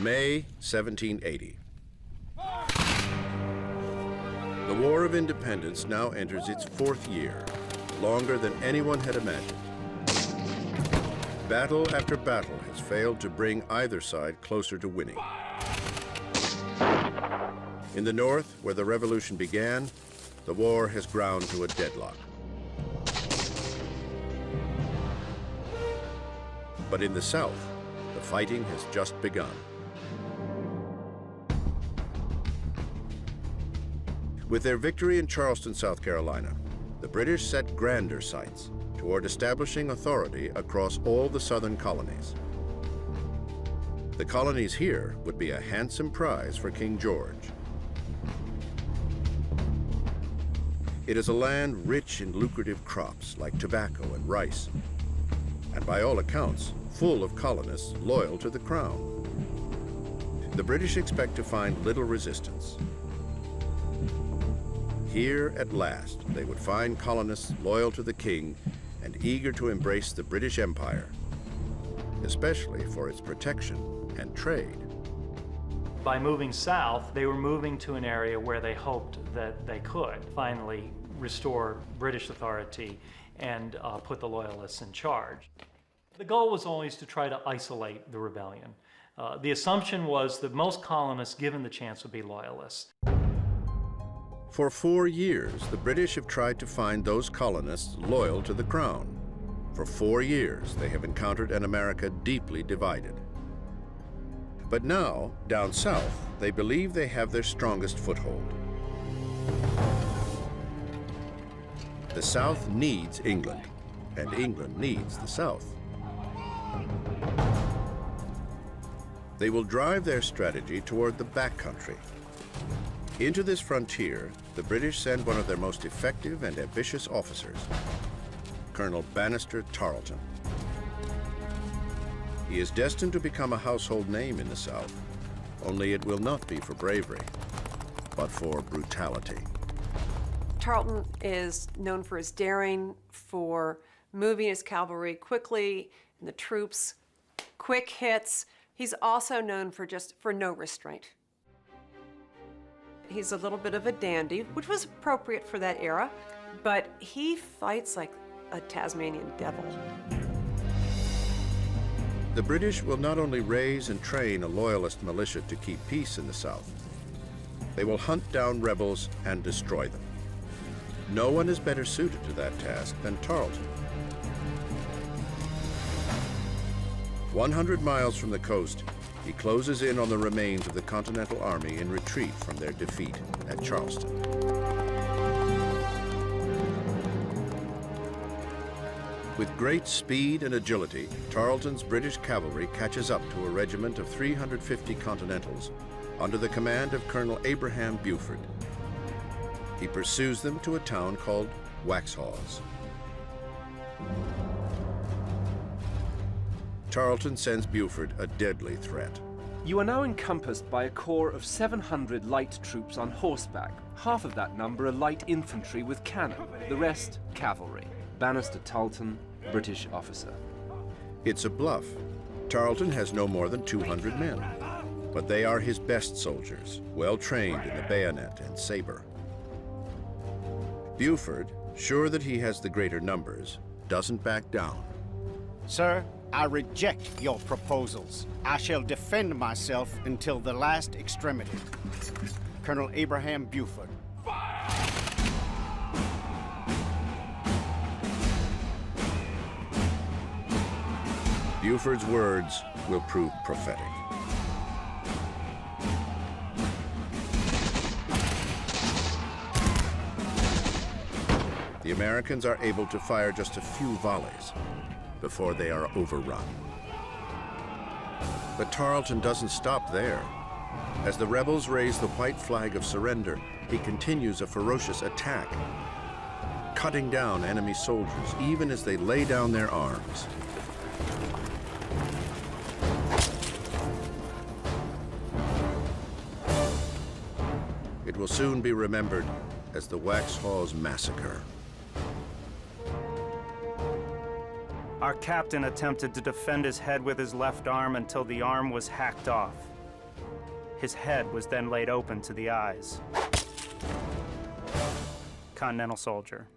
May 1780. The War of Independence now enters its 4th year, longer than anyone had imagined. Battle after battle has failed to bring either side closer to winning. In the North, where the Revolution began, the war has ground to a deadlock. But in the South, the fighting has just begun. With their victory in Charleston, South Carolina, the British set grander sights toward establishing authority across all the southern colonies. The colonies here would be a handsome prize for King George. It is a land rich in lucrative crops like tobacco and rice, and by all accounts, full of colonists loyal to the crown. The British expect to find little resistance. Here, at last, they would find colonists loyal to the king and eager to embrace the British Empire, especially for its protection and trade. By moving south, they were moving to an area where they hoped that they could finally restore British authority and put the Loyalists in charge. The goal was always to try to isolate the rebellion. The assumption was that most colonists, given the chance, would be Loyalists. For 4 years, the British have tried to find those colonists loyal to the crown. For 4 years, they have encountered an America deeply divided. But now, down south, they believe they have their strongest foothold. The South needs England, and England needs the South. They will drive their strategy toward the backcountry. Into this frontier, the British send one of their most effective and ambitious officers, Colonel Banastre Tarleton. He is destined to become a household name in the South, only it will not be for bravery, but for brutality. Tarleton is known for his daring, for moving his cavalry quickly, and the troops, quick hits. He's also known for no restraint. He's a little bit of a dandy, which was appropriate for that era, but he fights like a Tasmanian devil. The British will not only raise and train a loyalist militia to keep peace in the South, they will hunt down rebels and destroy them. No one is better suited to that task than Tarleton. 100 miles from the coast, he closes in on the remains of the Continental Army in retreat from their defeat at Charleston. With great speed and agility, Tarleton's British cavalry catches up to a regiment of 350 Continentals under the command of Colonel Abraham Buford. He pursues them to a town called Waxhaws. Tarleton sends Buford a deadly threat. You are now encompassed by a corps of 700 light troops on horseback. Half of that number are light infantry with cannon, the rest cavalry. Banastre Tarleton, British officer. It's a bluff. Tarleton has no more than 200 men, but they are his best soldiers, well trained in the bayonet and saber. Buford, sure that he has the greater numbers, doesn't back down. Sir, I reject your proposals. I shall defend myself until the last extremity. Colonel Abraham Buford. Buford's words will prove prophetic. The Americans are able to fire just a few volleys before they are overrun. But Tarleton doesn't stop there. As the rebels raise the white flag of surrender, he continues a ferocious attack, cutting down enemy soldiers even as they lay down their arms. It will soon be remembered as the Waxhaws Massacre. Our captain attempted to defend his head with his left arm until the arm was hacked off. His head was then laid open to the eyes. Continental soldier.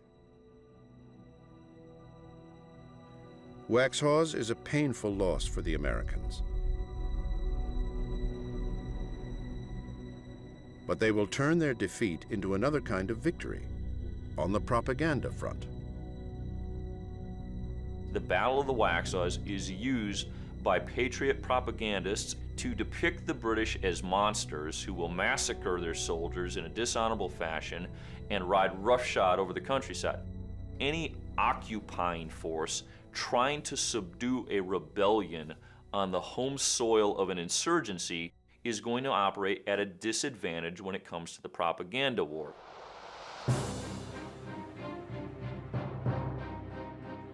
Waxhaws is a painful loss for the Americans. But they will turn their defeat into another kind of victory on the propaganda front. The Battle of the Waxhaws is used by patriot propagandists to depict the British as monsters who will massacre their soldiers in a dishonorable fashion and ride roughshod over the countryside. Any occupying force trying to subdue a rebellion on the home soil of an insurgency is going to operate at a disadvantage when it comes to the propaganda war.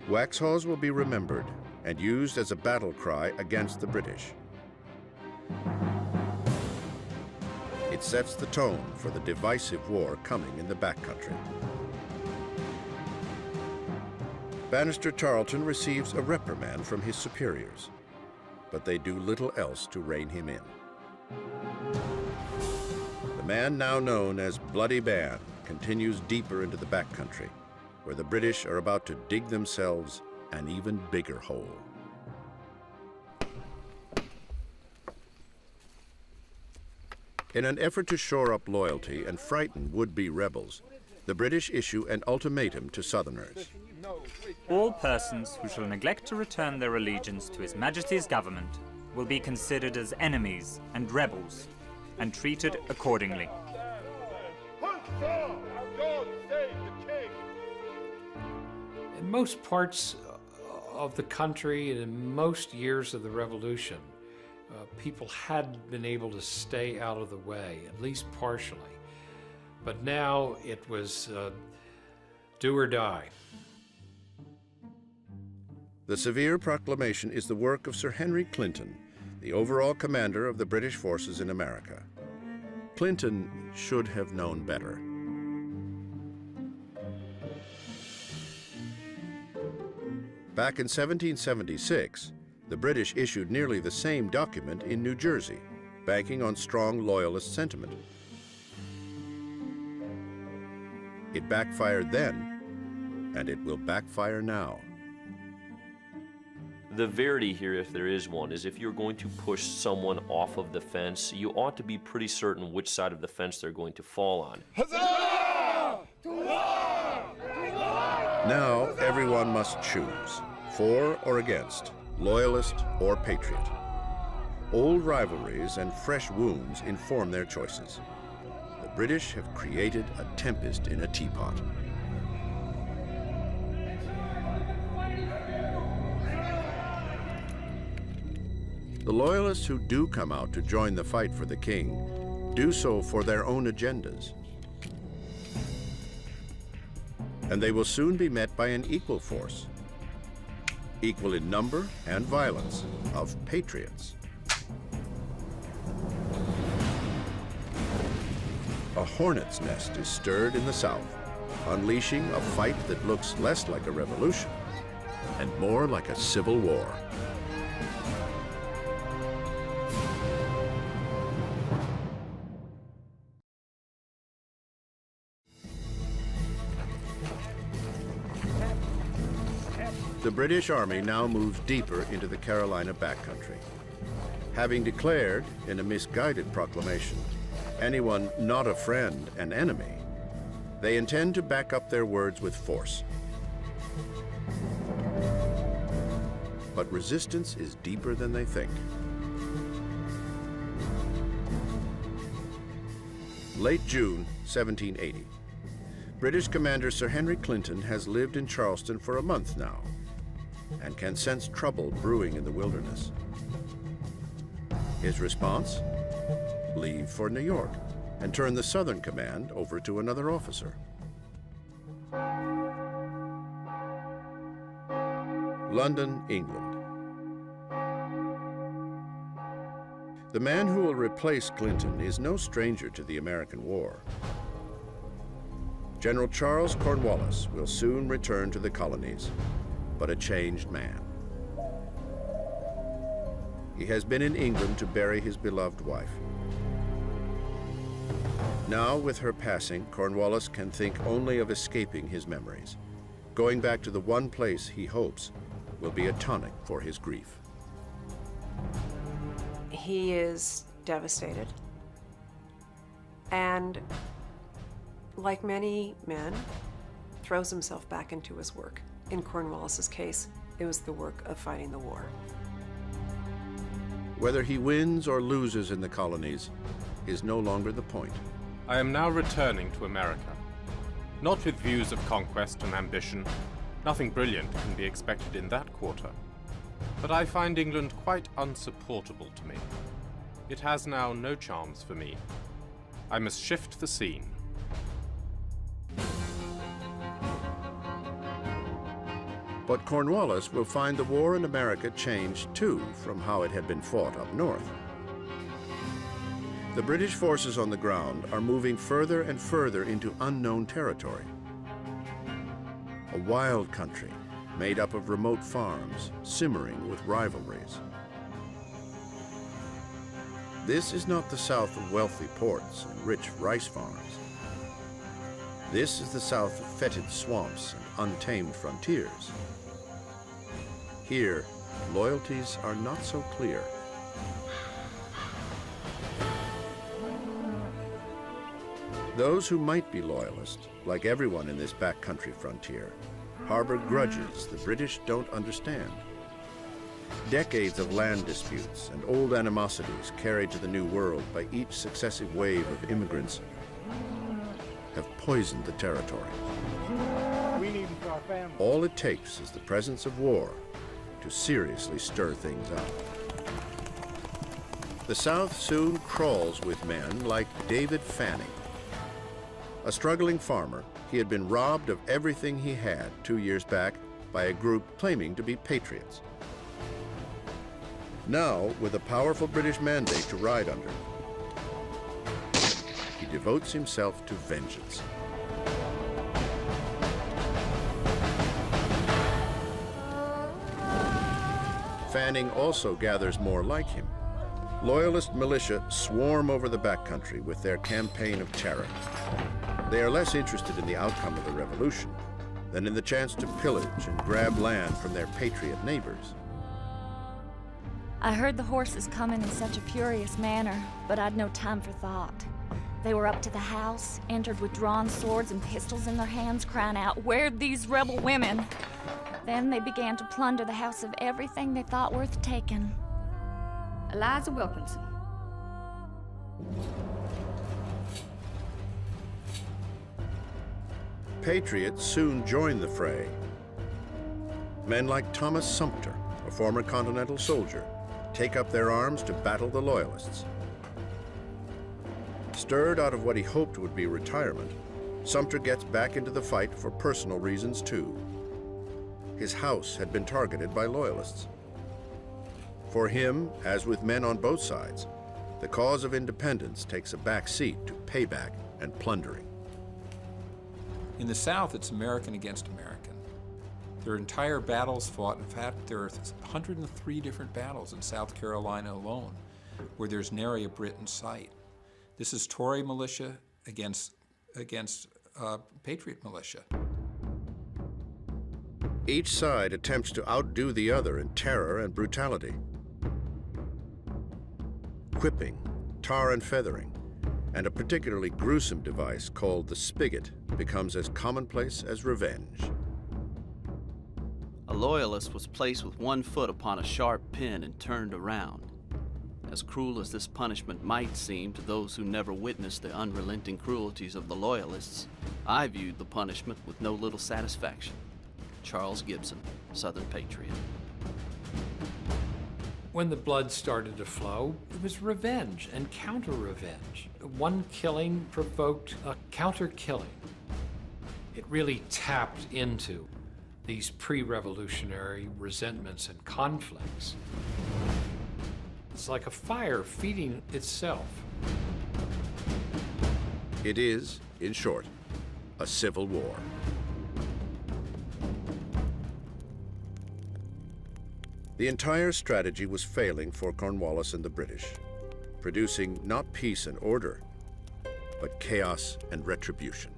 Waxhaws will be remembered and used as a battle cry against the British. It sets the tone for the divisive war coming in the backcountry. Bannister Tarleton receives a reprimand from his superiors, but they do little else to rein him in. The man now known as Bloody Ban continues deeper into the backcountry, where the British are about to dig themselves an even bigger hole. In an effort to shore up loyalty and frighten would-be rebels, the British issue an ultimatum to Southerners. All persons who shall neglect to return their allegiance to His Majesty's government will be considered as enemies and rebels, and treated accordingly. In most parts of the country and in most years of the Revolution, people had been able to stay out of the way, at least partially. But now it was do or die. The Severe Proclamation is the work of Sir Henry Clinton, the overall commander of the British forces in America. Clinton should have known better. Back in 1776, the British issued nearly the same document in New Jersey, banking on strong loyalist sentiment. It backfired then, and it will backfire now. The verity here, if there is one, is if you're going to push someone off of the fence, you ought to be pretty certain which side of the fence they're going to fall on. Now everyone must choose, for or against, loyalist or patriot. Old rivalries and fresh wounds inform their choices. The British have created a tempest in a teapot. The loyalists who do come out to join the fight for the king do so for their own agendas. And they will soon be met by an equal force, equal in number and violence, of patriots. A hornet's nest is stirred in the South, unleashing a fight that looks less like a revolution and more like a civil war. The British Army now moves deeper into the Carolina backcountry. Having declared, in a misguided proclamation, anyone not a friend an enemy, they intend to back up their words with force. But resistance is deeper than they think. Late June 1780. British Commander Sir Henry Clinton has lived in Charleston for a month now and can sense trouble brewing in the wilderness. His response? Leave for New York and turn the Southern Command over to another officer. London, England. The man who will replace Clinton is no stranger to the American war. General Charles Cornwallis will soon return to the colonies, but a changed man. he has been in England to bury his beloved wife. Now, with her passing, Cornwallis can think only of escaping his memories. Going back to the one place he hopes will be a tonic for his grief. He is devastated. And like many men, throws himself back into his work. In Cornwallis's case, it was the work of fighting the war. Whether he wins or loses in the colonies is no longer the point. I am now returning to America. Not with views of conquest and ambition. Nothing brilliant can be expected in that quarter. But I find England quite unsupportable to me. It has now no charms for me. I must shift the scene. But Cornwallis will find the war in America changed too from how it had been fought up north. The British forces on the ground are moving further and further into unknown territory. A wild country made up of remote farms, simmering with rivalries. This is not the south of wealthy ports and rich rice farms. This is the south of fetid swamps and untamed frontiers. Here, loyalties are not so clear. Those who might be loyalists, like everyone in this backcountry frontier, harbor grudges the British don't understand. Decades of land disputes and old animosities carried to the New World by each successive wave of immigrants have poisoned the territory. All it takes is the presence of war to seriously stir things up. The South soon crawls with men like David Fanning. A struggling farmer, he had been robbed of everything he had 2 years back by a group claiming to be patriots. Now, with a powerful British mandate to ride under, he devotes himself to vengeance. Fanning also gathers more like him. Loyalist militia swarm over the backcountry with their campaign of terror. They are less interested in the outcome of the revolution than in the chance to pillage and grab land from their patriot neighbors. I heard the horses coming in such a furious manner, but I'd no time for thought. They were up to the house, entered with drawn swords and pistols in their hands, crying out, "Where're these rebel women?" Then they began to plunder the house of everything they thought worth taking. Eliza Wilkinson. Patriots soon join the fray. Men like Thomas Sumter, a former Continental soldier, take up their arms to battle the Loyalists. Stirred out of what he hoped would be retirement, Sumter gets back into the fight for personal reasons too. His house had been targeted by Loyalists. For him, as with men on both sides, the cause of independence takes a back seat to payback and plundering. In the South, it's American against American. There are entire battles fought. In fact, there are 103 different battles in South Carolina alone where there's nary a Brit in sight. This is Tory militia against Patriot militia. Each side attempts to outdo the other in terror and brutality. Whipping, tar and feathering, and a particularly gruesome device called the spigot becomes as commonplace as revenge. A loyalist was placed with one foot upon a sharp pin and turned around. As cruel as this punishment might seem to those who never witnessed the unrelenting cruelties of the Loyalists, I viewed the punishment with no little satisfaction. Charles Gibson, Southern Patriot. When the blood started to flow, it was revenge and counter-revenge. One killing provoked a counter-killing. It really tapped into these pre-revolutionary resentments and conflicts. It's like a fire feeding itself. It is, in short, a civil war. The entire strategy was failing for Cornwallis and the British, producing not peace and order, but chaos and retribution.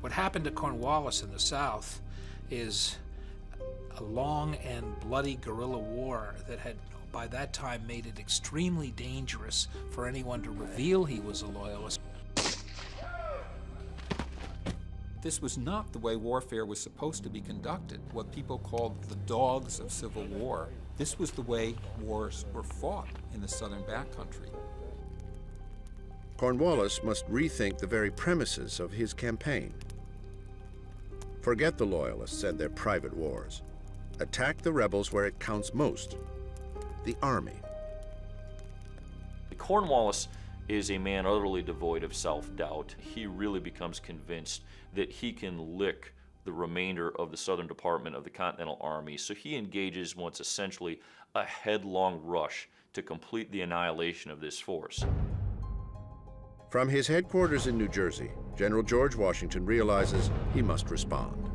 What happened to Cornwallis in the South is a long and bloody guerrilla war that had, by that time, made it extremely dangerous for anyone to reveal he was a loyalist. This was not the way warfare was supposed to be conducted, what people called the dogs of civil war. This was the way wars were fought in the southern backcountry. Cornwallis must rethink the very premises of his campaign. Forget the Loyalists and their private wars. Attack the rebels where it counts most, the army. Cornwallis is a man utterly devoid of self-doubt. He really becomes convinced that he can lick the remainder of the Southern Department of the Continental Army, so he engages in what's essentially a headlong rush to complete the annihilation of this force. From his headquarters in New Jersey, General George Washington realizes he must respond.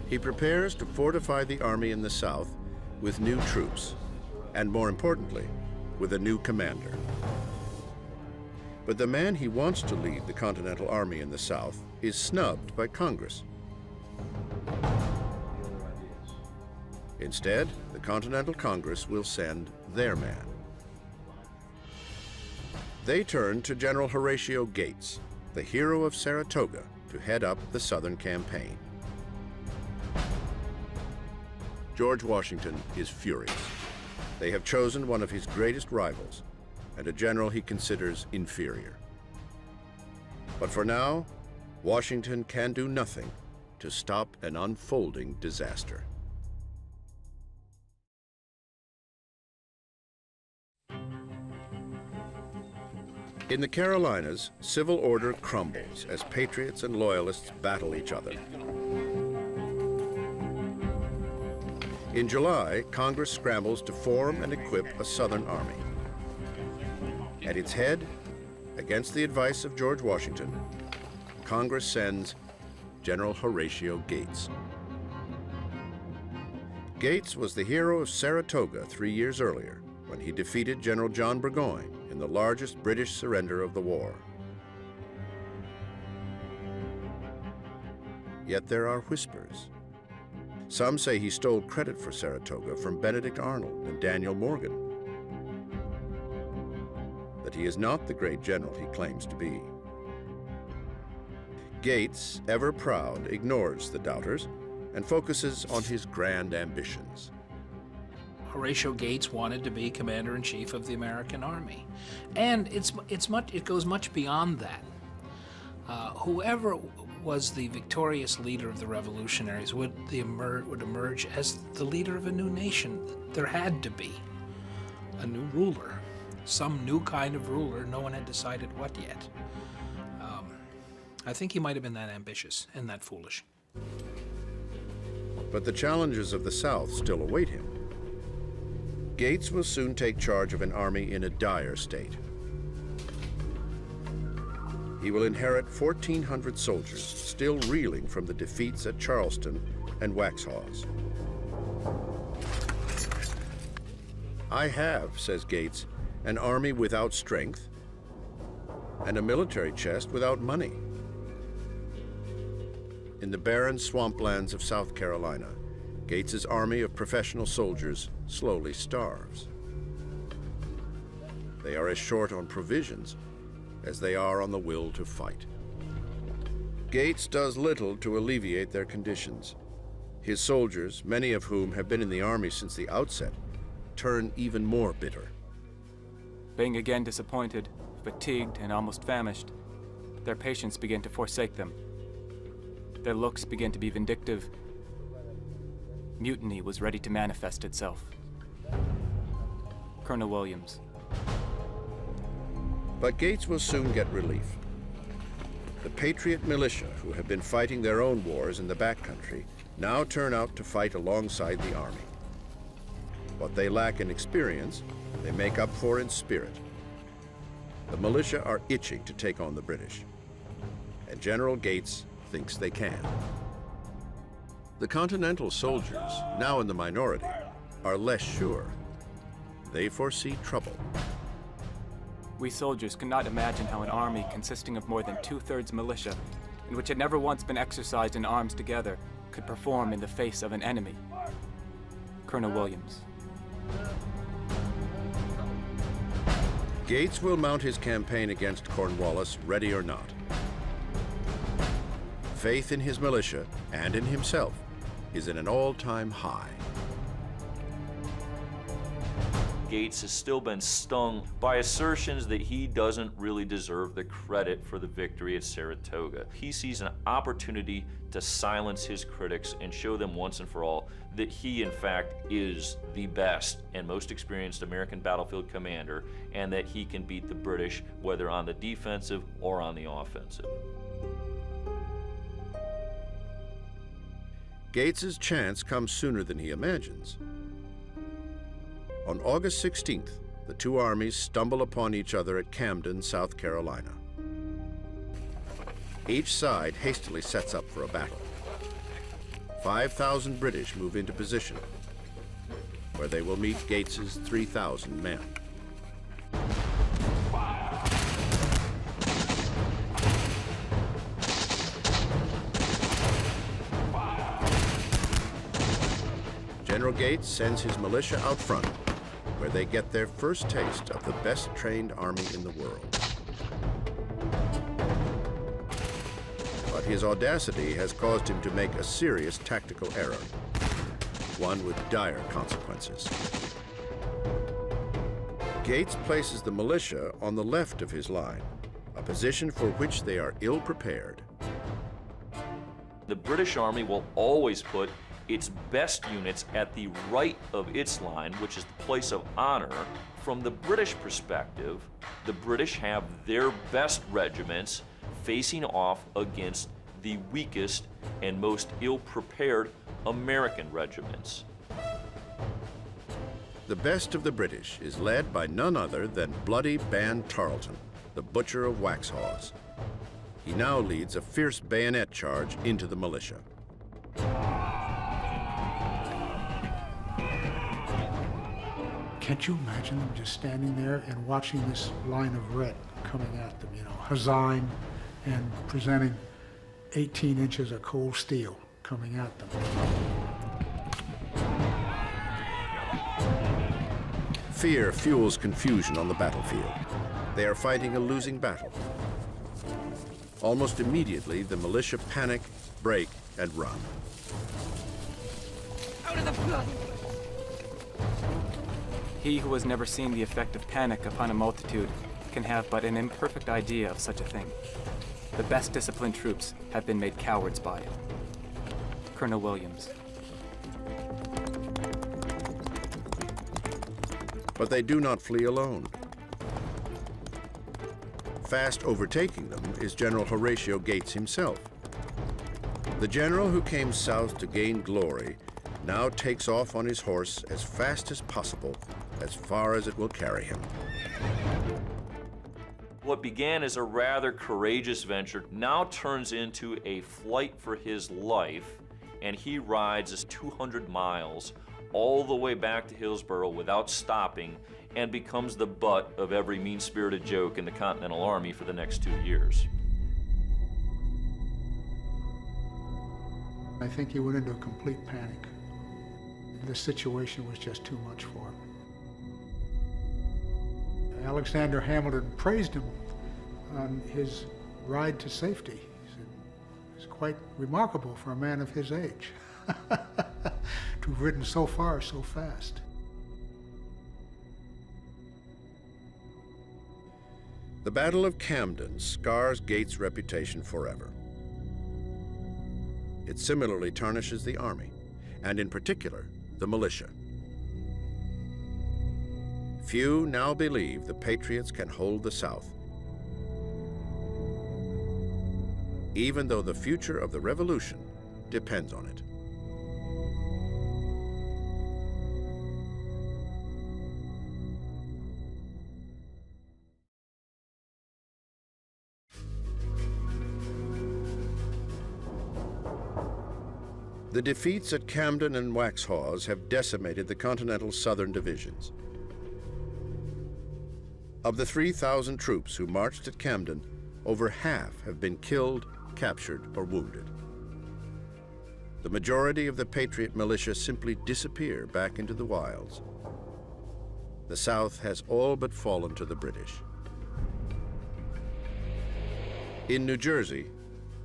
He prepares to fortify the army in the South with new troops, and more importantly, with a new commander. But the man he wants to lead the Continental Army in the South is snubbed by Congress. Instead, the Continental Congress will send their man. They turn to General Horatio Gates, the hero of Saratoga, to head up the Southern campaign. George Washington is furious. They have chosen one of his greatest rivals, and a general he considers inferior. But for now, Washington can do nothing to stop an unfolding disaster. In the Carolinas, civil order crumbles as patriots and loyalists battle each other. In July, Congress scrambles to form and equip a Southern army. At its head, against the advice of George Washington, Congress sends General Horatio Gates. Gates was the hero of Saratoga 3 years earlier, when he defeated General John Burgoyne in the largest British surrender of the war. Yet there are whispers. Some say he stole credit for Saratoga from Benedict Arnold and Daniel Morgan, that he is not the great general he claims to be. Gates, ever proud, ignores the doubters and focuses on his grand ambitions. Horatio Gates wanted to be commander-in-chief of the American Army. And it goes much beyond that. Whoever was the victorious leader of the revolutionaries would emerge as the leader of a new nation. There had to be a new ruler, some new kind of ruler. No one had decided what yet. I think he might have been that ambitious and that foolish. But the challenges of the South still await him. Gates will soon take charge of an army in a dire state. He will inherit 1,400 soldiers still reeling from the defeats at Charleston and Waxhaws. I have, says Gates, an army without strength and a military chest without money. In the barren swamplands of South Carolina, Gates's army of professional soldiers slowly starves. They are as short on provisions as they are on the will to fight. Gates does little to alleviate their conditions. His soldiers, many of whom have been in the army since the outset, turn even more bitter. Being again disappointed, fatigued, and almost famished, their patience began to forsake them. Their looks began to be vindictive. Mutiny was ready to manifest itself. Colonel Williams. But Gates will soon get relief. The Patriot militia, who have been fighting their own wars in the backcountry, now turn out to fight alongside the army. What they lack in experience, they make up for in spirit. The militia are itching to take on the British, and General Gates thinks they can. The Continental soldiers, now in the minority, are less sure. They foresee trouble. We soldiers could not imagine how an army consisting of more than 2/3 militia, and which had never once been exercised in arms together, could perform in the face of an enemy. Colonel Williams. Gates will mount his campaign against Cornwallis, ready or not. Faith in his militia and in himself is at an all-time high. Gates has still been stung by assertions that he doesn't really deserve the credit for the victory at Saratoga. He sees an opportunity to silence his critics and show them once and for all that he, in fact, is the best and most experienced American battlefield commander, and that he can beat the British, whether on the defensive or on the offensive. Gates's chance comes sooner than he imagines. On August 16th, the two armies stumble upon each other at Camden, South Carolina. Each side hastily sets up for a battle. 5,000 British move into position, where they will meet Gates's 3,000 men. General Gates sends his militia out front, where they get their first taste of the best trained army in the world. But his audacity has caused him to make a serious tactical error, one with dire consequences. Gates places the militia on the left of his line, a position for which they are ill prepared. The British Army will always put its best units at the right of its line, which is the place of honor. From the British perspective, the British have their best regiments facing off against the weakest and most ill-prepared American regiments. The best of the British is led by none other than Bloody Ban Tarleton, the butcher of Waxhaws. He now leads a fierce bayonet charge into the militia. Can't you imagine them just standing there and watching this line of red coming at them, you know, huzzaing and presenting 18 inches of cold steel coming at them. Fear fuels confusion on the battlefield. They are fighting a losing battle. Almost immediately, the militia panic, break, and run. Out of the blood! He who has never seen the effect of panic upon a multitude can have but an imperfect idea of such a thing. The best disciplined troops have been made cowards by it. Colonel Williams. But they do not flee alone. Fast overtaking them is General Horatio Gates himself. The general who came south to gain glory now takes off on his horse as fast as possible, as far as it will carry him. What began as a rather courageous venture now turns into a flight for his life, and he rides 200 miles all the way back to Hillsborough without stopping, and becomes the butt of every mean-spirited joke in the Continental Army for the next 2 years. I think he went into a complete panic. The situation was just too much for him. Alexander Hamilton praised him on his ride to safety. He said, it's quite remarkable for a man of his age to have ridden so far so fast. The Battle of Camden scars Gates' reputation forever. It similarly tarnishes the army, and in particular, the militia. Few now believe the Patriots can hold the South, even though the future of the Revolution depends on it. The defeats at Camden and Waxhaws have decimated the Continental Southern divisions. Of the 3,000 troops who marched at Camden, over half have been killed, captured, or wounded. The majority of the Patriot militia simply disappear back into the wilds. The South has all but fallen to the British. In New Jersey,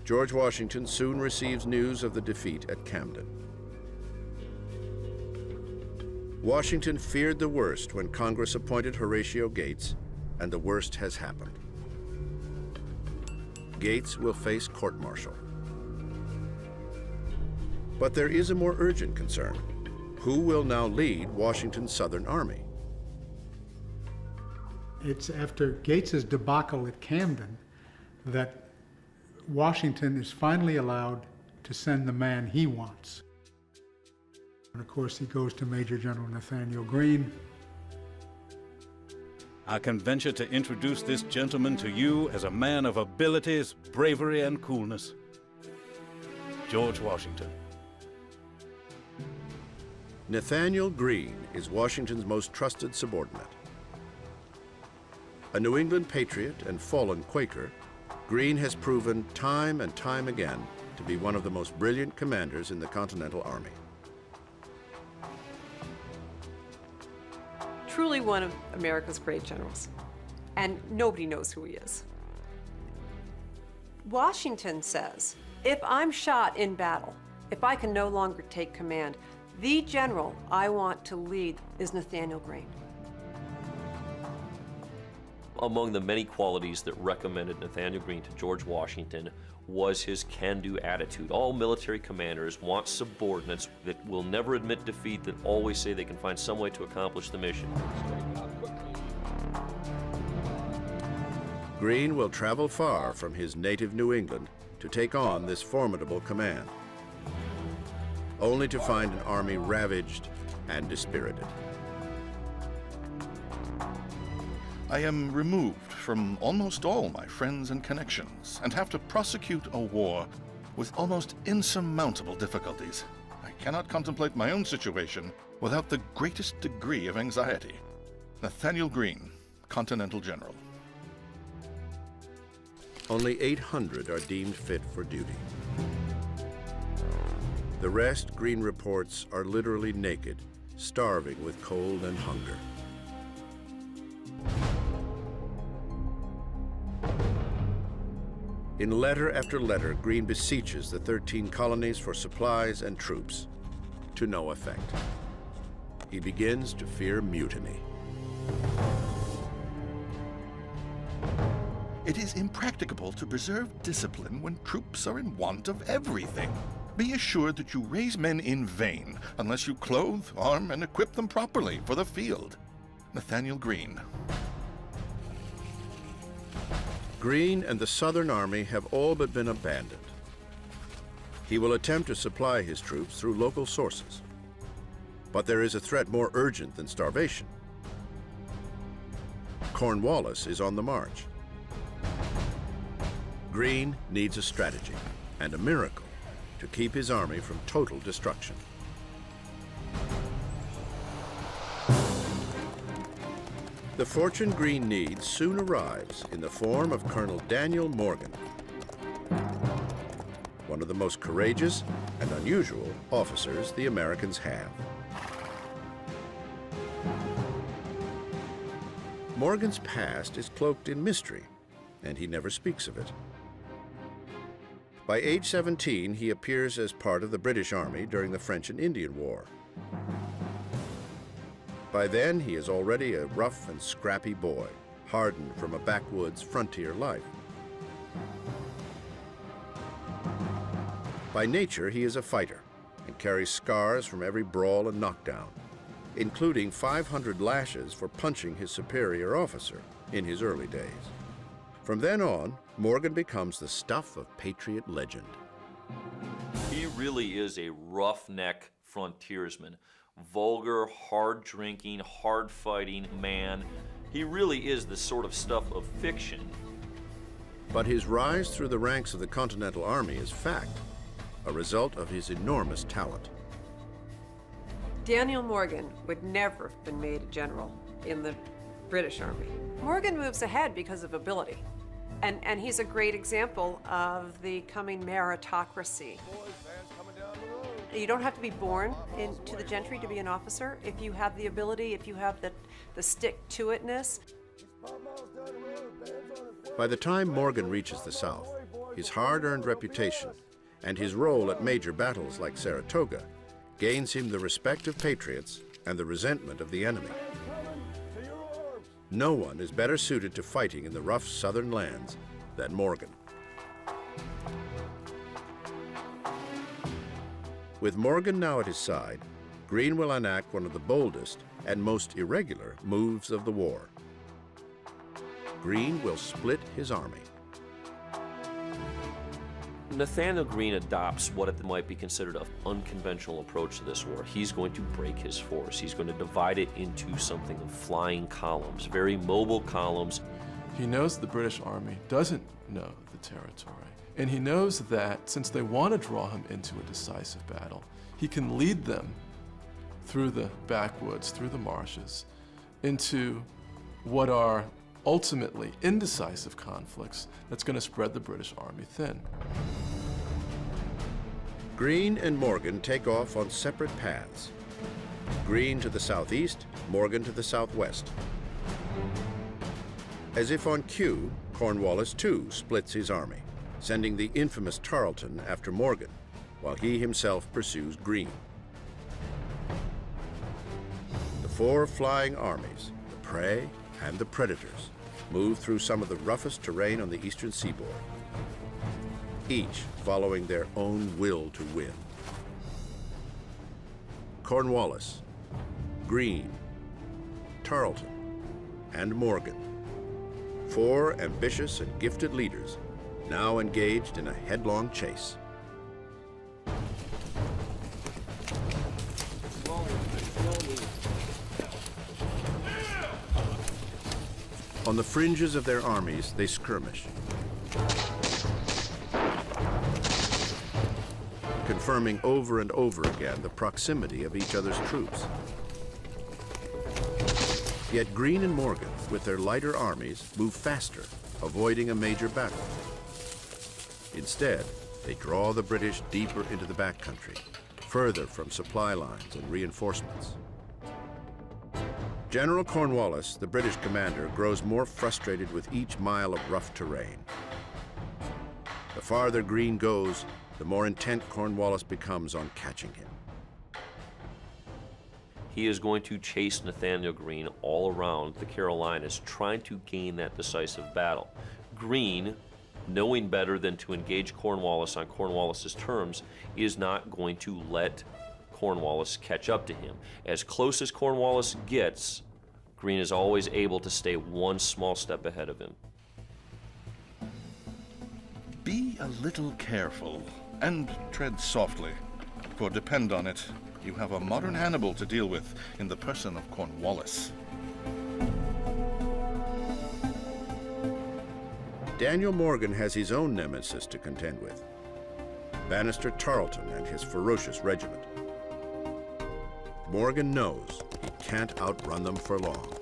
George Washington soon receives news of the defeat at Camden. Washington feared the worst when Congress appointed Horatio Gates, and the worst has happened. Gates will face court-martial. But there is a more urgent concern. Who will now lead Washington's Southern Army? It's after Gates's debacle at Camden that Washington is finally allowed to send the man he wants. And of course, he goes to Major General Nathaniel Greene. I can venture to introduce this gentleman to you as a man of abilities, bravery, and coolness. George Washington. Nathaniel Greene is Washington's most trusted subordinate. A New England patriot and fallen Quaker, Greene has proven time and time again to be one of the most brilliant commanders in the Continental Army. Truly one of America's great generals, and nobody knows who he is. Washington says, if I'm shot in battle, if I can no longer take command, the general I want to lead is Nathaniel Greene. Among the many qualities that recommended Nathaniel Greene to George Washington was his can-do attitude. All military commanders want subordinates that will never admit defeat, that always say they can find some way to accomplish the mission. Greene will travel far from his native New England to take on this formidable command, only to find an army ravaged and dispirited. I am removed from almost all my friends and connections and have to prosecute a war with almost insurmountable difficulties. I cannot contemplate my own situation without the greatest degree of anxiety. Nathaniel Greene, Continental General. Only 800 are deemed fit for duty. The rest, Greene reports, are literally naked, starving with cold and hunger. In letter after letter, Greene beseeches the 13 colonies for supplies and troops, to no effect. He begins to fear mutiny. It is impracticable to preserve discipline when troops are in want of everything. Be assured that you raise men in vain unless you clothe, arm, and equip them properly for the field. Nathaniel Greene. Greene and the Southern Army have all but been abandoned. He will attempt to supply his troops through local sources. But there is a threat more urgent than starvation. Cornwallis is on the march. Greene needs a strategy and a miracle to keep his army from total destruction. The fortune Greene needs soon arrives in the form of Colonel Daniel Morgan, one of the most courageous and unusual officers the Americans have. Morgan's past is cloaked in mystery, and he never speaks of it. By age 17, he appears as part of the British Army during the French and Indian War. By then, he is already a rough and scrappy boy, hardened from a backwoods frontier life. By nature, he is a fighter and carries scars from every brawl and knockdown, including 500 lashes for punching his superior officer in his early days. From then on, Morgan becomes the stuff of patriot legend. He really is a roughneck frontiersman. Vulgar, hard-drinking, hard-fighting man. He really is the sort of stuff of fiction. But his rise through the ranks of the Continental Army is fact. a result of his enormous talent. Daniel Morgan would never have been made a general in the British Army. Morgan moves ahead because of ability. And he's a great example of the coming meritocracy. You don't have to be born into the gentry to be an officer. If you have the ability, if you have the stick-to-itness. By the time Morgan reaches the South, his hard-earned reputation and his role at major battles like Saratoga gains him the respect of patriots and the resentment of the enemy. No one is better suited to fighting in the rough southern lands than Morgan. With Morgan now at his side, Greene will enact one of the boldest and most irregular moves of the war. Greene will split his army. Nathanael Greene adopts what it might be considered an unconventional approach to this war. He's going to break his force. He's going to divide it into something of flying columns, very mobile columns. He knows the British Army doesn't know the territory. And he knows that since they want to draw him into a decisive battle, he can lead them through the backwoods, through the marshes, into what are ultimately indecisive conflicts that's going to spread the British Army thin. Greene and Morgan take off on separate paths. Greene to the southeast, Morgan to the southwest. As if on cue, Cornwallis too splits his army, sending the infamous Tarleton after Morgan, while he himself pursues Greene. The four flying armies, the prey and the predators, move through some of the roughest terrain on the eastern seaboard, each following their own will to win. Cornwallis, Greene, Tarleton, and Morgan, four ambitious and gifted leaders now engaged in a headlong chase. On the fringes of their armies, they skirmish, confirming over and over again the proximity of each other's troops. Yet Greene and Morgan, with their lighter armies, move faster, avoiding a major battle. Instead, they draw the British deeper into the backcountry, further from supply lines and reinforcements. General Cornwallis, the British commander, grows more frustrated with each mile of rough terrain. The farther Greene goes, the more intent Cornwallis becomes on catching him. He is going to chase Nathanael Greene all around the Carolinas, trying to gain that decisive battle. Greene, knowing better than to engage Cornwallis on Cornwallis's terms, is not going to let Cornwallis catch up to him. As close as Cornwallis gets, Greene is always able to stay one small step ahead of him. Be a little careful and tread softly, for depend on it, you have a modern Hannibal to deal with in the person of Cornwallis. Daniel Morgan has his own nemesis to contend with, Bannister Tarleton and his ferocious regiment. Morgan knows he can't outrun them for long.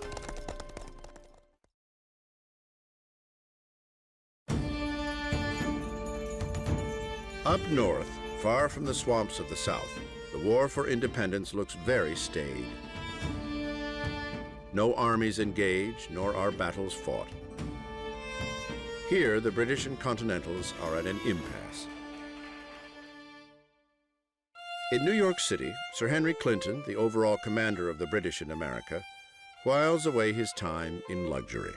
Up north, far from the swamps of the South, the war for independence looks very staid. No armies engage, nor are battles fought. Here, the British and Continentals are at an impasse. In New York City, Sir Henry Clinton, the overall commander of the British in America, whiles away his time in luxury.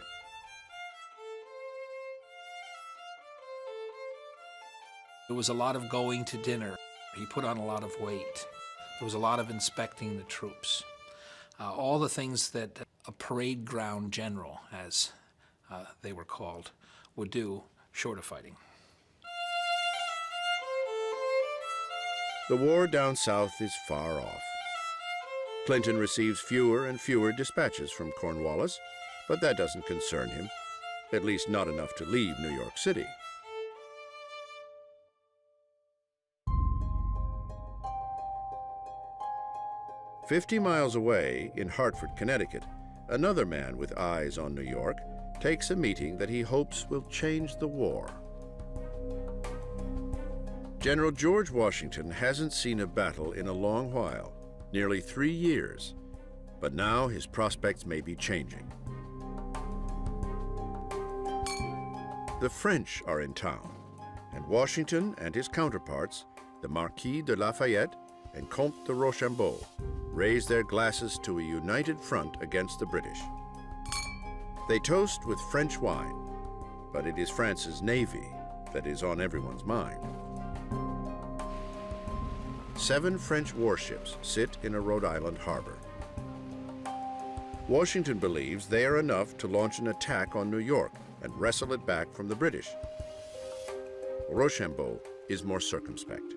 There was a lot of going to dinner. He put on a lot of weight. There was a lot of inspecting the troops. All the things that a parade ground general, as they were called, would do short of fighting. The war down south is far off. Clinton receives fewer and fewer dispatches from Cornwallis, but that doesn't concern him, at least not enough to leave New York City. 50 miles away in Hartford, Connecticut, another man with eyes on New York takes a meeting that he hopes will change the war. General George Washington hasn't seen a battle in a long while, nearly 3 years, but now his prospects may be changing. The French are in town, and Washington and his counterparts, the Marquis de Lafayette and Comte de Rochambeau, raise their glasses to a united front against the British. They toast with French wine, but it is France's navy that is on everyone's mind. 7 French warships sit in a Rhode Island harbor. Washington believes they are enough to launch an attack on New York and wrestle it back from the British. Rochambeau is more circumspect.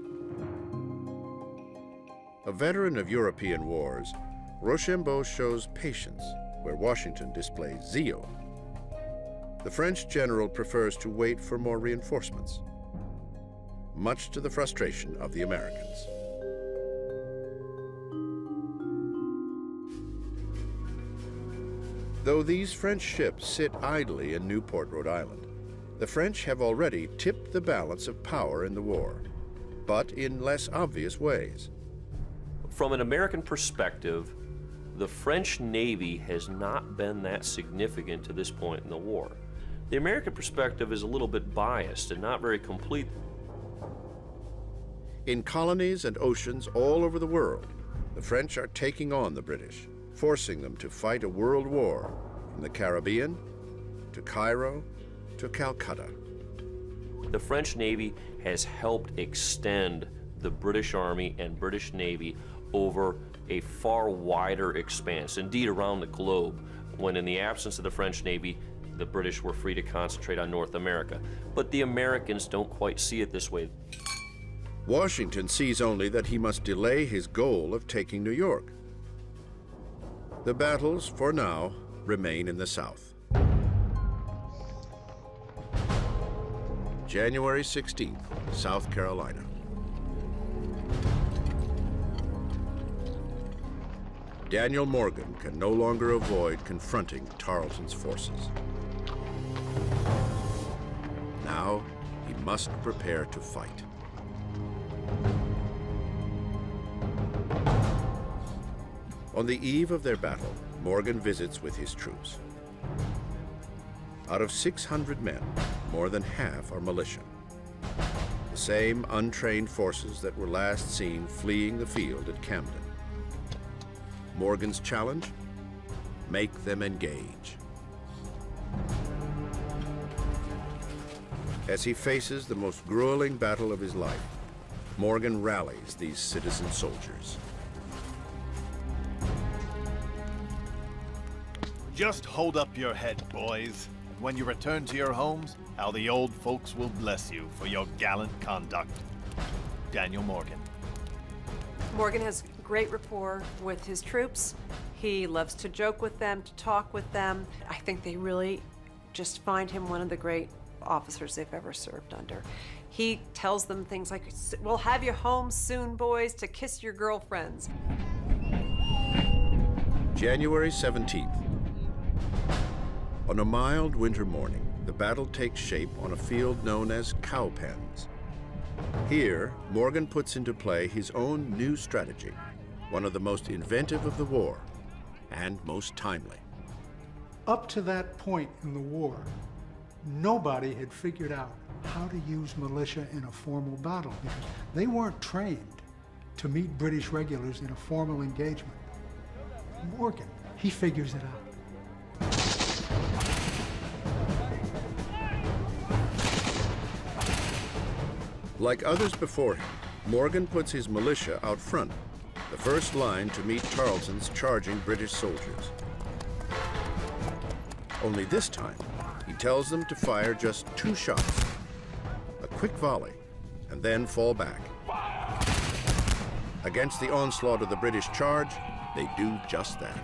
A veteran of European wars, Rochambeau shows patience where Washington displays zeal. The French general prefers to wait for more reinforcements, much to the frustration of the Americans. Though these French ships sit idly in Newport, Rhode Island, the French have already tipped the balance of power in the war, but in less obvious ways. From an American perspective, the French Navy has not been that significant to this point in the war. The American perspective is a little bit biased and not very complete. In colonies and oceans all over the world, the French are taking on the British, forcing them to fight a world war from the Caribbean to Cairo to Calcutta. The French Navy has helped extend the British Army and British Navy over a far wider expanse, indeed around the globe, when in the absence of the French Navy, the British were free to concentrate on North America. But the Americans don't quite see it this way. Washington sees only that he must delay his goal of taking New York. The battles, for now, remain in the South. January 16th, South Carolina. Daniel Morgan can no longer avoid confronting Tarleton's forces. Now, he must prepare to fight. On the eve of their battle, Morgan visits with his troops. Out of 600 men, more than half are militia. The same untrained forces that were last seen fleeing the field at Camden. Morgan's challenge? Make them engage. As he faces the most grueling battle of his life, Morgan rallies these citizen soldiers. Just hold up your head, boys. And when you return to your homes, how the old folks will bless you for your gallant conduct. Daniel Morgan. Morgan has great rapport with his troops. He loves to joke with them, to talk with them. I think they really just find him one of the great officers they've ever served under. He tells them things like, "We'll have you home soon, boys, to kiss your girlfriends." January 17th. On a mild winter morning, the battle takes shape on a field known as Cowpens. Here, Morgan puts into play his own new strategy, one of the most inventive of the war, and most timely. Up to that point in the war, nobody had figured out how to use militia in a formal battle because they weren't trained to meet British regulars in a formal engagement. Morgan, he figures it out. Like others before him, Morgan puts his militia out front, the first line to meet Tarleton's charging British soldiers. Only this time, he tells them to fire just 2 shots, a quick volley, and then fall back. Against the onslaught of the British charge, they do just that.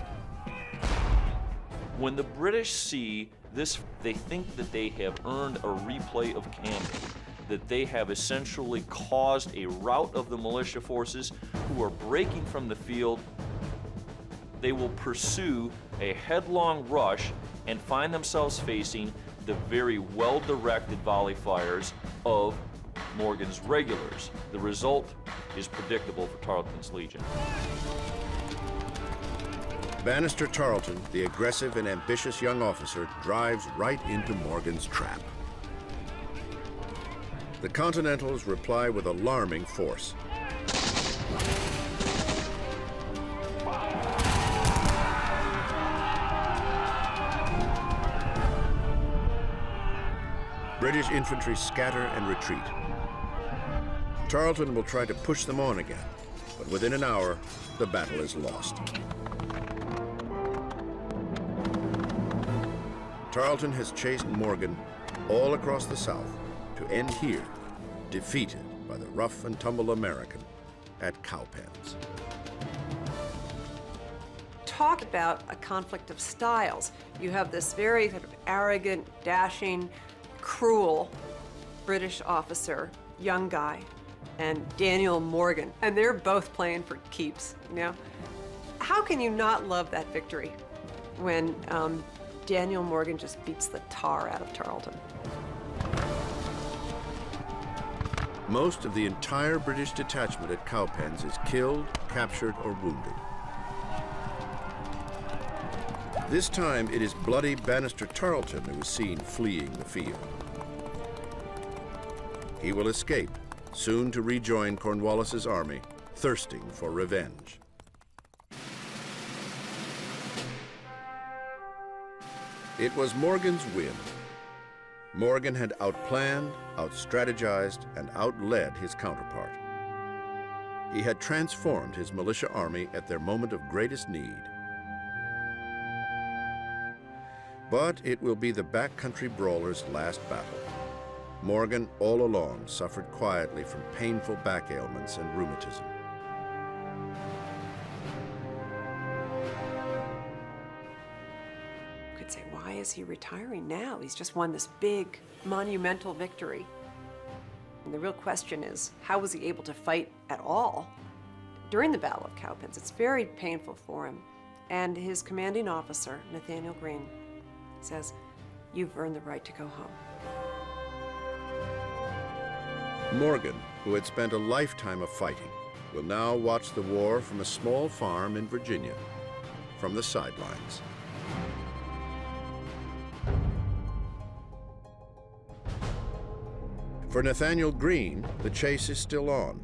When the British see this, they think that they have earned a replay of Camden, that they have essentially caused a rout of the militia forces who are breaking from the field they will pursue a headlong rush and find themselves facing the very well-directed volley fires of Morgan's regulars. The result is predictable for Tarleton's Legion. Bannister Tarleton, the aggressive and ambitious young officer, drives right into Morgan's trap. The Continentals reply with alarming force. British infantry scatter and retreat. Tarleton will try to push them on again, but within an hour, the battle is lost. Tarleton has chased Morgan all across the South to end here, defeated by the rough and tumble American at Cowpens. Talk about a conflict of styles. You have this very sort of arrogant, dashing, cruel British officer, young guy, and Daniel Morgan, and they're both playing for keeps, you know? How can you not love that victory when Daniel Morgan just beats the tar out of Tarleton? Most of the entire British detachment at Cowpens is killed, captured, or wounded. This time, it is bloody Bannister Tarleton who is seen fleeing the field. He will escape, soon to rejoin Cornwallis's army, thirsting for revenge. It was Morgan's win. Morgan had outplanned, outstrategized, and outled his counterpart. He had transformed his militia army at their moment of greatest need. But it will be the backcountry brawler's last battle. Morgan, all along, suffered quietly from painful back ailments and rheumatism. You could say, why is he retiring now? He's just won this big, monumental victory. And the real question is, how was he able to fight at all during the Battle of Cowpens? It's very painful for him. And his commanding officer, Nathaniel Greene, says, "You've earned the right to go home." Morgan, who had spent a lifetime of fighting, will now watch the war from a small farm in Virginia, from the sidelines. For Nathaniel Greene, the chase is still on.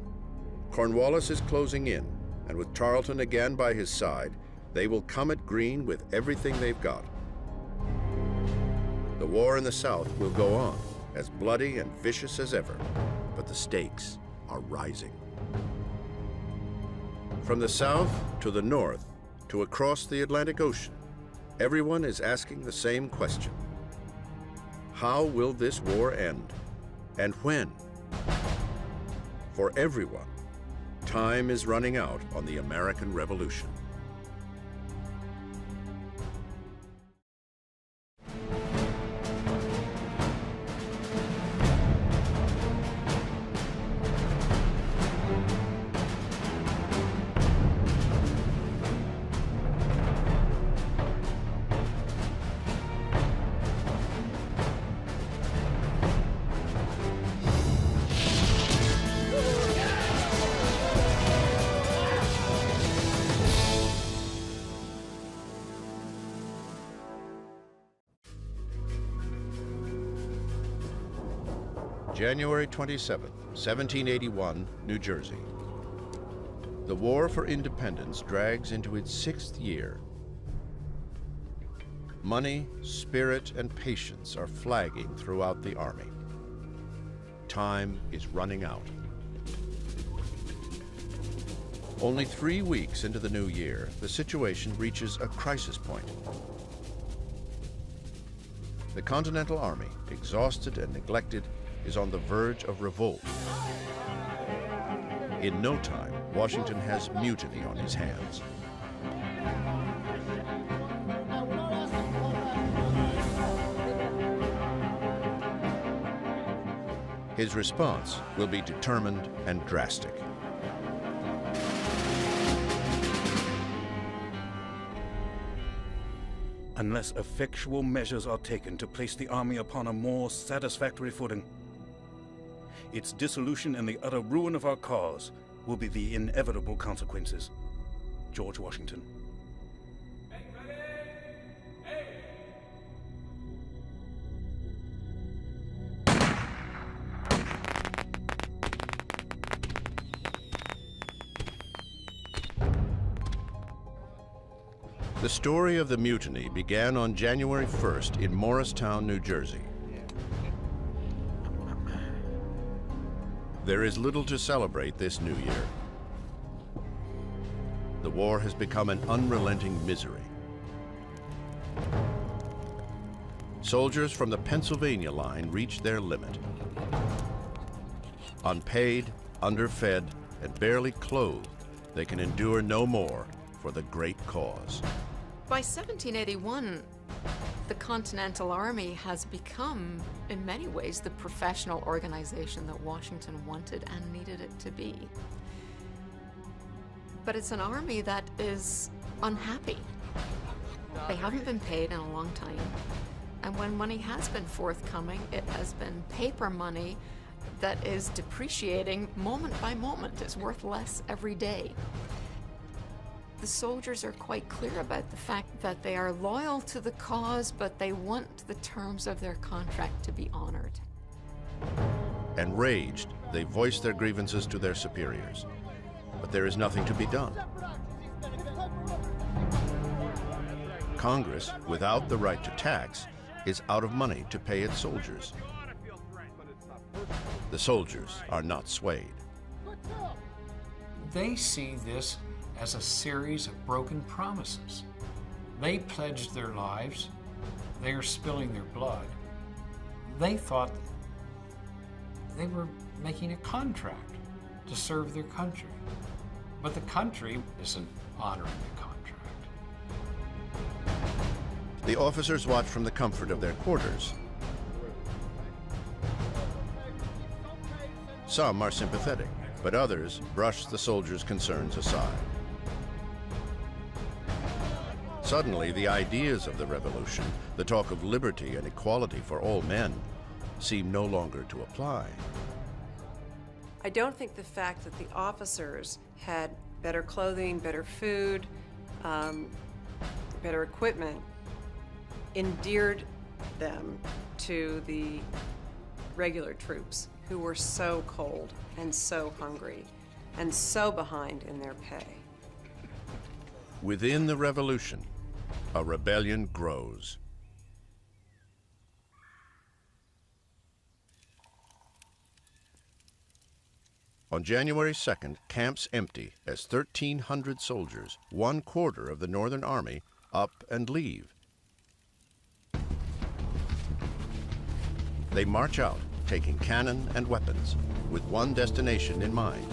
Cornwallis is closing in, and with Tarleton again by his side, they will come at Greene with everything they've got. The war in the South will go on, as bloody and vicious as ever, but the stakes are rising. From the South to the North to across the Atlantic Ocean, everyone is asking the same question. How will this war end? And when? For everyone, time is running out on the American Revolution. January 27, 1781, New Jersey. The war for independence drags into its 6th year. Money, spirit, and patience are flagging throughout the army. Time is running out. Only 3 weeks into the new year, the situation reaches a crisis point. The Continental Army, exhausted and neglected, is on the verge of revolt. In no time, Washington has mutiny on his hands. His response will be determined and drastic. unless effectual measures are taken to place the army upon a more satisfactory footing. Its dissolution and the utter ruin of our cause will be the inevitable consequences. George Washington. The story of the mutiny began on January 1st in Morristown, New Jersey. There is little to celebrate this new year. The war has become an unrelenting misery. Soldiers from the Pennsylvania line reached their limit. Unpaid, underfed, and barely clothed, they can endure no more for the great cause. By 1781, the Continental Army has become, in many ways, the professional organization that Washington wanted and needed it to be. But it's an army that is unhappy. They haven't been paid in a long time. And when money has been forthcoming, it has been paper money that is depreciating moment by moment. It's worth less every day. The soldiers are quite clear about the fact that they are loyal to the cause, but they want the terms of their contract to be honored. Enraged, they voice their grievances to their superiors. But there is nothing to be done. Congress, without the right to tax, is out of money to pay its soldiers. The soldiers are not swayed. They see this as a series of broken promises. They pledged their lives. They are spilling their blood. They thought they were making a contract to serve their country. But the country isn't honoring the contract. The officers watch from the comfort of their quarters. Some are sympathetic, but others brush the soldiers' concerns aside. Suddenly, the ideas of the revolution, the talk of liberty and equality for all men, seem no longer to apply. I don't think the fact that the officers had better clothing, better food, better equipment endeared them to the regular troops who were so cold and so hungry and so behind in their pay. Within the revolution, a rebellion grows. On January 2nd, camps empty as 1,300 soldiers, 1/4 of the Northern Army, up and leave. They march out, taking cannon and weapons, with one destination in mind: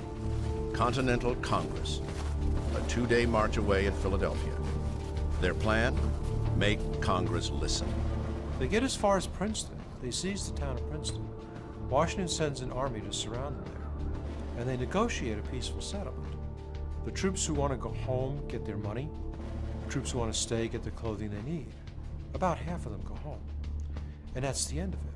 Continental Congress, a 2-day march away in Philadelphia. Their plan? Make Congress listen. They get as far as Princeton. They seize the town of Princeton. Washington sends an army to surround them there, and they negotiate a peaceful settlement. The troops who want to go home get their money. The troops who want to stay get the clothing they need. About half of them go home. And that's the end of it.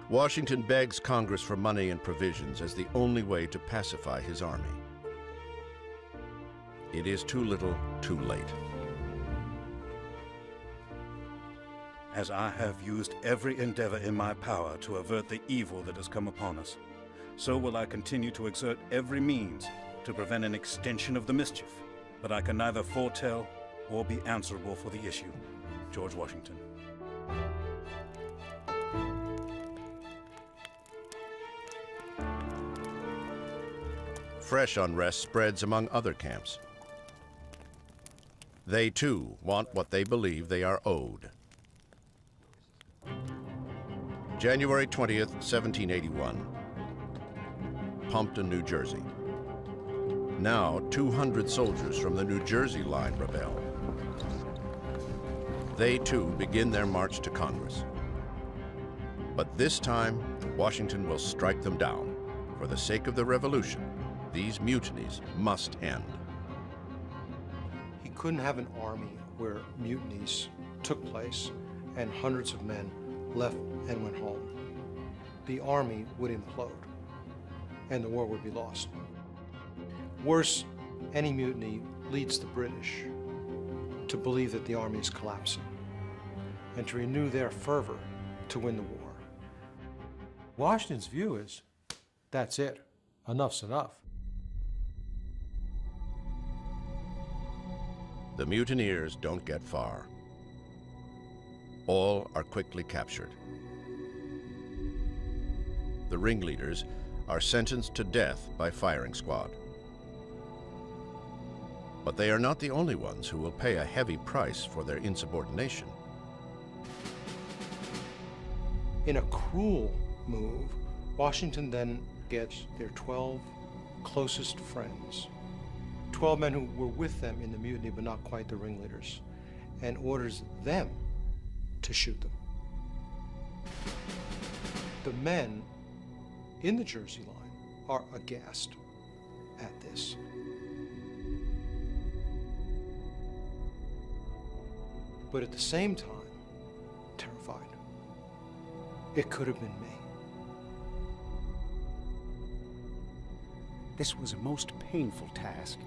Washington begs Congress for money and provisions as the only way to pacify his army. It is too little, too late. As I have used every endeavor in my power to avert the evil that has come upon us, so will I continue to exert every means to prevent an extension of the mischief. But I can neither foretell or be answerable for the issue. George Washington. Fresh unrest spreads among other camps. They too want what they believe they are owed. January 20th, 1781. Pompton, New Jersey. Now 200 soldiers from the New Jersey line rebel. They too begin their march to Congress. But this time, Washington will strike them down. For the sake of the revolution, these mutinies must end. couldn't have an army where mutinies took place and hundreds of men left and went home. The army would implode, and the war would be lost. Worse, any mutiny leads the British to believe that the army is collapsing and to renew their fervor to win the war. Washington's view is, that's it, enough's enough. The mutineers don't get far. All are quickly captured. The ringleaders are sentenced to death by firing squad. But they are not the only ones who will pay a heavy price for their insubordination. In a cruel move, Washington then gets their 12 closest friends, 12 men who were with them in the mutiny but not quite the ringleaders, and orders them to shoot them. The men in the Jersey line are aghast at this. But at the same time, terrified. It could have been me. This was a most painful task.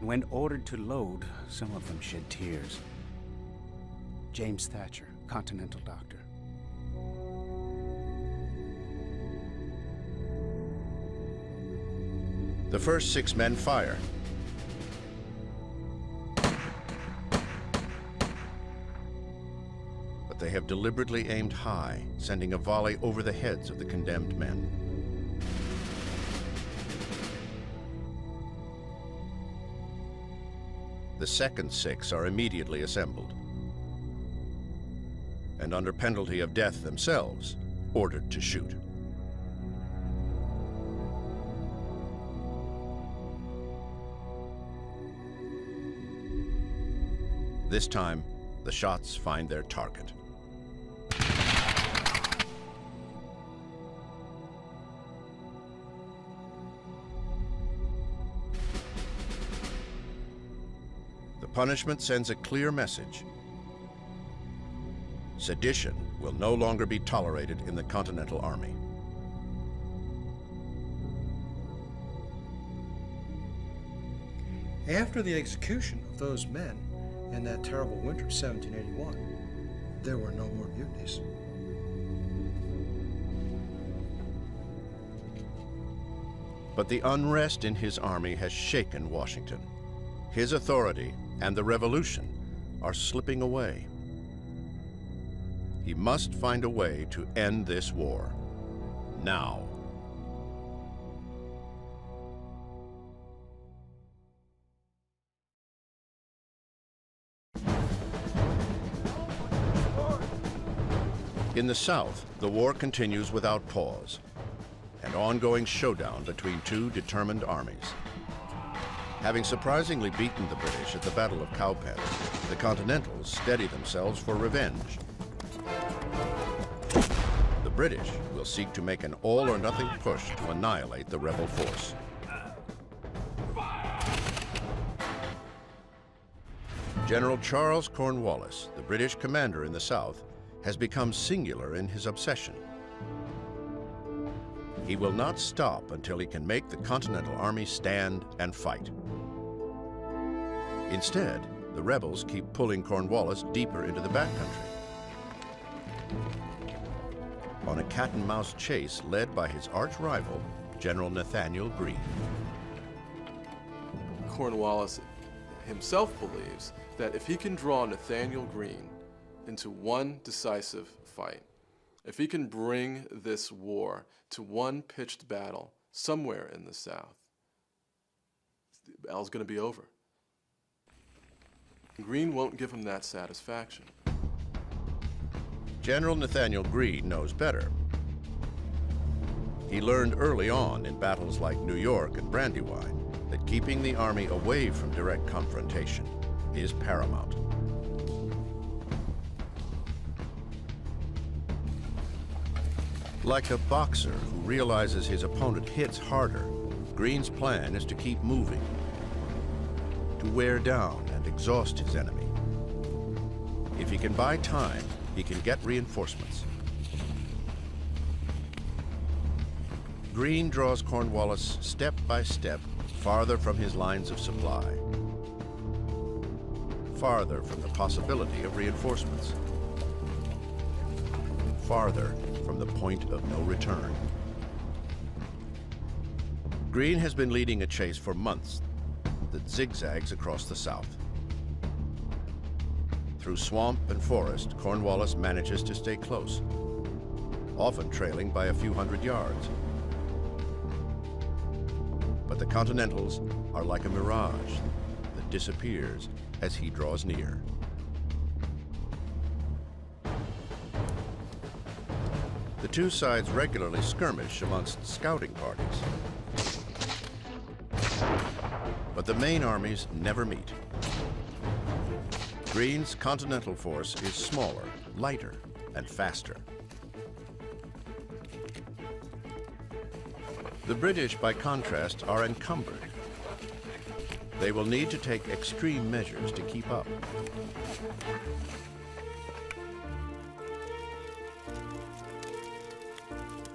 When ordered to load, some of them shed tears. James Thatcher, Continental doctor. The first 6 men fire. But they have deliberately aimed high, sending a volley over the heads of the condemned men. The second 6 are immediately assembled, and under penalty of death themselves, ordered to shoot. This time, the shots find their target. The punishment sends a clear message. Sedition will no longer be tolerated in the Continental Army. After the execution of those men in that terrible winter of 1781, there were no more mutinies. But the unrest in his army has shaken Washington. His authority and the revolution are slipping away. He must find a way to end this war, now. In the South, the war continues without pause, an ongoing showdown between 2 determined armies. Having surprisingly beaten the British at the Battle of Cowpen, the Continentals steady themselves for revenge. The British will seek to make an all-or-nothing push to annihilate the rebel force. General Charles Cornwallis, the British commander in the South, has become singular in his obsession. He will not stop until he can make the Continental Army stand and fight. Instead, the rebels keep pulling Cornwallis deeper into the backcountry. On a cat-and-mouse chase led by his arch-rival, General Nathaniel Greene. Cornwallis himself believes that if he can draw Nathaniel Greene into one decisive fight, if he can bring this war to one pitched battle somewhere in the South, the battle's going to be over. Greene won't give him that satisfaction. General Nathaniel Greene knows better. He learned early on in battles like New York and Brandywine that keeping the army away from direct confrontation is paramount. Like a boxer who realizes his opponent hits harder, Greene's plan is to keep moving, to to wear down and exhaust his enemy. If he can buy time, he can get reinforcements. Greene draws Cornwallis step by step farther from his lines of supply, farther from the possibility of reinforcements, farther from the point of no return. Greene has been leading a chase for months that zigzags across the South. Through swamp and forest, Cornwallis manages to stay close, often trailing by a few hundred yards. But the Continentals are like a mirage that disappears as he draws near. The two sides regularly skirmish amongst scouting parties. But the main armies never meet. Greene's Continental force is smaller, lighter, and faster. The British, by contrast, are encumbered. They will need to take extreme measures to keep up.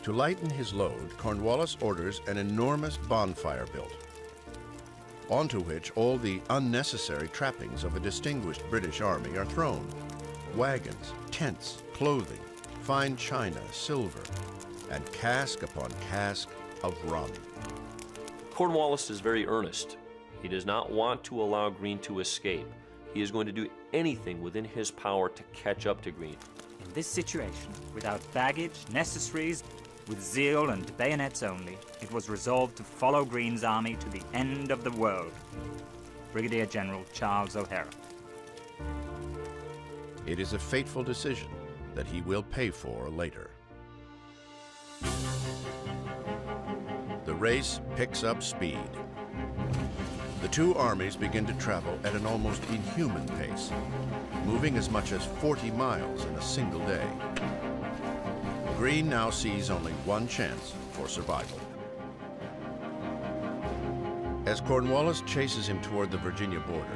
To lighten his load, Cornwallis orders an enormous bonfire built, onto which all the unnecessary trappings of a distinguished British army are thrown. Wagons, tents, clothing, fine china, silver, and cask upon cask of rum. Cornwallis is very earnest. He does not want to allow Greene to escape. He is going to do anything within his power to catch up to Greene. In this situation, without baggage, necessaries, with zeal and bayonets only, it was resolved to follow Greene's army to the end of the world. Brigadier General Charles O'Hara. It is a fateful decision that he will pay for later. The race picks up speed. The two armies begin to travel at an almost inhuman pace, moving as much as 40 miles in a single day. Greene now sees only one chance for survival. As Cornwallis chases him toward the Virginia border,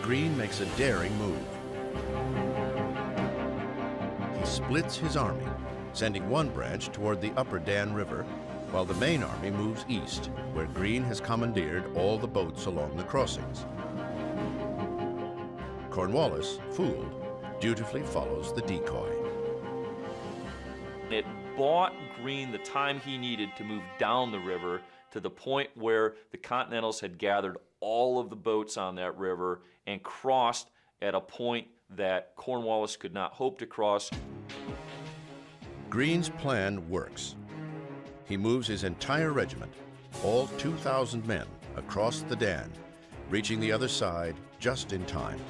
Greene makes a daring move. He splits his army, sending one branch toward the upper Dan River, while the main army moves east, where Greene has commandeered all the boats along the crossings. Cornwallis, fooled, dutifully follows the decoy. It bought Greene the time he needed to move down the river to the point where the Continentals had gathered all of the boats on that river and crossed at a point that Cornwallis could not hope to cross. Greene's plan works. He moves his entire regiment, all 2,000 men, across the Dan, reaching the other side just in time.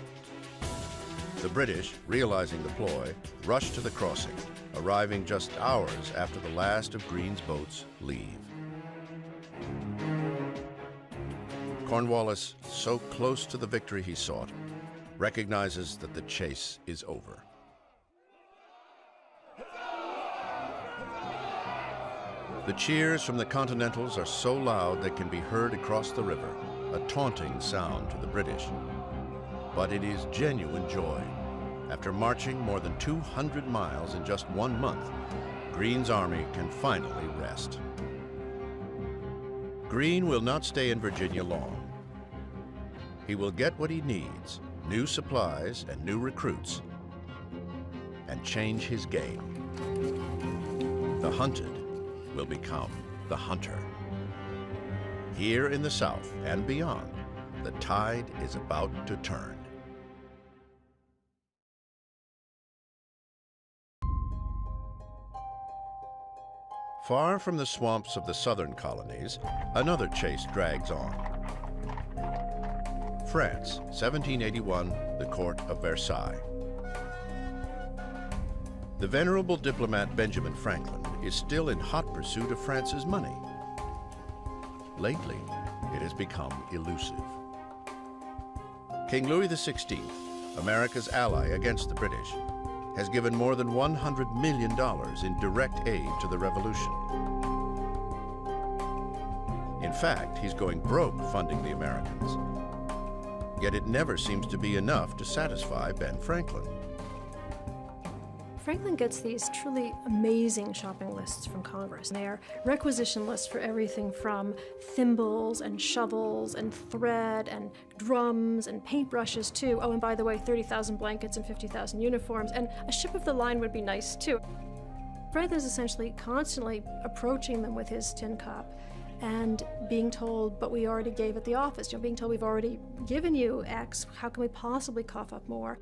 The British, realizing the ploy, rush to the crossing, arriving just hours after the last of Greene's boats leave. Cornwallis, so close to the victory he sought, recognizes that the chase is over. The cheers from the Continentals are so loud they can be heard across the river, a taunting sound to the British. But it is genuine joy. After marching more than 200 miles in just 1 month, Greene's army can finally rest. Greene will not stay in Virginia long. He will get what he needs, new supplies and new recruits, and change his game. The hunted will become the hunter. Here in the South and beyond, the tide is about to turn. Far from the swamps of the southern colonies, another chase drags on. France, 1781, the court of Versailles. The venerable diplomat Benjamin Franklin is still in hot pursuit of France's money. Lately, it has become elusive. King Louis XVI, America's ally against the British, has given more than $100 million in direct aid to the revolution. In fact, he's going broke funding the Americans. Yet it never seems to be enough to satisfy Ben Franklin. Franklin gets these truly amazing shopping lists from Congress. They are requisition lists for everything from thimbles and shovels and thread and drums and paintbrushes too. Oh, and by the way, 30,000 blankets and 50,000 uniforms, and a ship of the line would be nice too. Franklin's essentially constantly approaching them with his tin cup and being told, but we already gave at the office. Being told we've already given you X, how can we possibly cough up more?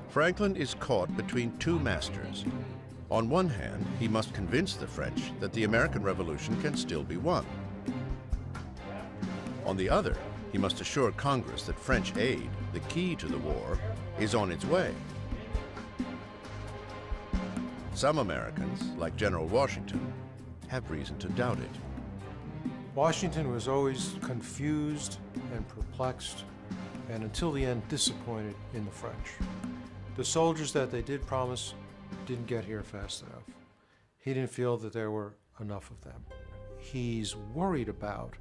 Franklin is caught between two masters. On one hand, he must convince the French that the American Revolution can still be won. On the other, he must assure Congress that French aid, the key to the war, is on its way. Some Americans, like General Washington, have reason to doubt it. Washington was always confused and perplexed, and until the end disappointed in the French. The soldiers that they did promise didn't get here fast enough. He didn't feel that there were enough of them. He's worried about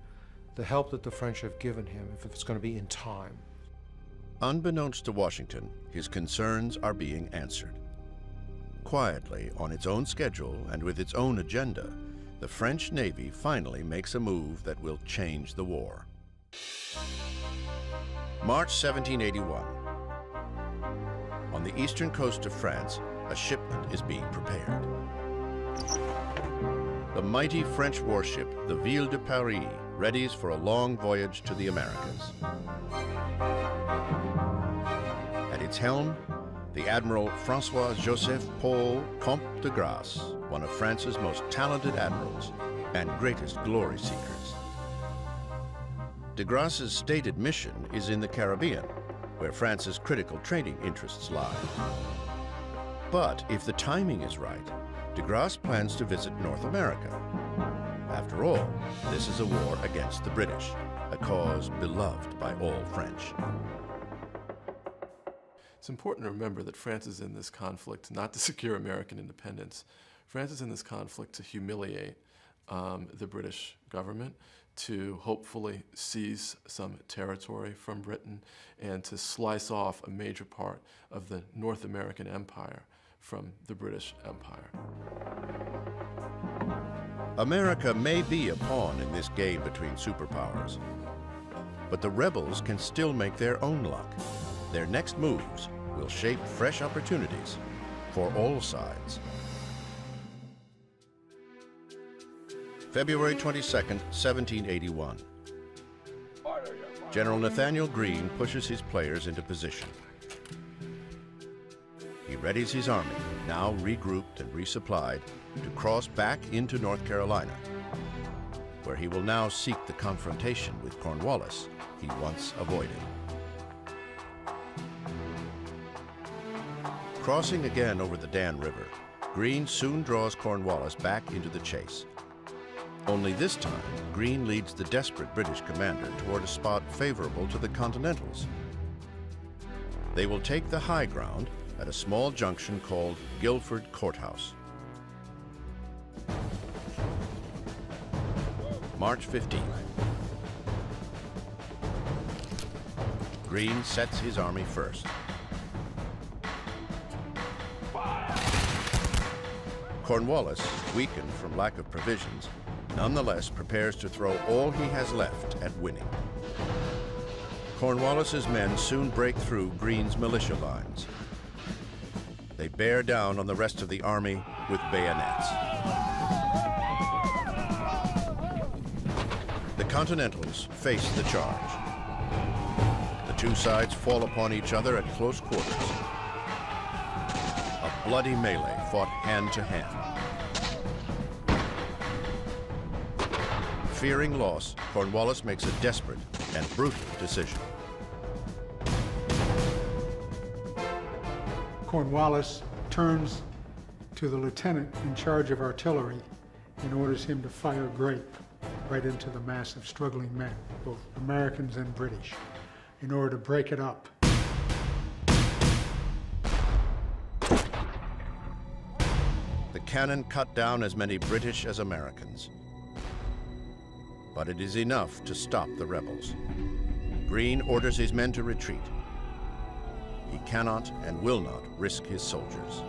the help that the French have given him, if it's going to be in time. Unbeknownst to Washington, his concerns are being answered. Quietly, on its own schedule and with its own agenda, the French Navy finally makes a move that will change the war. March 1781. On the eastern coast of France, a shipment is being prepared. The mighty French warship, the Ville de Paris, readies for a long voyage to the Americas. At its helm, the Admiral François-Joseph Paul Comte de Grasse, one of France's most talented admirals and greatest glory seekers. De Grasse's stated mission is in the Caribbean, where France's critical trading interests lie. But if the timing is right, de Grasse plans to visit North America. After all, this is a war against the British, a cause beloved by all French. It's important to remember that France is in this conflict not to secure American independence. France is in this conflict to humiliate the British government, to hopefully seize some territory from Britain, and to slice off a major part of the North American empire from the British Empire. America may be a pawn in this game between superpowers, but the rebels can still make their own luck. Their next moves will shape fresh opportunities for all sides. February 22nd, 1781. General Nathaniel Greene pushes his players into position. He readies his army, now regrouped and resupplied, to cross back into North Carolina, where he will now seek the confrontation with Cornwallis he once avoided. Crossing again over the Dan River, Greene soon draws Cornwallis back into the chase. Only this time, Greene leads the desperate British commander toward a spot favorable to the Continentals. They will take the high ground at a small junction called Guilford Courthouse. March 15th. Greene sets his army first. Cornwallis, weakened from lack of provisions, nonetheless prepares to throw all he has left at winning. Cornwallis's men soon break through Greene's militia lines. They bear down on the rest of the army with bayonets. The Continentals face the charge. The two sides fall upon each other at close quarters. A bloody melee fought hand to hand. Fearing loss, Cornwallis makes a desperate and brutal decision. Cornwallis turns to the lieutenant in charge of artillery and orders him to fire grape right into the mass of struggling men, both Americans and British, in order to break it up. The cannon cut down as many British as Americans. But it is enough to stop the rebels. Greene orders his men to retreat. He cannot and will not risk his soldiers.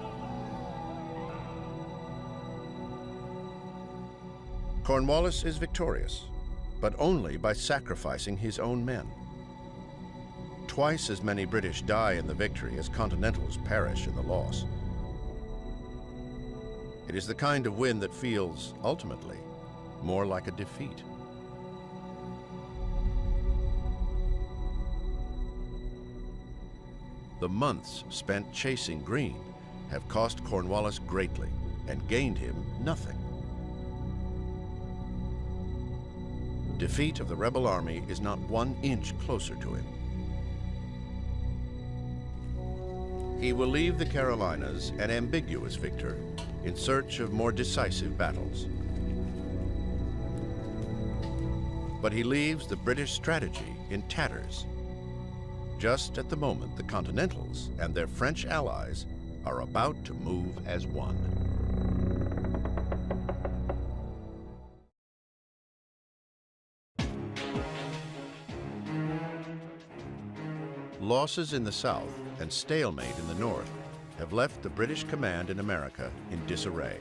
Cornwallis is victorious, but only by sacrificing his own men. Twice as many British die in the victory as Continentals perish in the loss. It is the kind of win that feels, ultimately, more like a defeat. The months spent chasing Greene have cost Cornwallis greatly and gained him nothing. Defeat of the rebel army is not 1 inch closer to him. He will leave the Carolinas an ambiguous victor in search of more decisive battles. But he leaves the British strategy in tatters, just at the moment the Continentals and their French allies are about to move as one. Losses in the south and stalemate in the north have left the British command in America in disarray.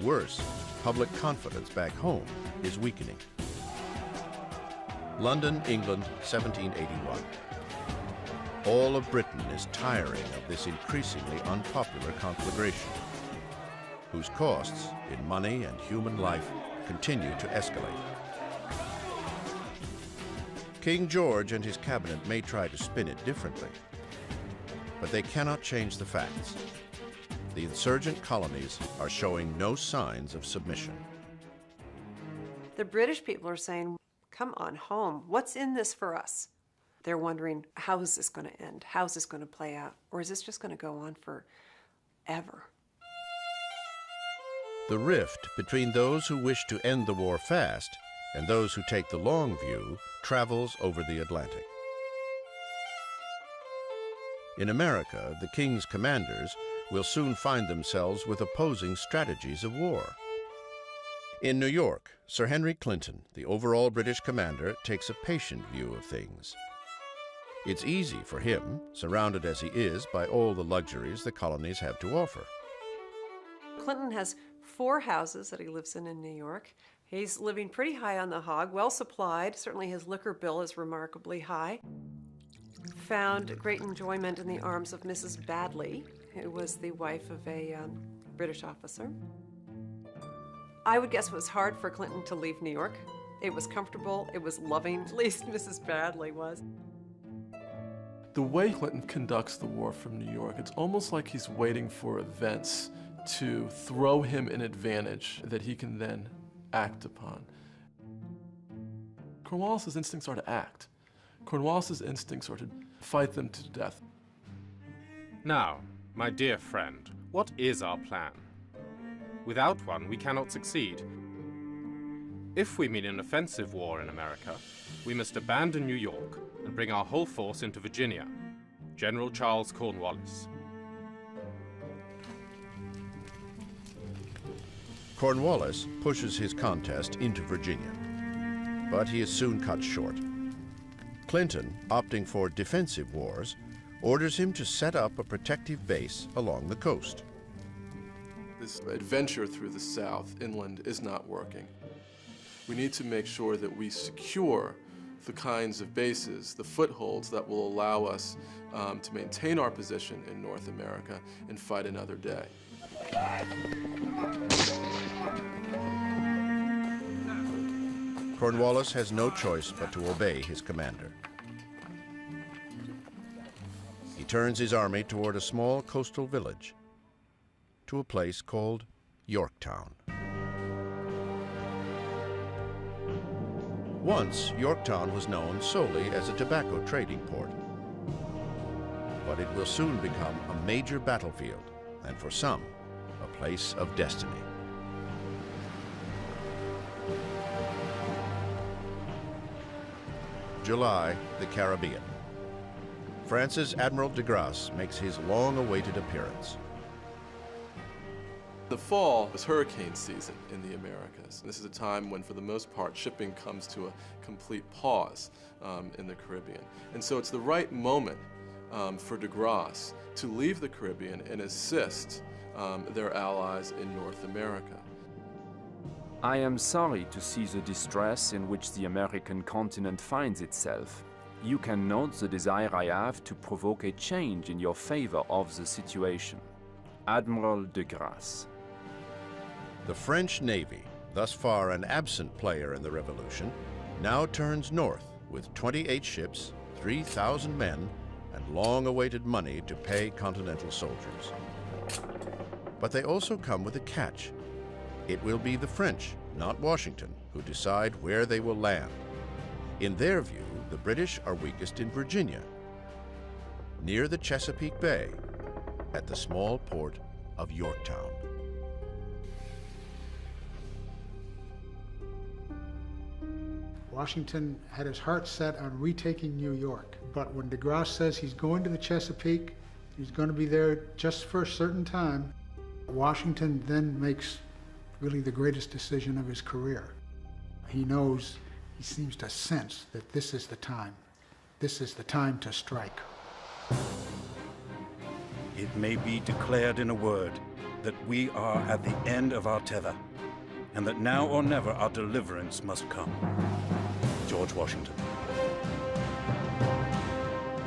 Worse, public confidence back home is weakening. London, England, 1781. All of Britain is tiring of this increasingly unpopular conflagration, whose costs in money and human life continue to escalate. King George and his cabinet may try to spin it differently, but they cannot change the facts. The insurgent colonies are showing no signs of submission. The British people are saying, come on home. What's in this for us? They're wondering, how is this going to end? How is this going to play out? Or is this just going to go on forever? The rift between those who wish to end the war fast and those who take the long view travels over the Atlantic. In America, the King's commanders will soon find themselves with opposing strategies of war. In New York, Sir Henry Clinton, the overall British commander, takes a patient view of things. It's easy for him, surrounded as he is by all the luxuries the colonies have to offer. Clinton has 4 houses that he lives in New York. He's living pretty high on the hog, well supplied. Certainly his liquor bill is remarkably high. Found great enjoyment in the arms of Mrs. Badley, who was the wife of a British officer. I would guess it was hard for Clinton to leave New York. It was comfortable, it was loving, at least Mrs. Badley was. The way Clinton conducts the war from New York, it's almost like he's waiting for events to throw him an advantage that he can then act upon. Cornwallis's instincts are to act. Cornwallis's instincts are to fight them to death. Now, my dear friend, what is our plan? Without one, we cannot succeed. If we mean an offensive war in America, we must abandon New York and bring our whole force into Virginia. General Charles Cornwallis. Cornwallis pushes his contest into Virginia, but he is soon cut short. Clinton, opting for defensive wars, orders him to set up a protective base along the coast. This adventure through the South inland is not working. We need to make sure that we secure the kinds of bases, the footholds that will allow us to maintain our position in North America and fight another day. Cornwallis has no choice but to obey his commander. He turns his army toward a small coastal village, to a place called Yorktown. Once, Yorktown was known solely as a tobacco trading port, but it will soon become a major battlefield, and for some, a place of destiny. July, the Caribbean. France's Admiral de Grasse makes his long-awaited appearance. The fall is hurricane season in the Americas. This is a time when, for the most part, shipping comes to a complete pause in the Caribbean. And so it's the right moment for de Grasse to leave the Caribbean and assist their allies in North America. I am sorry to see the distress in which the American continent finds itself. You can note the desire I have to provoke a change in your favor of the situation. Admiral de Grasse. The French Navy, thus far an absent player in the Revolution, now turns north with 28 ships, 3,000 men, and long-awaited money to pay Continental soldiers. But they also come with a catch. It will be the French, not Washington, who decide where they will land. In their view, the British are weakest in Virginia, near the Chesapeake Bay, at the small port of Yorktown. Washington had his heart set on retaking New York, but when de Grasse says he's going to the Chesapeake, he's going to be there just for a certain time, Washington then makes really the greatest decision of his career. He knows, he seems to sense that this is the time. This is the time to strike. It may be declared in a word that we are at the end of our tether, and that now or never our deliverance must come. George Washington.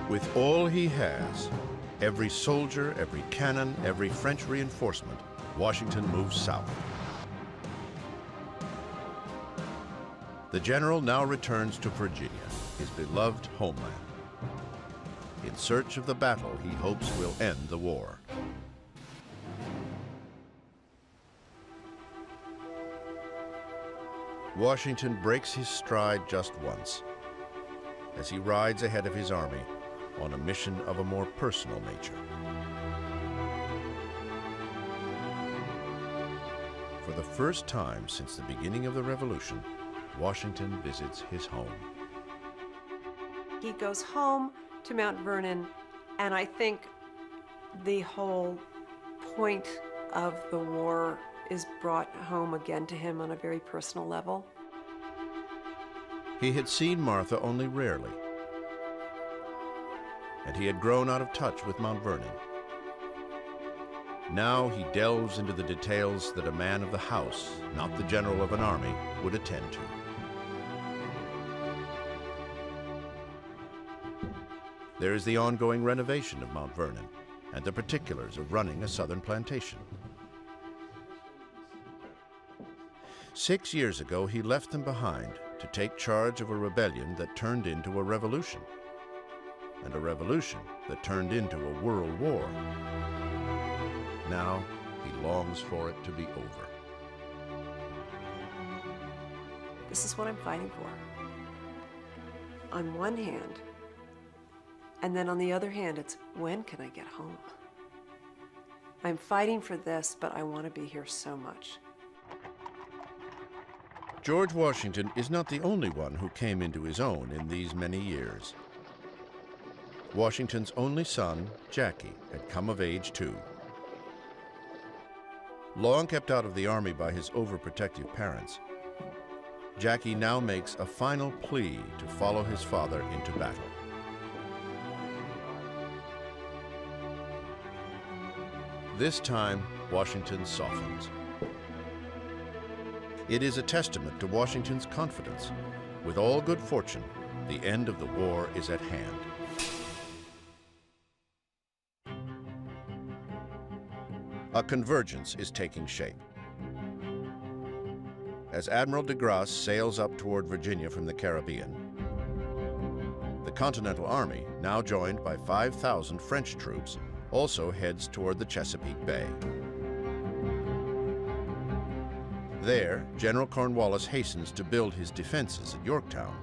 With all he has, every soldier, every cannon, every French reinforcement, Washington moves south. The general now returns to Virginia, his beloved homeland, in search of the battle he hopes will end the war. Washington breaks his stride just once, as he rides ahead of his army on a mission of a more personal nature. For the first time since the beginning of the Revolution, Washington visits his home. He goes home to Mount Vernon, and I think the whole point of the war is brought home again to him on a very personal level. He had seen Martha only rarely, and he had grown out of touch with Mount Vernon. Now he delves into the details that a man of the house, not the general of an army, would attend to. There is the ongoing renovation of Mount Vernon and the particulars of running a southern plantation. 6 years ago, he left them behind to take charge of a rebellion that turned into a revolution, and a revolution that turned into a world war. Now, he longs for it to be over. This is what I'm fighting for. On one hand, and then on the other hand, it's when can I get home? I'm fighting for this, but I want to be here so much. George Washington is not the only one who came into his own in these many years. Washington's only son, Jackie, had come of age too. Long kept out of the army by his overprotective parents, Jackie now makes a final plea to follow his father into battle. This time, Washington softens. It is a testament to Washington's confidence. With all good fortune, the end of the war is at hand. A convergence is taking shape. As Admiral de Grasse sails up toward Virginia from the Caribbean, the Continental Army, now joined by 5,000 French troops, also heads toward the Chesapeake Bay. There, General Cornwallis hastens to build his defenses at Yorktown.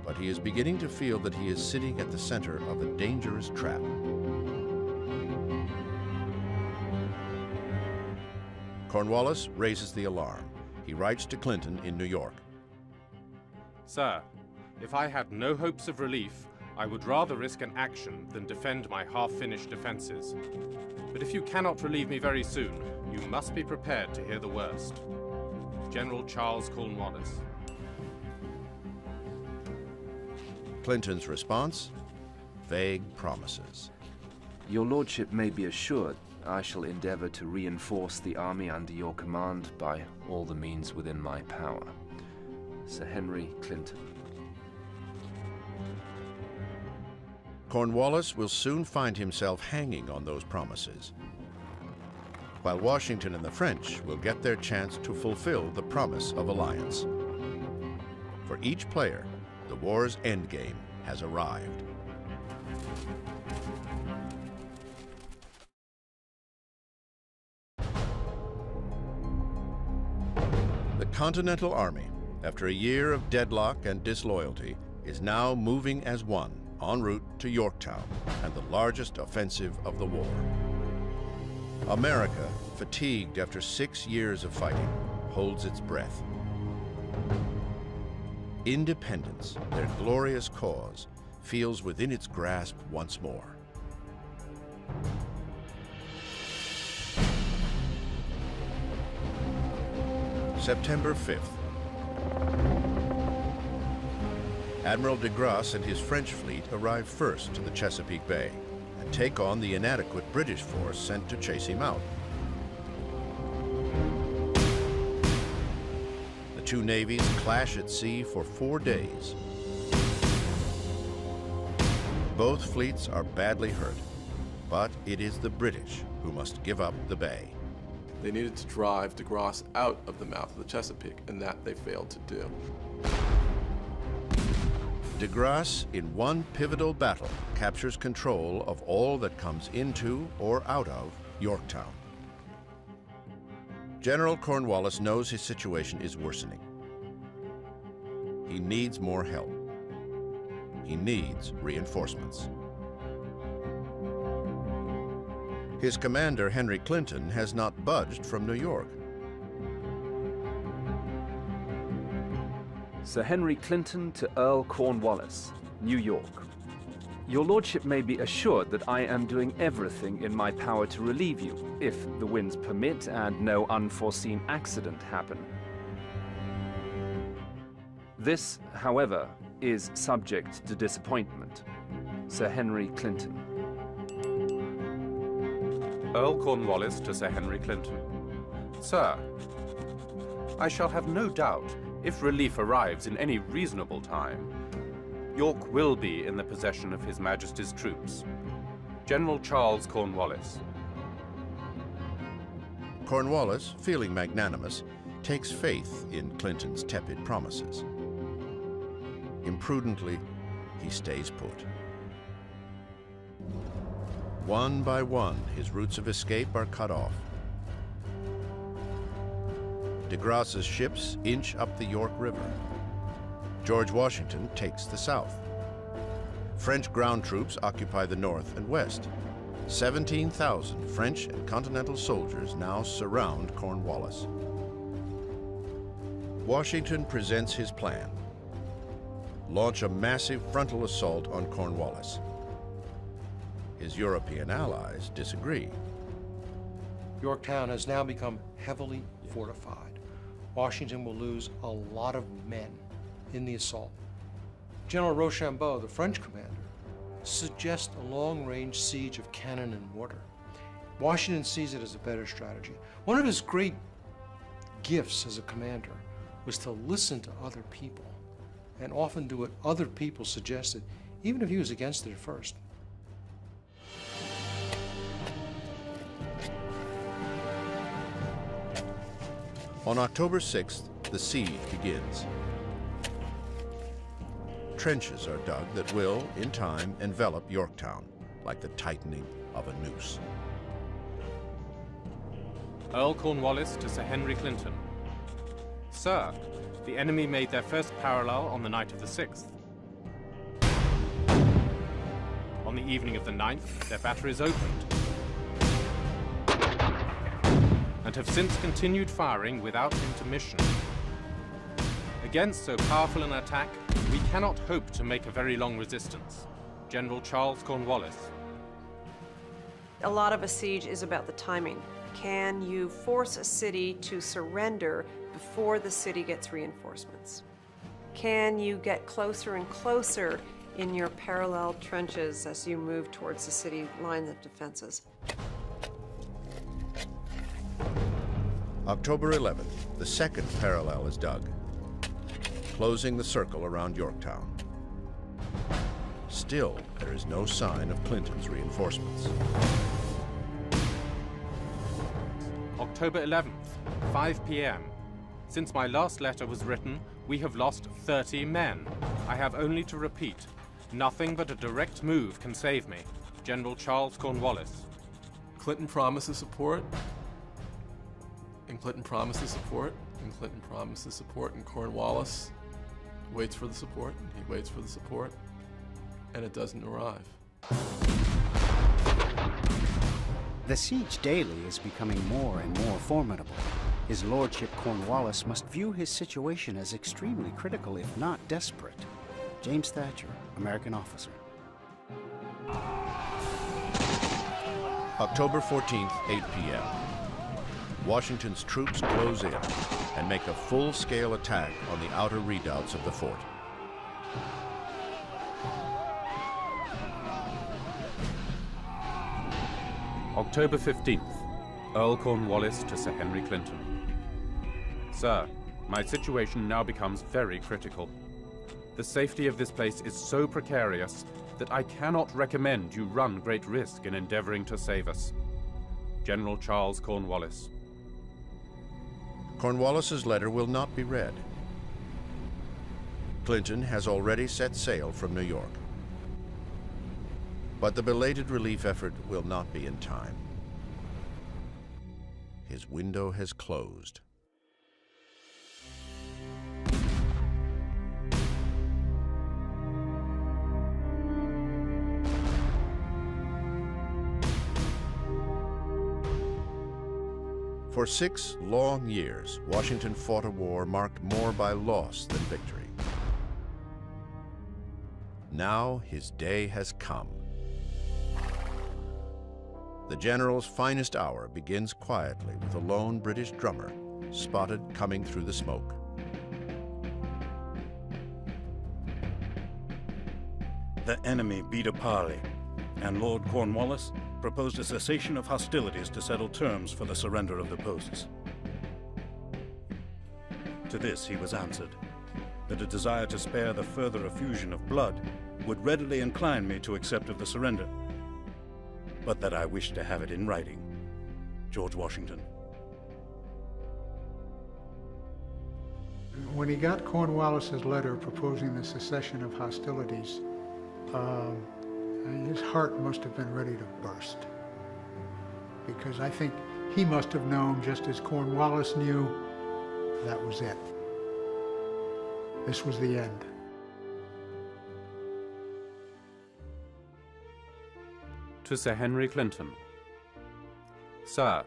But he is beginning to feel that he is sitting at the center of a dangerous trap. Cornwallis raises the alarm. He writes to Clinton in New York. Sir, if I had no hopes of relief, I would rather risk an action than defend my half-finished defenses. But if you cannot relieve me very soon, you must be prepared to hear the worst. General Charles Cornwallis. Clinton's response? Vague promises. Your lordship may be assured I shall endeavor to reinforce the army under your command by all the means within my power. Sir Henry Clinton. Cornwallis will soon find himself hanging on those promises, while Washington and the French will get their chance to fulfill the promise of alliance. For each player, the war's endgame has arrived. The Continental Army, after a year of deadlock and disloyalty, is now moving as one en route to Yorktown and the largest offensive of the war. America, fatigued after 6 years of fighting, holds its breath. Independence, their glorious cause, feels within its grasp once more. September 5th. Admiral de Grasse and his French fleet arrive first to the Chesapeake Bay and take on the inadequate British force sent to chase him out. The two navies clash at sea for 4 days. Both fleets are badly hurt, but it is the British who must give up the bay. They needed to drive de Grasse out of the mouth of the Chesapeake, and that they failed to do. De Grasse, in one pivotal battle, captures control of all that comes into or out of Yorktown. General Cornwallis knows his situation is worsening. He needs more help. He needs reinforcements. His commander, Henry Clinton, has not budged from New York. Sir Henry Clinton to Earl Cornwallis, New York. Your lordship may be assured that I am doing everything in my power to relieve you, if the winds permit and no unforeseen accident happen. This, however, is subject to disappointment. Sir Henry Clinton. Earl Cornwallis to Sir Henry Clinton. Sir, I shall have no doubt, if relief arrives in any reasonable time, York will be in the possession of His Majesty's troops. General Charles Cornwallis. Cornwallis, feeling magnanimous, takes faith in Clinton's tepid promises. Imprudently, he stays put. One by one, his routes of escape are cut off. De Grasse's ships inch up the York River. George Washington takes the south. French ground troops occupy the north and west. 17,000 French and Continental soldiers now surround Cornwallis. Washington presents his plan. Launch a massive frontal assault on Cornwallis. His European allies disagree. Yorktown has now become heavily fortified. Washington will lose a lot of men in the assault. General Rochambeau, the French commander, suggests a long-range siege of cannon and mortar. Washington sees it as a better strategy. One of his great gifts as a commander was to listen to other people and often do what other people suggested, even if he was against it at first. On October 6th, the siege begins. Trenches are dug that will, in time, envelop Yorktown, like the tightening of a noose. Earl Cornwallis to Sir Henry Clinton. Sir, the enemy made their first parallel on the night of the 6th. On the evening of the 9th, their batteries opened, and have since continued firing without intermission. Against so powerful an attack, we cannot hope to make a very long resistance. General Charles Cornwallis. A lot of a siege is about the timing. Can you force a city to surrender before the city gets reinforcements? Can you get closer and closer in your parallel trenches as you move towards the city line of defenses? October 11th, the second parallel is dug, closing the circle around Yorktown. Still, there is no sign of Clinton's reinforcements. October 11th, 5 p.m. Since my last letter was written, we have lost 30 men. I have only to repeat, nothing but a direct move can save me. General Charles Cornwallis. Clinton promises support, and Clinton promises support, and Clinton promises support, and Cornwallis waits for the support, and he waits for the support, and it doesn't arrive. The siege daily is becoming more and more formidable. His Lordship Cornwallis must view his situation as extremely critical, if not desperate. James Thatcher, American officer. October 14th, 8 p.m. Washington's troops close in and make a full-scale attack on the outer redoubts of the fort. October 15th, Earl Cornwallis to Sir Henry Clinton. Sir, my situation now becomes very critical. The safety of this place is so precarious that I cannot recommend you run great risk in endeavoring to save us. General Charles Cornwallis. Cornwallis's letter will not be read. Clinton has already set sail from New York. But the belated relief effort will not be in time. His window has closed. For 6 long years, Washington fought a war marked more by loss than victory. Now his day has come. The general's finest hour begins quietly with a lone British drummer spotted coming through the smoke. The enemy beat a parley, and Lord Cornwallis proposed a cessation of hostilities to settle terms for the surrender of the posts. To this he was answered that a desire to spare the further effusion of blood would readily incline me to accept of the surrender, but that I wished to have it in writing. George Washington. When he got Cornwallis's letter proposing the cessation of hostilities, his heart must have been ready to burst. Because I think he must have known, just as Cornwallis knew, that was it. This was the end. To Sir Henry Clinton. Sir,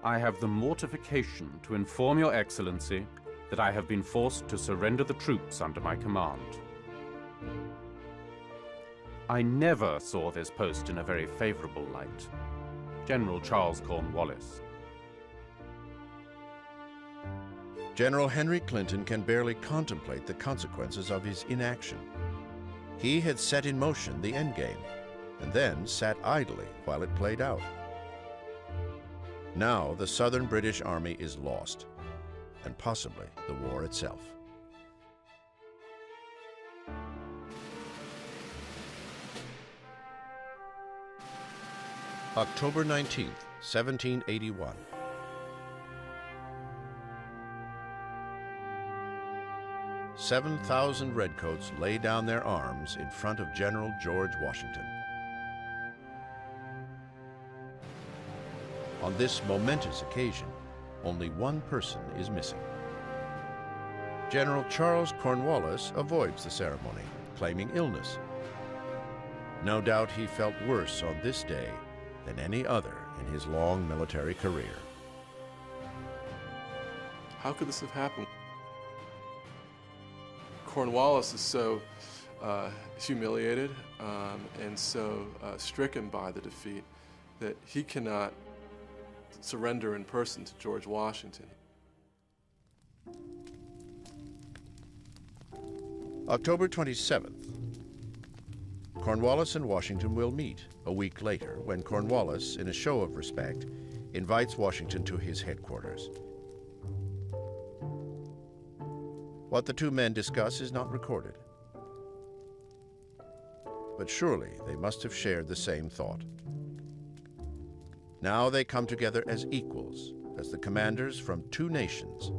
I have the mortification to inform Your Excellency that I have been forced to surrender the troops under my command. I never saw this post in a very favorable light. General Charles Cornwallis. General Henry Clinton can barely contemplate the consequences of his inaction. He had set in motion the endgame, and then sat idly while it played out. Now the Southern British Army is lost, and possibly the war itself. October 19th, 1781. "7,000 redcoats lay down their arms in front of General George Washington. On this momentous occasion, only one person is missing. General Charles Cornwallis avoids the ceremony, claiming illness. No doubt he felt worse on this day than any other in his long military career. How could this have happened? Cornwallis is so humiliated and so stricken by the defeat that he cannot surrender in person to George Washington. October 27th. Cornwallis and Washington will meet a week later when Cornwallis, in a show of respect, invites Washington to his headquarters. What the two men discuss is not recorded. But surely they must have shared the same thought. Now they come together as equals, as the commanders from two nations,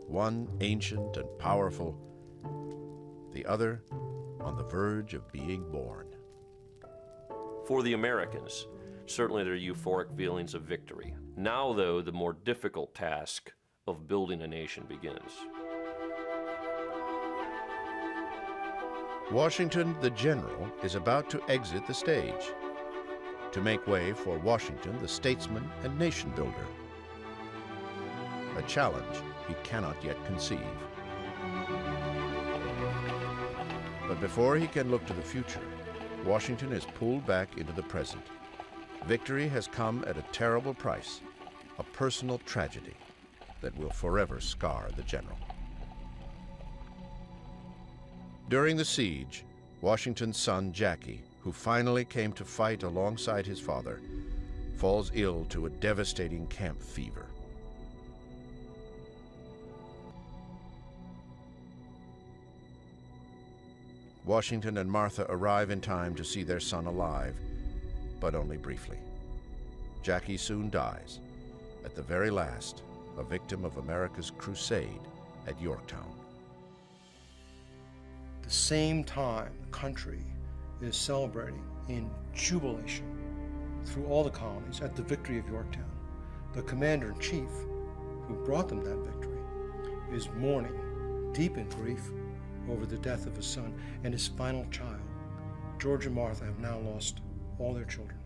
one ancient and powerful, the other on the verge of being born. For the Americans, certainly there are euphoric feelings of victory. Now, though, the more difficult task of building a nation begins. Washington, the general, is about to exit the stage to make way for Washington, the statesman and nation builder. A challenge he cannot yet conceive. But before he can look to the future, Washington is pulled back into the present. Victory has come at a terrible price, a personal tragedy that will forever scar the general. During the siege, Washington's son, Jackie, who finally came to fight alongside his father, falls ill to a devastating camp fever. Washington and Martha arrive in time to see their son alive, but only briefly. Jackie soon dies, at the very last, a victim of America's crusade at Yorktown. The same time, the country is celebrating in jubilation through all the colonies at the victory of Yorktown. The commander-in-chief, who brought them that victory, is mourning, deep in grief, over the death of his son and his final child. George and Martha have now lost all their children.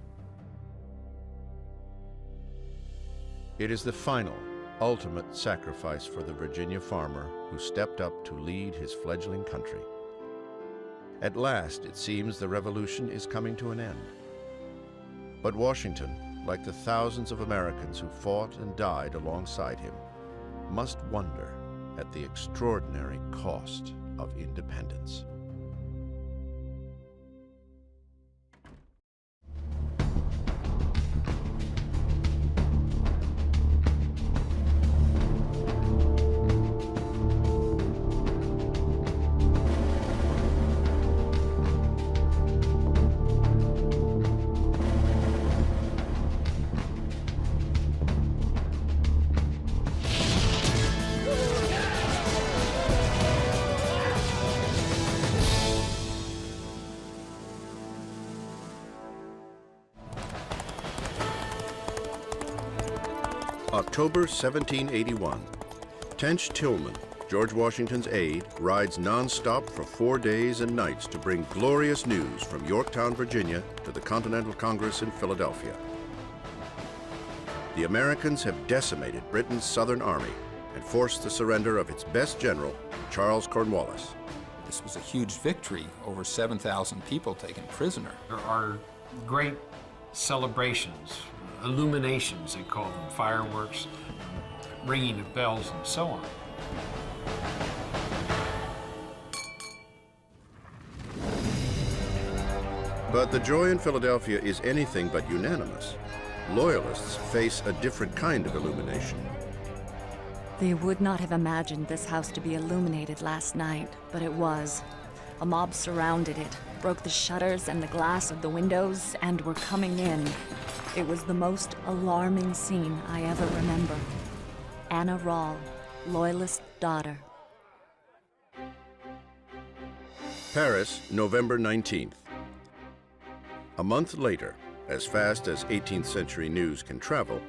It is the final, ultimate sacrifice for the Virginia farmer who stepped up to lead his fledgling country. At last, it seems the revolution is coming to an end. But Washington, like the thousands of Americans who fought and died alongside him, must wonder at the extraordinary cost of independence. October 1781. Tench Tillman, George Washington's aide, rides non-stop for 4 days and nights to bring glorious news from Yorktown, Virginia, to the Continental Congress in Philadelphia. The Americans have decimated Britain's Southern Army and forced the surrender of its best general, Charles Cornwallis. This was a huge victory, over 7,000 people taken prisoner. There are great celebrations, illuminations, they call them, fireworks, ringing of bells, and so on. But the joy in Philadelphia is anything but unanimous. Loyalists face a different kind of illumination. They would not have imagined this house to be illuminated last night, but it was. A mob surrounded it, broke the shutters and the glass of the windows, and were coming in. It was the most alarming scene I ever remember. Anna Rawl, Loyalist daughter. Paris, November 19th. A month later, as fast as 18th century news can travel,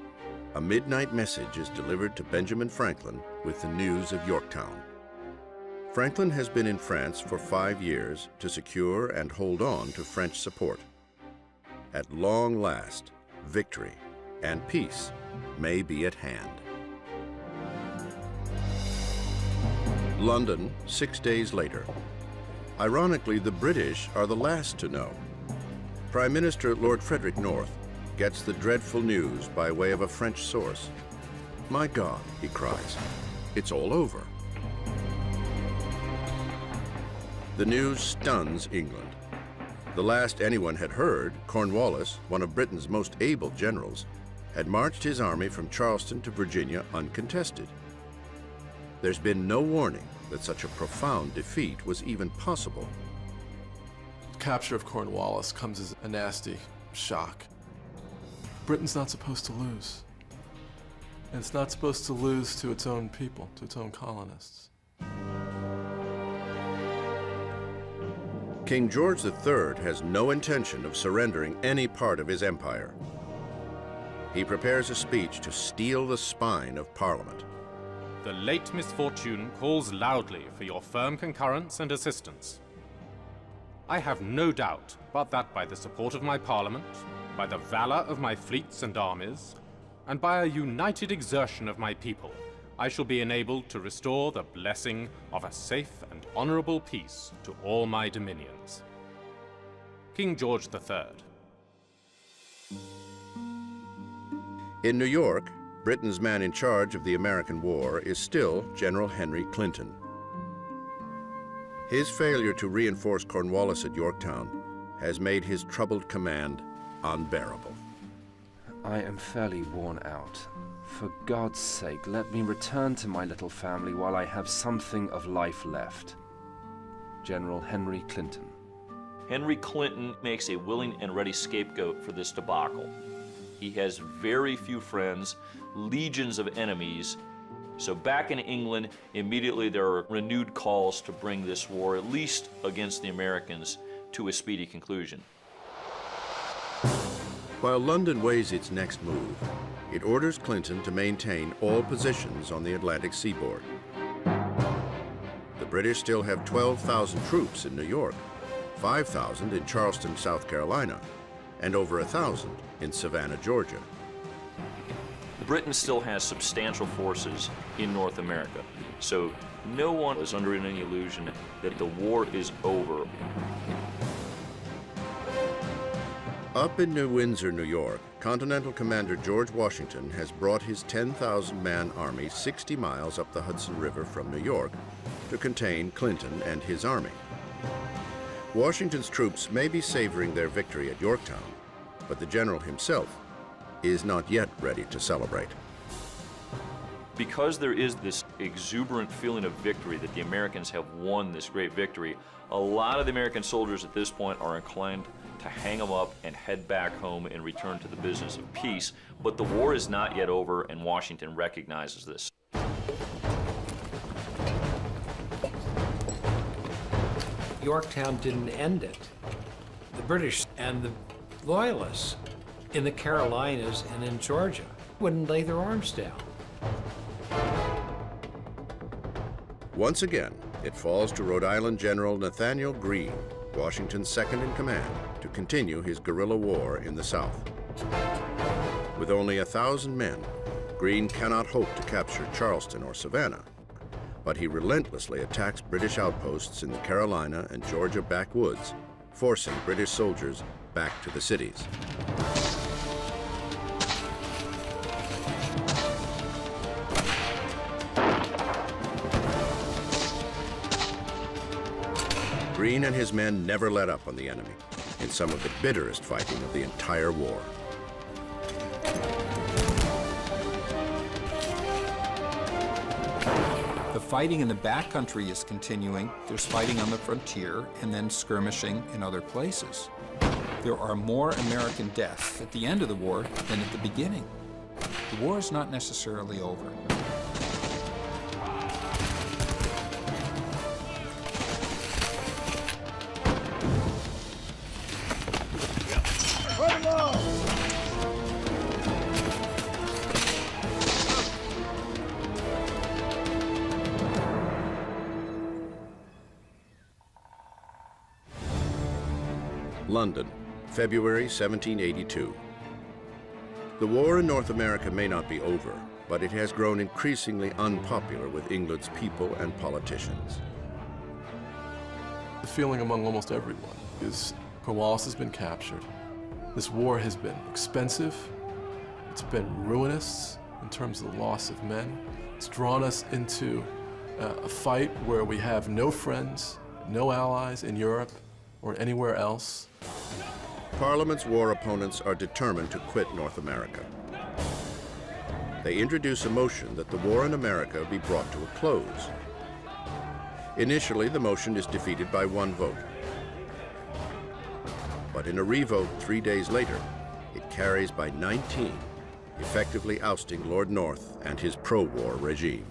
a midnight message is delivered to Benjamin Franklin with the news of Yorktown. Franklin has been in France for 5 years to secure and hold on to French support. At long last, victory and peace may be at hand. London, 6 days later. Ironically, the British are the last to know. Prime Minister Lord Frederick North gets the dreadful news by way of a French source. "My God," he cries, "it's all over." The news stuns England. The last anyone had heard, Cornwallis, one of Britain's most able generals, had marched his army from Charleston to Virginia uncontested. There's been no warning that such a profound defeat was even possible. Capture of Cornwallis comes as a nasty shock. Britain's not supposed to lose. And it's not supposed to lose to its own people, to its own colonists. King George III has no intention of surrendering any part of his empire. He prepares a speech to steel the spine of Parliament. The late misfortune calls loudly for your firm concurrence and assistance. I have no doubt but that by the support of my Parliament, by the valor of my fleets and armies, and by a united exertion of my people, I shall be enabled to restore the blessing of a safe and honorable peace to all my dominions. King George III. In New York, Britain's man in charge of the American war is still General Henry Clinton. His failure to reinforce Cornwallis at Yorktown has made his troubled command unbearable. I am fairly worn out. For God's sake, let me return to my little family while I have something of life left. General Henry Clinton. Henry Clinton makes a willing and ready scapegoat for this debacle. He has very few friends, legions of enemies. So back in England, immediately there are renewed calls to bring this war, at least against the Americans, to a speedy conclusion. While London weighs its next move, it orders Clinton to maintain all positions on the Atlantic seaboard. The British still have 12,000 troops in New York, 5,000 in Charleston, South Carolina, and over 1,000 in Savannah, Georgia. Britain still has substantial forces in North America, so no one is under any illusion that the war is over. Up in New Windsor, New York, Continental Commander George Washington has brought his 10,000-man army 60 miles up the Hudson River from New York to contain Clinton and his army. Washington's troops may be savoring their victory at Yorktown, but the general himself is not yet ready to celebrate. Because there is this exuberant feeling of victory that the Americans have won this great victory, a lot of the American soldiers at this point are inclined to hang them up and head back home and return to the business of peace. But the war is not yet over, and Washington recognizes this. Yorktown didn't end it. The British and the Loyalists in the Carolinas and in Georgia wouldn't lay their arms down. Once again, it falls to Rhode Island General Nathaniel Greene, Washington's second in command, to continue his guerrilla war in the South. With only 1,000 men, Greene cannot hope to capture Charleston or Savannah, but he relentlessly attacks British outposts in the Carolina and Georgia backwoods, forcing British soldiers back to the cities. Greene and his men never let up on the enemy in some of the bitterest fighting of the entire war. The fighting in the backcountry is continuing. There's fighting on the frontier and then skirmishing in other places. There are more American deaths at the end of the war than at the beginning. The war is not necessarily over. London, February 1782. The war in North America may not be over, but it has grown increasingly unpopular with England's people and politicians. The feeling among almost everyone is Cornwallis has been captured. This war has been expensive. It's been ruinous in terms of the loss of men. It's drawn us into a fight where we have no friends, no allies in Europe or anywhere else. Parliament's war opponents are determined to quit North America. They introduce a motion that the war in America be brought to a close. Initially, the motion is defeated by 1 vote. But in a revote 3 days later, it carries by 19, effectively ousting Lord North and his pro-war regime.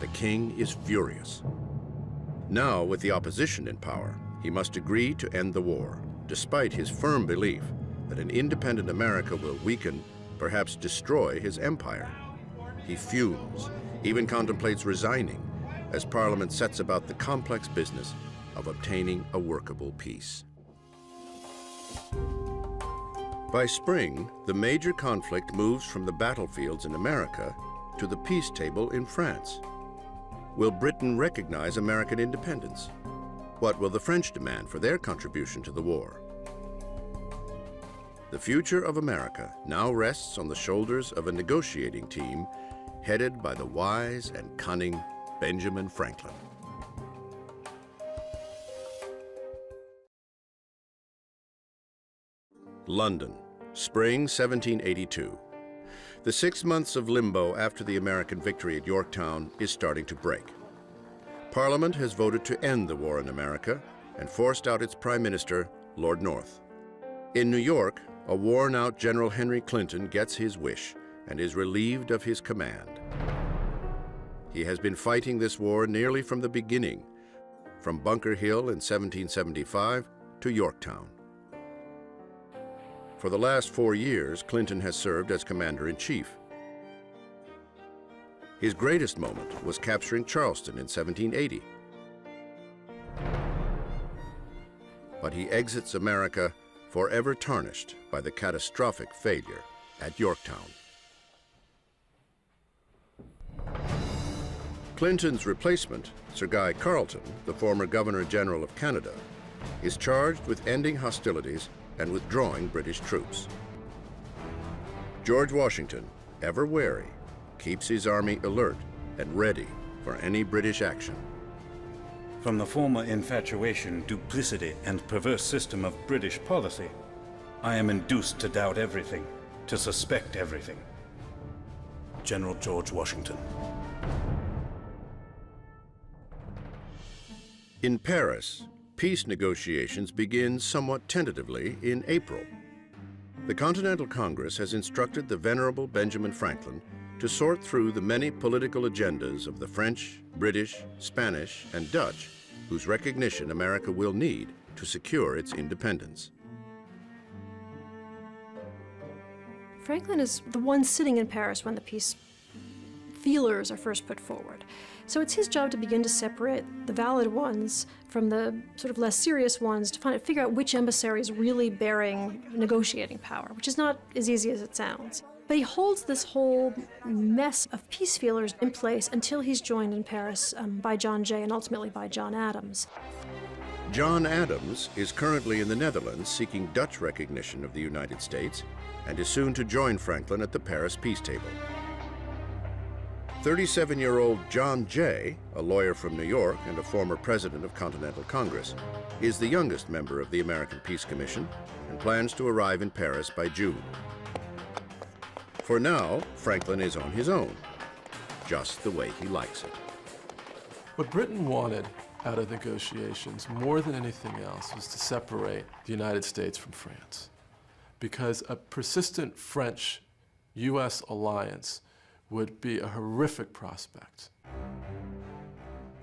The king is furious. Now, with the opposition in power, he must agree to end the war, despite his firm belief that an independent America will weaken, perhaps destroy his empire. He fumes, even contemplates resigning, as Parliament sets about the complex business of obtaining a workable peace. By spring, the major conflict moves from the battlefields in America to the peace table in France. Will Britain recognize American independence? What will the French demand for their contribution to the war? The future of America now rests on the shoulders of a negotiating team headed by the wise and cunning Benjamin Franklin. London, spring 1782. The 6 months of limbo after the American victory at Yorktown is starting to break. Parliament has voted to end the war in America and forced out its Prime Minister, Lord North. In New York, a worn-out General Henry Clinton gets his wish and is relieved of his command. He has been fighting this war nearly from the beginning, from Bunker Hill in 1775 to Yorktown. For the last 4 years, Clinton has served as commander-in-chief. His greatest moment was capturing Charleston in 1780. But he exits America forever tarnished by the catastrophic failure at Yorktown. Clinton's replacement, Sir Guy Carleton, the former Governor-General of Canada, is charged with ending hostilities and withdrawing British troops. George Washington, ever wary, keeps his army alert and ready for any British action. From the former infatuation, duplicity, and perverse system of British policy, I am induced to doubt everything, to suspect everything. General George Washington. In Paris, peace negotiations begin somewhat tentatively in April. The Continental Congress has instructed the venerable Benjamin Franklin to sort through the many political agendas of the French, British, Spanish, and Dutch, whose recognition America will need to secure its independence. Franklin is the one sitting in Paris when the peace feelers are first put forward. So it's his job to begin to separate the valid ones from the sort of less serious ones, to figure out which emissary is really bearing negotiating power, which is not as easy as it sounds. But he holds this whole mess of peace feelers in place until he's joined in Paris by John Jay and ultimately by John Adams. John Adams is currently in the Netherlands seeking Dutch recognition of the United States and is soon to join Franklin at the Paris peace table. 37-year-old John Jay, a lawyer from New York and a former president of Continental Congress, is the youngest member of the American Peace Commission and plans to arrive in Paris by June. For now, Franklin is on his own, just the way he likes it. What Britain wanted out of negotiations more than anything else was to separate the United States from France, because a persistent French-US alliance would be a horrific prospect.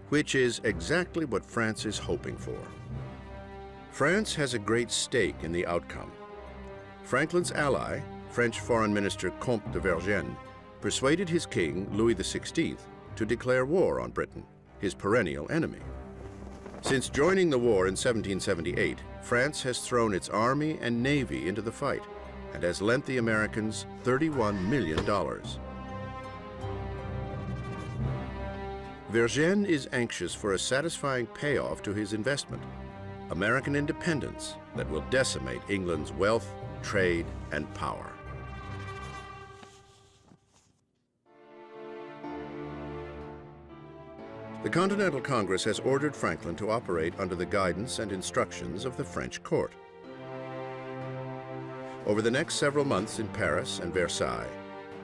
Which is exactly what France is hoping for. France has a great stake in the outcome. Franklin's ally, French Foreign Minister Comte de Vergennes, persuaded his king, Louis XVI, to declare war on Britain, his perennial enemy. Since joining the war in 1778, France has thrown its army and navy into the fight and has lent the Americans $31 million. Vergennes is anxious for a satisfying payoff to his investment, American independence that will decimate England's wealth, trade, and power. The Continental Congress has ordered Franklin to operate under the guidance and instructions of the French court. Over the next several months in Paris and Versailles,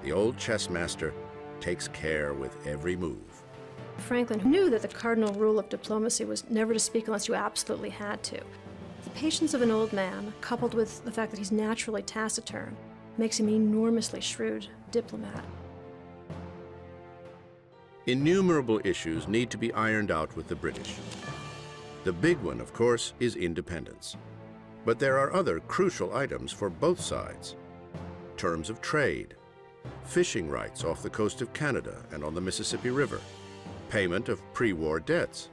the old chess master takes care with every move. Franklin knew that the cardinal rule of diplomacy was never to speak unless you absolutely had to. The patience of an old man, coupled with the fact that he's naturally taciturn, makes him an enormously shrewd diplomat. Innumerable issues need to be ironed out with the British. The big one, of course, is independence. But there are other crucial items for both sides. Terms of trade, fishing rights off the coast of Canada and on the Mississippi River, payment of pre-war debts.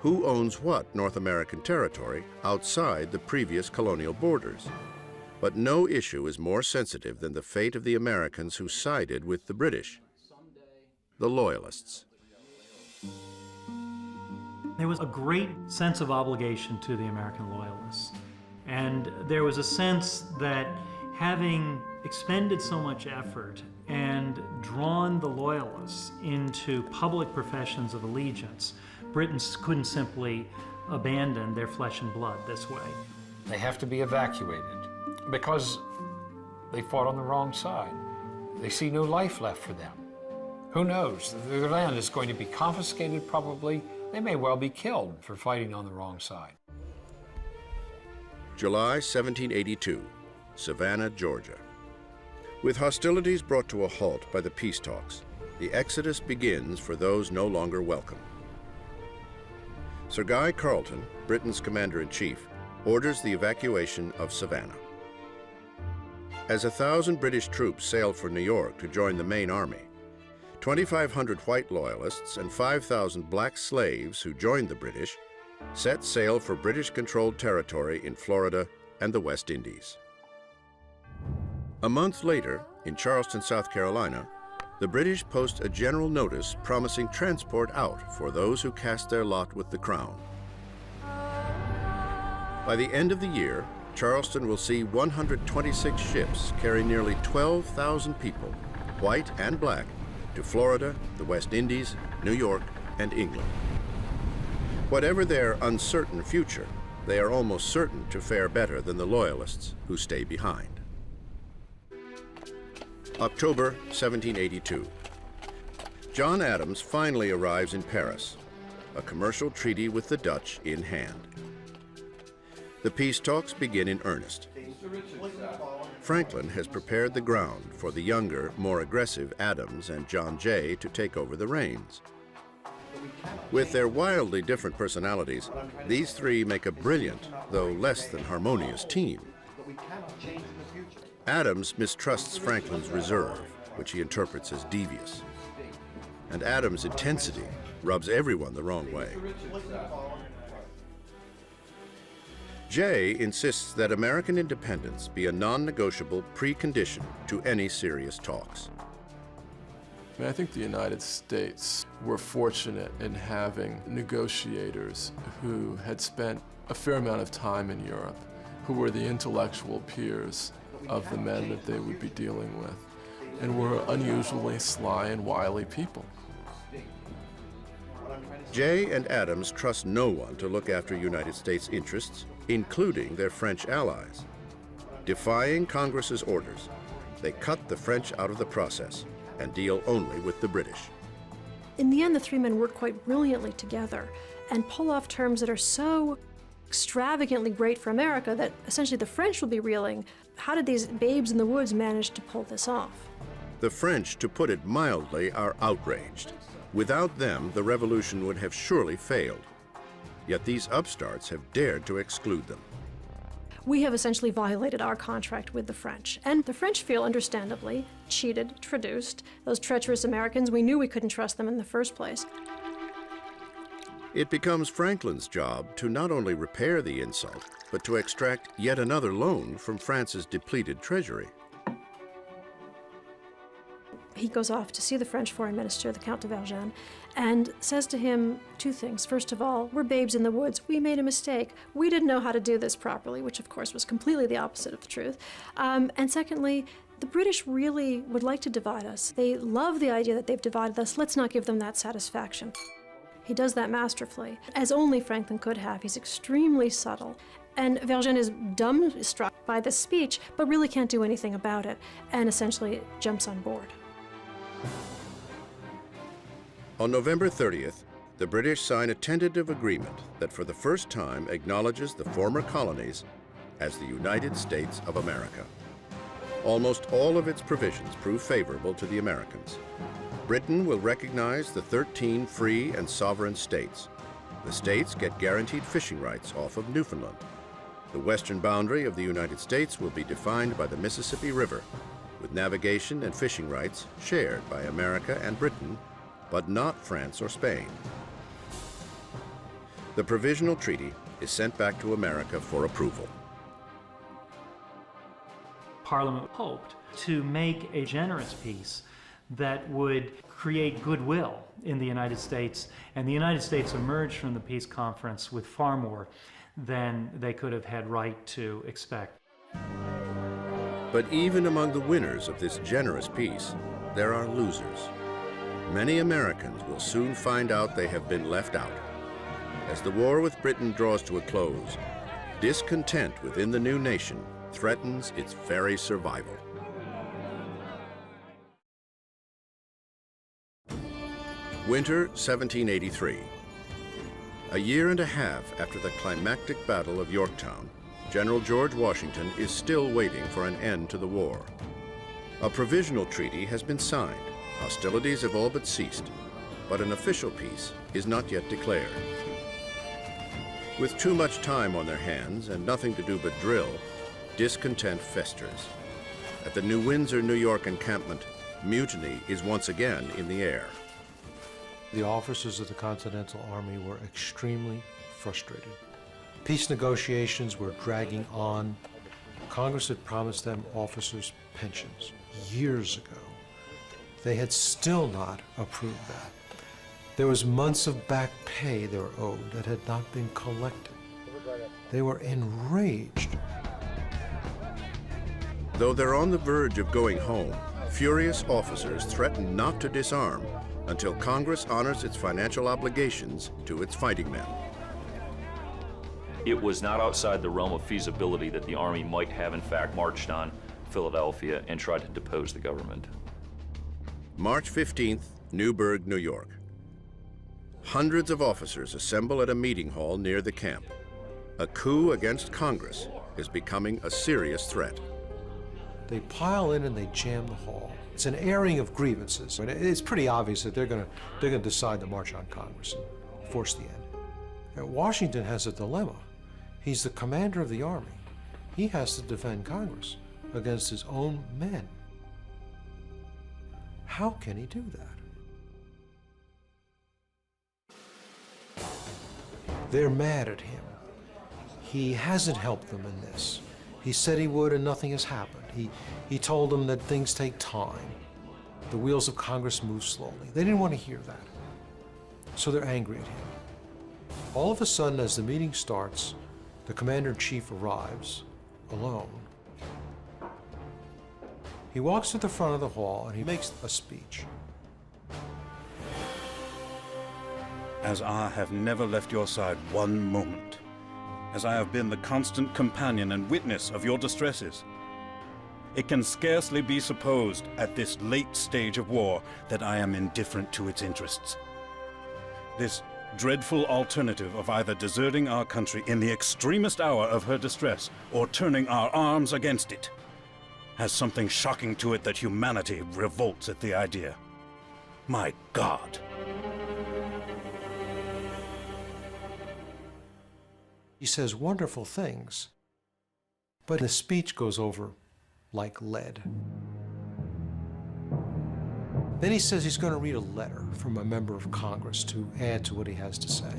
Who owns what North American territory outside the previous colonial borders? But no issue is more sensitive than the fate of the Americans who sided with the British. The Loyalists. There was a great sense of obligation to the American Loyalists. And there was a sense that having expended so much effort and drawn the Loyalists into public professions of allegiance, Britain couldn't simply abandon their flesh and blood this way. They have to be evacuated because they fought on the wrong side. They see no life left for them. Who knows? Their land is going to be confiscated probably. They may well be killed for fighting on the wrong side. July 1782, Savannah, Georgia. With hostilities brought to a halt by the peace talks, the exodus begins for those no longer welcome. Sir Guy Carleton, Britain's commander-in-chief, orders the evacuation of Savannah. As 1,000 British troops sailed for New York to join the main army, 2,500 white loyalists and 5,000 black slaves who joined the British set sail for British-controlled territory in Florida and the West Indies. A month later, in Charleston, South Carolina, the British post a general notice promising transport out for those who cast their lot with the Crown. By the end of the year, Charleston will see 126 ships carry nearly 12,000 people, white and black, to Florida, the West Indies, New York, and England. Whatever their uncertain future, they are almost certain to fare better than the Loyalists who stay behind. October 1782. John Adams finally arrives in Paris, a commercial treaty with the Dutch in hand. The peace talks begin in earnest. Franklin has prepared the ground for the younger, more aggressive Adams and John Jay to take over the reins. With their wildly different personalities, these three make a brilliant, though less than harmonious team. Adams mistrusts Franklin's reserve, which he interprets as devious. And Adams' intensity rubs everyone the wrong way. Jay insists that American independence be a non-negotiable precondition to any serious talks. I think the United States were fortunate in having negotiators who had spent a fair amount of time in Europe, who were the intellectual peers of the men that they would be dealing with, and were unusually sly and wily people. Jay and Adams trust no one to look after United States interests, including their French allies. Defying Congress's orders, they cut the French out of the process and deal only with the British. In the end, the three men work quite brilliantly together and pull off terms that are so extravagantly great for America that essentially the French will be reeling. How did these babes in the woods manage to pull this off? The French, to put it mildly, are outraged. Without them, the revolution would have surely failed. Yet these upstarts have dared to exclude them. We have essentially violated our contract with the French. And the French feel, understandably, cheated, traduced. Those treacherous Americans, we knew we couldn't trust them in the first place. It becomes Franklin's job to not only repair the insult, but to extract yet another loan from France's depleted treasury. he goes off to see the French foreign minister, the Count de Vergennes, and says to him two things. First of all, we're babes in the woods. We made a mistake. We didn't know how to do this properly, which of course was completely the opposite of the truth. And secondly, the British really would like to divide us. They love the idea that they've divided us. Let's not give them that satisfaction. He does that masterfully, as only Franklin could have. He's extremely subtle. And Vergennes is dumbstruck by this speech, but really can't do anything about it, and essentially jumps on board. On November 30th, the British sign a tentative agreement that for the first time acknowledges the former colonies as the United States of America. Almost all of its provisions prove favorable to the Americans. Britain will recognize the 13 free and sovereign states. The states get guaranteed fishing rights off of Newfoundland. The western boundary of the United States will be defined by the Mississippi River, with navigation and fishing rights shared by America and Britain, but not France or Spain. The provisional treaty is sent back to America for approval. Parliament hoped to make a generous peace that would create goodwill in the United States, and the United States emerged from the peace conference with far more than they could have had right to expect. But even among the winners of this generous peace, there are losers. Many Americans will soon find out they have been left out. As the war with Britain draws to a close, discontent within the new nation threatens its very survival. Winter 1783. A year and a half after the climactic Battle of Yorktown, General George Washington is still waiting for an end to the war. A provisional treaty has been signed. Hostilities have all but ceased, but an official peace is not yet declared. With too much time on their hands and nothing to do but drill, discontent festers. At the New Windsor, New York encampment, mutiny is once again in the air. The officers of the Continental Army were extremely frustrated. Peace negotiations were dragging on. Congress had promised them officers' pensions years ago. They had still not approved that. There was months of back pay they were owed that had not been collected. They were enraged. Though they're on the verge of going home, furious officers threaten not to disarm until Congress honors its financial obligations to its fighting men. It was not outside the realm of feasibility that the Army might have in fact marched on Philadelphia and tried to depose the government. March 15th, Newburgh, New York. Hundreds of officers assemble at a meeting hall near the camp. A coup against Congress is becoming a serious threat. They pile in and they jam the hall. It's an airing of grievances. It's pretty obvious that they're going to decide to march on Congress and force the end. And Washington has a dilemma. He's the commander of the army. He has to defend Congress against his own men. How can he do that? They're mad at him. He hasn't helped them in this. He said he would and nothing has happened. He told them that things take time. The wheels of Congress move slowly. They didn't want to hear that. So they're angry at him. All of a sudden, as the meeting starts, the commander-in-chief arrives, alone. He walks to the front of the hall and he makes a speech. As I have never left your side one moment, as I have been the constant companion and witness of your distresses, it can scarcely be supposed at this late stage of war that I am indifferent to its interests. This dreadful alternative of either deserting our country in the extremest hour of her distress or turning our arms against it has something shocking to it that humanity revolts at the idea. My God! He says wonderful things, but the speech goes over like lead. Then he says he's going to read a letter from a member of Congress to add to what he has to say.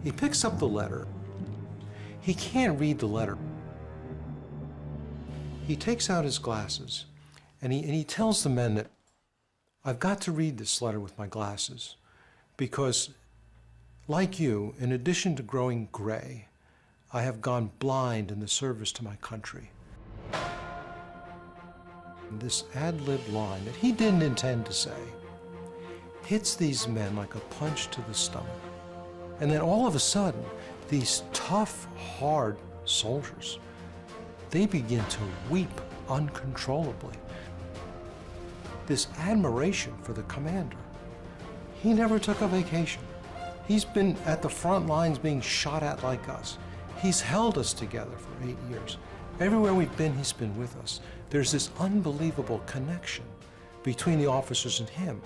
He picks up the letter. He can't read the letter. He takes out his glasses And he tells the men that, I've got to read this letter with my glasses because, like you, in addition to growing gray, I have gone blind in the service to my country. And this ad-lib line that he didn't intend to say hits these men like a punch to the stomach. And then all of a sudden, these tough, hard soldiers, they begin to weep uncontrollably. This admiration for the commander. He never took a vacation. He's been at the front lines being shot at like us. He's held us together for 8 years. Everywhere we've been, he's been with us. There's this unbelievable connection between the officers and him.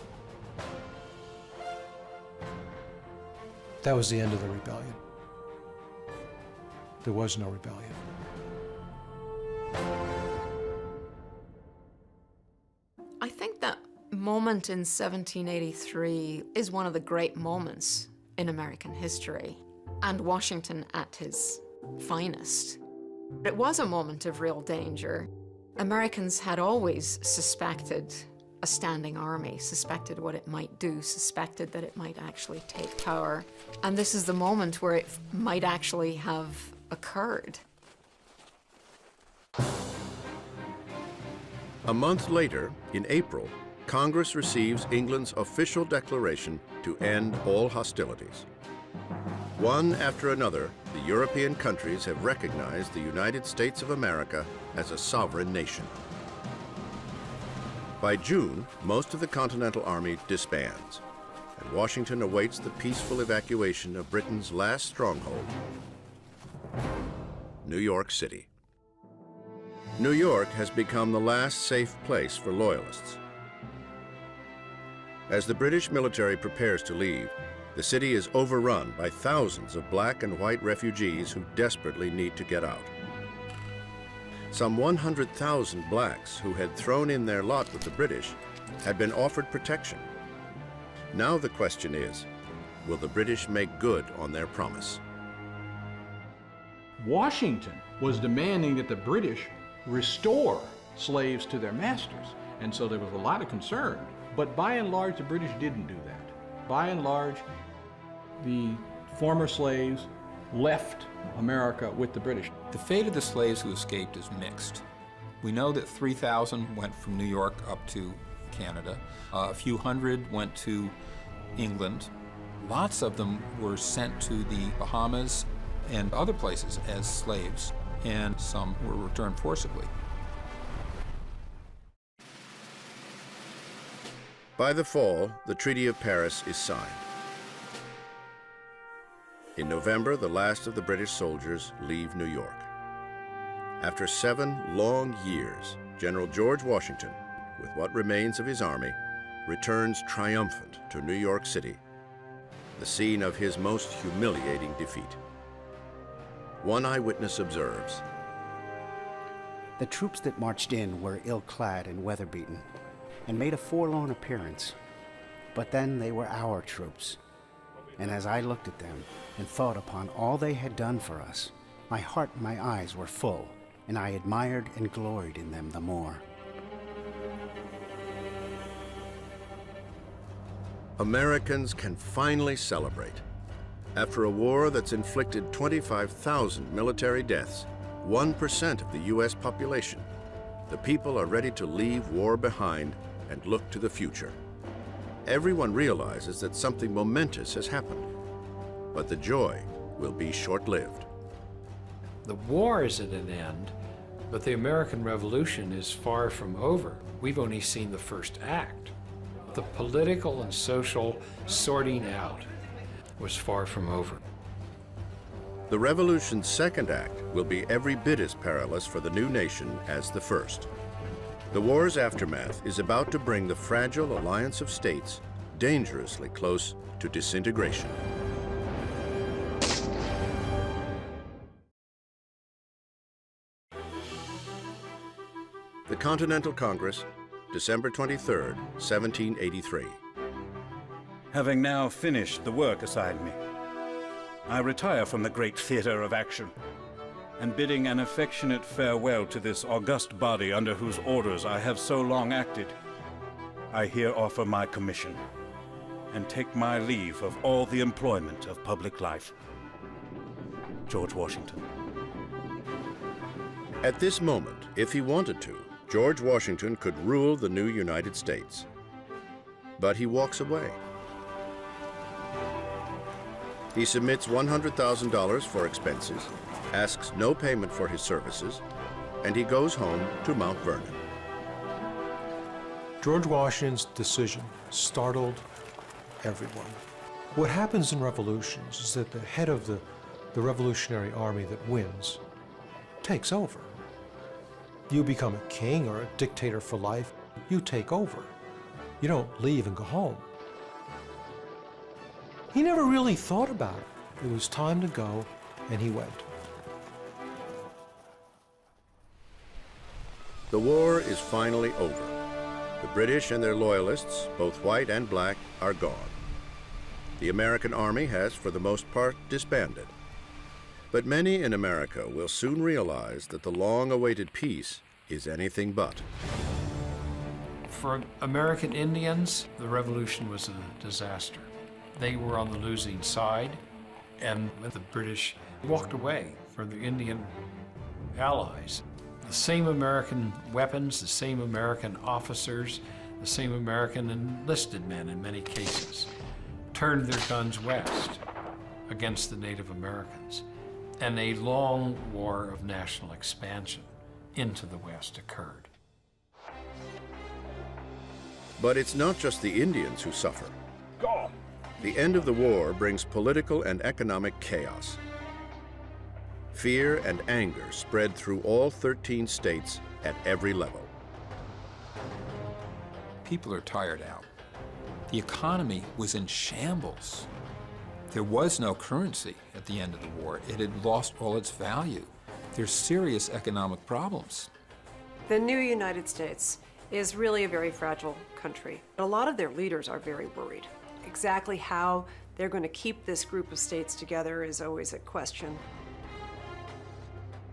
That was the end of the rebellion. There was no rebellion. I think that moment in 1783 is one of the great moments in American history, and Washington at his finest. It was a moment of real danger. Americans had always suspected a standing army, suspected what it might do, suspected that it might actually take power. And this is the moment where it might actually have occurred. A month later, in April, Congress receives England's official declaration to end all hostilities. One after another, the European countries have recognized the United States of America as a sovereign nation. By June, most of the Continental Army disbands, and Washington awaits the peaceful evacuation of Britain's last stronghold, New York City. New York has become the last safe place for Loyalists. As the British military prepares to leave, the city is overrun by thousands of black and white refugees who desperately need to get out. Some 100,000 blacks who had thrown in their lot with the British had been offered protection. Now the question is, will the British make good on their promise? Washington was demanding that the British restore slaves to their masters, and so there was a lot of concern. But by and large, the British didn't do that. By and large, the former slaves left America with the British. The fate of the slaves who escaped is mixed. We know that 3,000 went from New York up to Canada. A few hundred went to England. Lots of them were sent to the Bahamas and other places as slaves, and some were returned forcibly. By the fall, the Treaty of Paris is signed. In November, the last of the British soldiers leave New York. After 7 long years, General George Washington, with what remains of his army, returns triumphant to New York City, the scene of his most humiliating defeat. One eyewitness observes, The troops that marched in were ill-clad and weather-beaten, and made a forlorn appearance. But then they were our troops. And as I looked at them and thought upon all they had done for us, my heart and my eyes were full, and I admired and gloried in them the more. Americans can finally celebrate. After a war that's inflicted 25,000 military deaths, 1% of the U.S. population, the people are ready to leave war behind and look to the future. Everyone realizes that something momentous has happened, but the joy will be short-lived. The war is at an end, but the American Revolution is far from over. We've only seen the first act. The political and social sorting out was far from over. The Revolution's second act will be every bit as perilous for the new nation as the first. The war's aftermath is about to bring the fragile alliance of states dangerously close to disintegration. The Continental Congress, December 23, 1783. Having now finished the work assigned me, I retire from the great theater of action. and bidding an affectionate farewell to this august body under whose orders I have so long acted, I here offer my commission and take my leave of all the employment of public life. George Washington. At this moment, if he wanted to, George Washington could rule the new United States. But he walks away. He submits $100,000 for expenses, asks no payment for his services, and he goes home to Mount Vernon. George Washington's decision startled everyone. What happens in revolutions is that the head of the Revolutionary Army that wins takes over. You become a king or a dictator for life. You take over. You don't leave and go home. He never really thought about it. It was time to go, and he went. The war is finally over. The British and their loyalists, both white and black, are gone. The American army has, for the most part, disbanded. But many in America will soon realize that the long-awaited peace is anything but. For American Indians, the revolution was a disaster. They were on the losing side, and the British walked away from their Indian allies. The same American weapons, the same American officers, the same American enlisted men in many cases, turned their guns west against the Native Americans. And a long war of national expansion into the West occurred. But it's not just the Indians who suffer. The end of the war brings political and economic chaos. Fear and anger spread through all 13 states at every level. People are tired out. The economy was in shambles. There was no currency at the end of the war. It had lost all its value. There's serious economic problems. The new United States is really a very fragile country. A lot of their leaders are very worried. Exactly how they're going to keep this group of states together is always a question.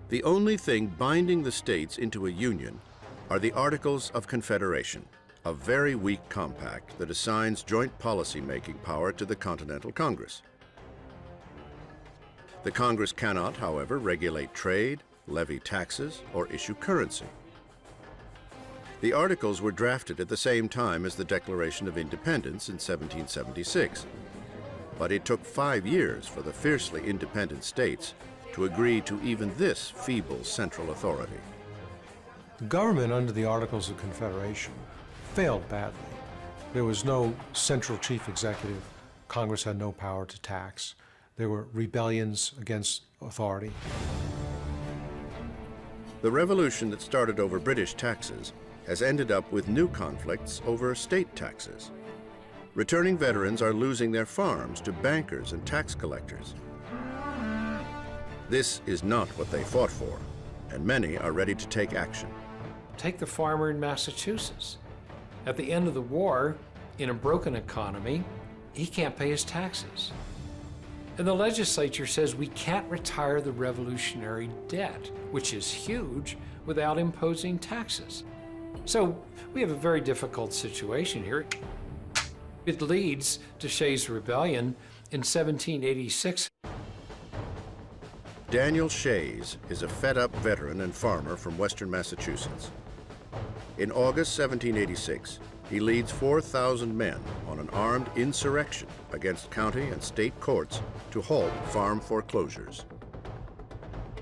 The only thing binding the states into a union are the Articles of Confederation, a very weak compact that assigns joint policy-making power to the Continental Congress. The Congress cannot, however, regulate trade, levy taxes, or issue currency. The Articles were drafted at the same time as the Declaration of Independence in 1776, but it took 5 years for the fiercely independent states to agree to even this feeble central authority. The government under the Articles of Confederation failed badly. There was no central chief executive. Congress had no power to tax. There were rebellions against authority. The revolution that started over British taxes has ended up with new conflicts over state taxes. Returning veterans are losing their farms to bankers and tax collectors. This is not what they fought for, and many are ready to take action. Take the farmer in Massachusetts. At the end of the war, in a broken economy, he can't pay his taxes. And the legislature says we can't retire the revolutionary debt, which is huge, without imposing taxes. So we have a very difficult situation here. It leads to Shays' Rebellion in 1786. Daniel Shays is a fed-up veteran and farmer from western Massachusetts. In August 1786, he leads 4,000 men on an armed insurrection against county and state courts to halt farm foreclosures.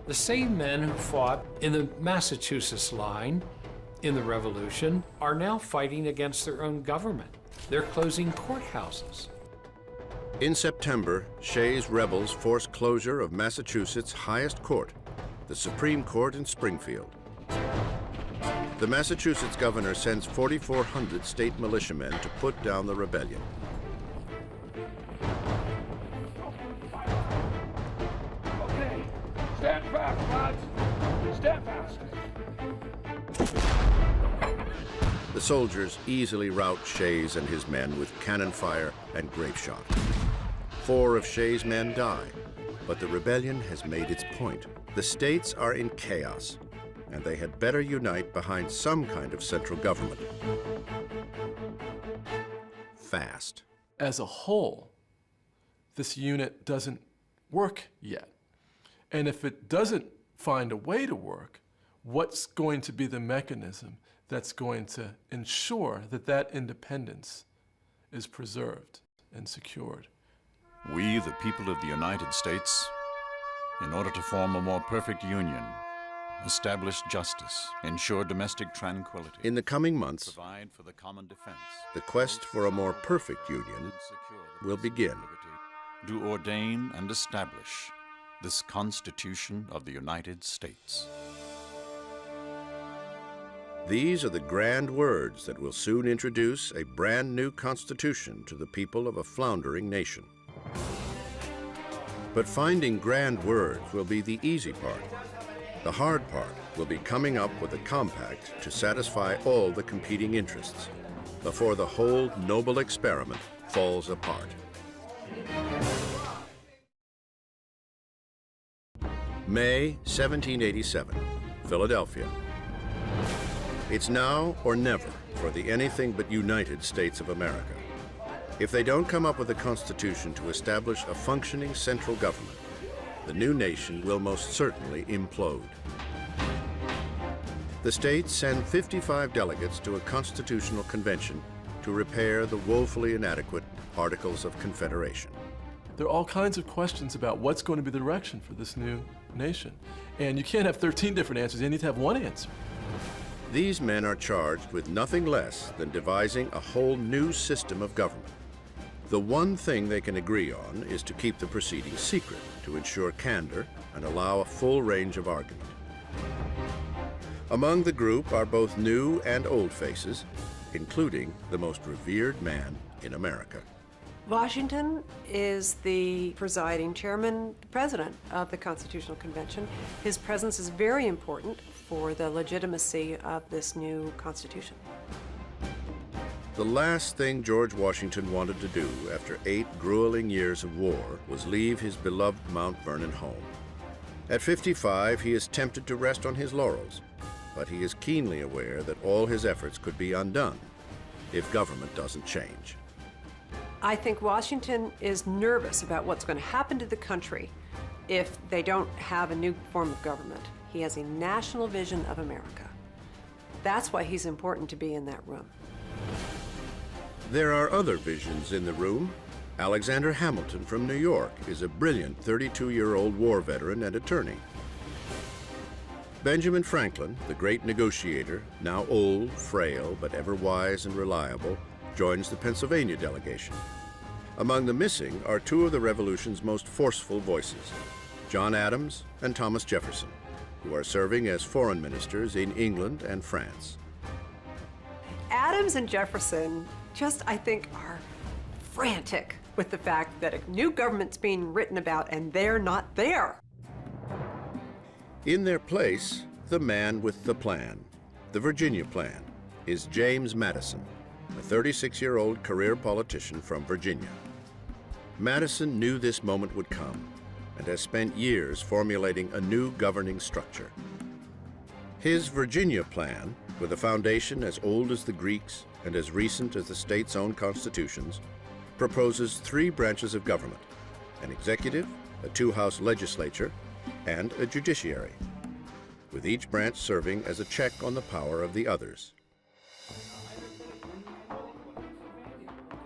The same men who fought in the Massachusetts line in the Revolution are now fighting against their own government. They're closing courthouses. In September, Shays' rebels force closure of Massachusetts' highest court, the Supreme Court in Springfield. The Massachusetts governor sends 4,400 state militiamen to put down the rebellion. Okay, stand fast, lads. Stand fast. The soldiers easily rout Shays and his men with cannon fire and grape shot. 4 of Shays' men die. But the rebellion has made its point. The states are in chaos, and they had better unite behind some kind of central government. Fast. As a whole, this unit doesn't work yet. And if it doesn't find a way to work, what's going to be the mechanism that's going to ensure that that independence is preserved and secured? We, the people of the United States, in order to form a more perfect union, establish justice, ensure domestic tranquility, In the coming months, provide for the common defense, the quest for a more perfect union will begin. do ordain and establish this Constitution of the United States. These are the grand words that will soon introduce a brand new constitution to the people of a floundering nation. But finding grand words will be the easy part. The hard part will be coming up with a compact to satisfy all the competing interests before the whole noble experiment falls apart. May 1787, Philadelphia. It's now or never for the anything but United States of America. If they don't come up with a constitution to establish a functioning central government, the new nation will most certainly implode. The states send 55 delegates to a constitutional convention to repair the woefully inadequate Articles of Confederation. There are all kinds of questions about what's going to be the direction for this new nation. And you can't have 13 different answers, you need to have one answer. These men are charged with nothing less than devising a whole new system of government. The one thing they can agree on is to keep the proceedings secret to ensure candor and allow a full range of argument. Among the group are both new and old faces, including the most revered man in America. Washington is the presiding chairman, the president of the Constitutional Convention. His presence is very important for the legitimacy of this new Constitution. The last thing George Washington wanted to do after 8 grueling years of war was leave his beloved Mount Vernon home. At 55, he is tempted to rest on his laurels, but he is keenly aware that all his efforts could be undone if government doesn't change. I think Washington is nervous about what's going to happen to the country if they don't have a new form of government. He has a national vision of America. That's why he's important to be in that room. There are other visions in the room. Alexander Hamilton from New York is a brilliant 32-year-old war veteran and attorney. Benjamin Franklin, the great negotiator, now old, frail, but ever wise and reliable, joins the Pennsylvania delegation. Among the missing are 2 of the Revolution's most forceful voices, John Adams and Thomas Jefferson, who are serving as foreign ministers in England and France. Adams and Jefferson just, I think, are frantic with the fact that a new government's being written about and they're not there. In their place, the man with the plan, the Virginia Plan, is James Madison, a 36-year-old career politician from Virginia. Madison knew this moment would come and has spent years formulating a new governing structure. His Virginia Plan, with a foundation as old as the Greeks and as recent as the state's own constitutions, proposes 3 branches of government: an executive, a 2-house legislature, and a judiciary, with each branch serving as a check on the power of the others.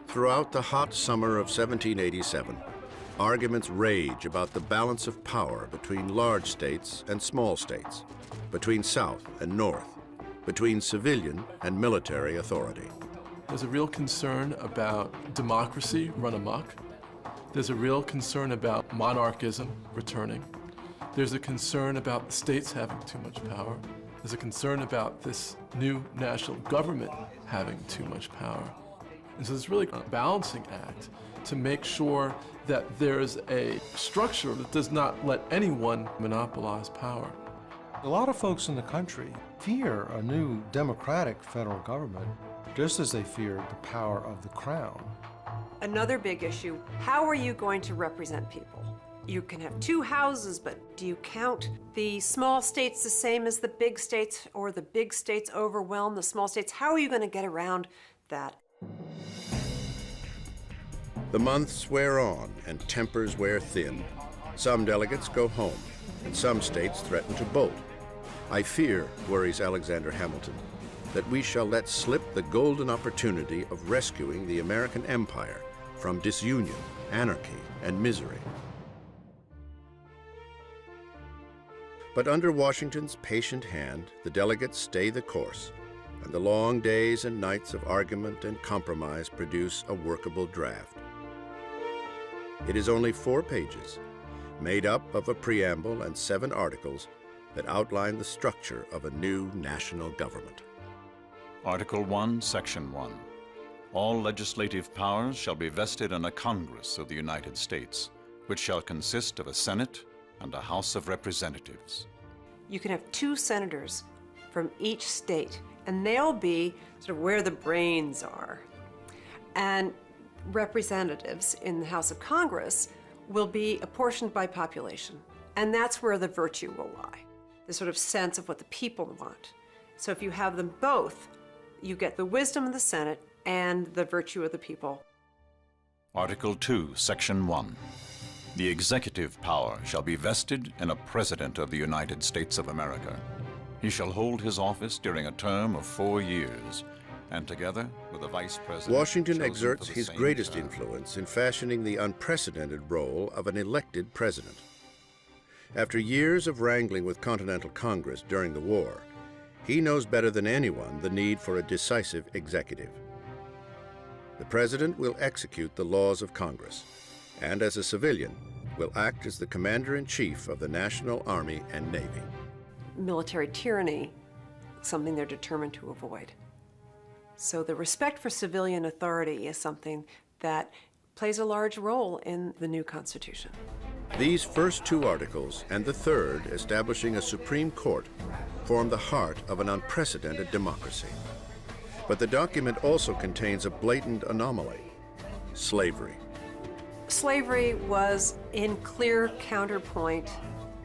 Throughout the hot summer of 1787, arguments rage about the balance of power between large states and small states, between South and North, between civilian and military authority. There's a real concern about democracy run amok. There's a real concern about monarchism returning. There's a concern about the states having too much power. There's a concern about this new national government having too much power. And so it's really a balancing act to make sure that there's a structure that does not let anyone monopolize power. A lot of folks in the country fear a new democratic federal government, just as they fear the power of the crown. Another big issue, how are you going to represent people? You can have two houses, but do you count the small states the same as the big states, or the big states overwhelm the small states? How are you going to get around that? The months wear on and tempers wear thin. Some delegates go home, and some states threaten to bolt. I fear, worries Alexander Hamilton, that we shall let slip the golden opportunity of rescuing the American empire from disunion, anarchy, and misery. But under Washington's patient hand, the delegates stay the course, and the long days and nights of argument and compromise produce a workable draft. It is only 4 pages, made up of a preamble and 7 articles that outline the structure of a new national government. Article 1, Section 1. All legislative powers shall be vested in a Congress of the United States, which shall consist of a Senate and a House of Representatives. You can have 2 senators from each state, and they'll be sort of where the brains are. And representatives in the House of Congress will be apportioned by population. And that's where the virtue will lie, the sort of sense of what the people want. So if you have them both, you get the wisdom of the Senate and the virtue of the people. Article 2, Section 1. The executive power shall be vested in a President of the United States of America. He shall hold his office during a term of 4 years, and together with the Vice President... Washington chosen exerts for the his same greatest term. influence in fashioning the unprecedented role of an elected president. After years of wrangling with Continental Congress during the war, he knows better than anyone the need for a decisive executive. The president will execute the laws of Congress, and as a civilian, will act as the commander-in-chief of the National Army and Navy. Military tyranny, something they're determined to avoid. So the respect for civilian authority is something that plays a large role in the new Constitution. These first 2 articles, and the third, establishing a Supreme Court, form the heart of an unprecedented democracy. But the document also contains a blatant anomaly: slavery. Slavery was in clear counterpoint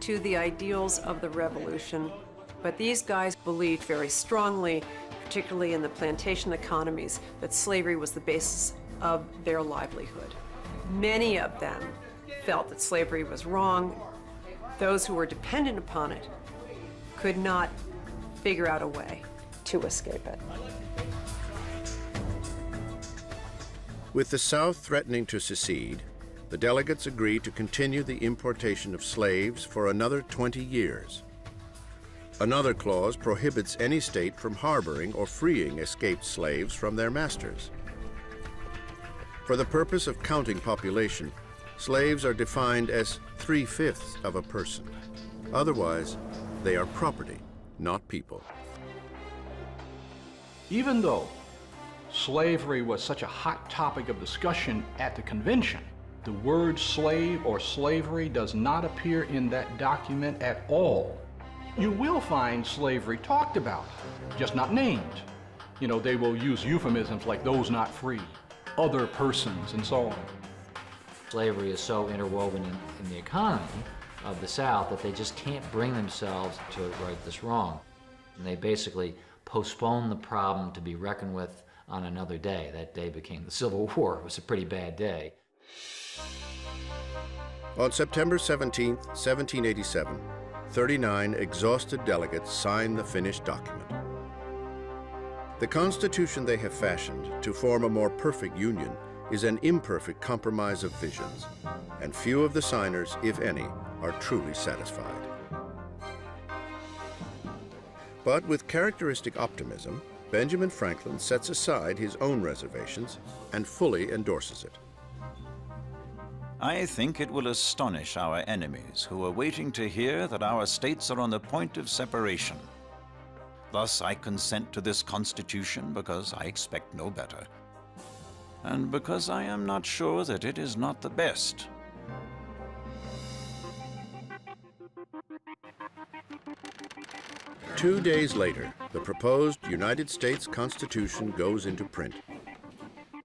to the ideals of the Revolution, but these guys believed very strongly, particularly in the plantation economies, that slavery was the basis of their livelihood. Many of them felt that slavery was wrong. Those who were dependent upon it could not figure out a way to escape it. With the South threatening to secede, the delegates agreed to continue the importation of slaves for another 20 years. Another clause prohibits any state from harboring or freeing escaped slaves from their masters. For the purpose of counting population, slaves are defined as 3/5 of a person. Otherwise, they are property, not people. Even though slavery was such a hot topic of discussion at the convention, the word slave or slavery does not appear in that document at all. You will find slavery talked about, just not named. You know, they will use euphemisms like those not free, other persons, and so on. Slavery is so interwoven in the economy of the South that they just can't bring themselves to right this wrong. And they basically postponed the problem to be reckoned with on another day. That day became the Civil War. It was a pretty bad day. On September 17, 1787, 39 exhausted delegates signed the finished document. The Constitution they have fashioned to form a more perfect union is an imperfect compromise of visions, and few of the signers, if any, are truly satisfied. But with characteristic optimism, Benjamin Franklin sets aside his own reservations and fully endorses it. I think it will astonish our enemies who are waiting to hear that our states are on the point of separation. Thus I consent to this Constitution because I expect no better, and because I am not sure that it is not the best. Two days later, the proposed United States Constitution goes into print.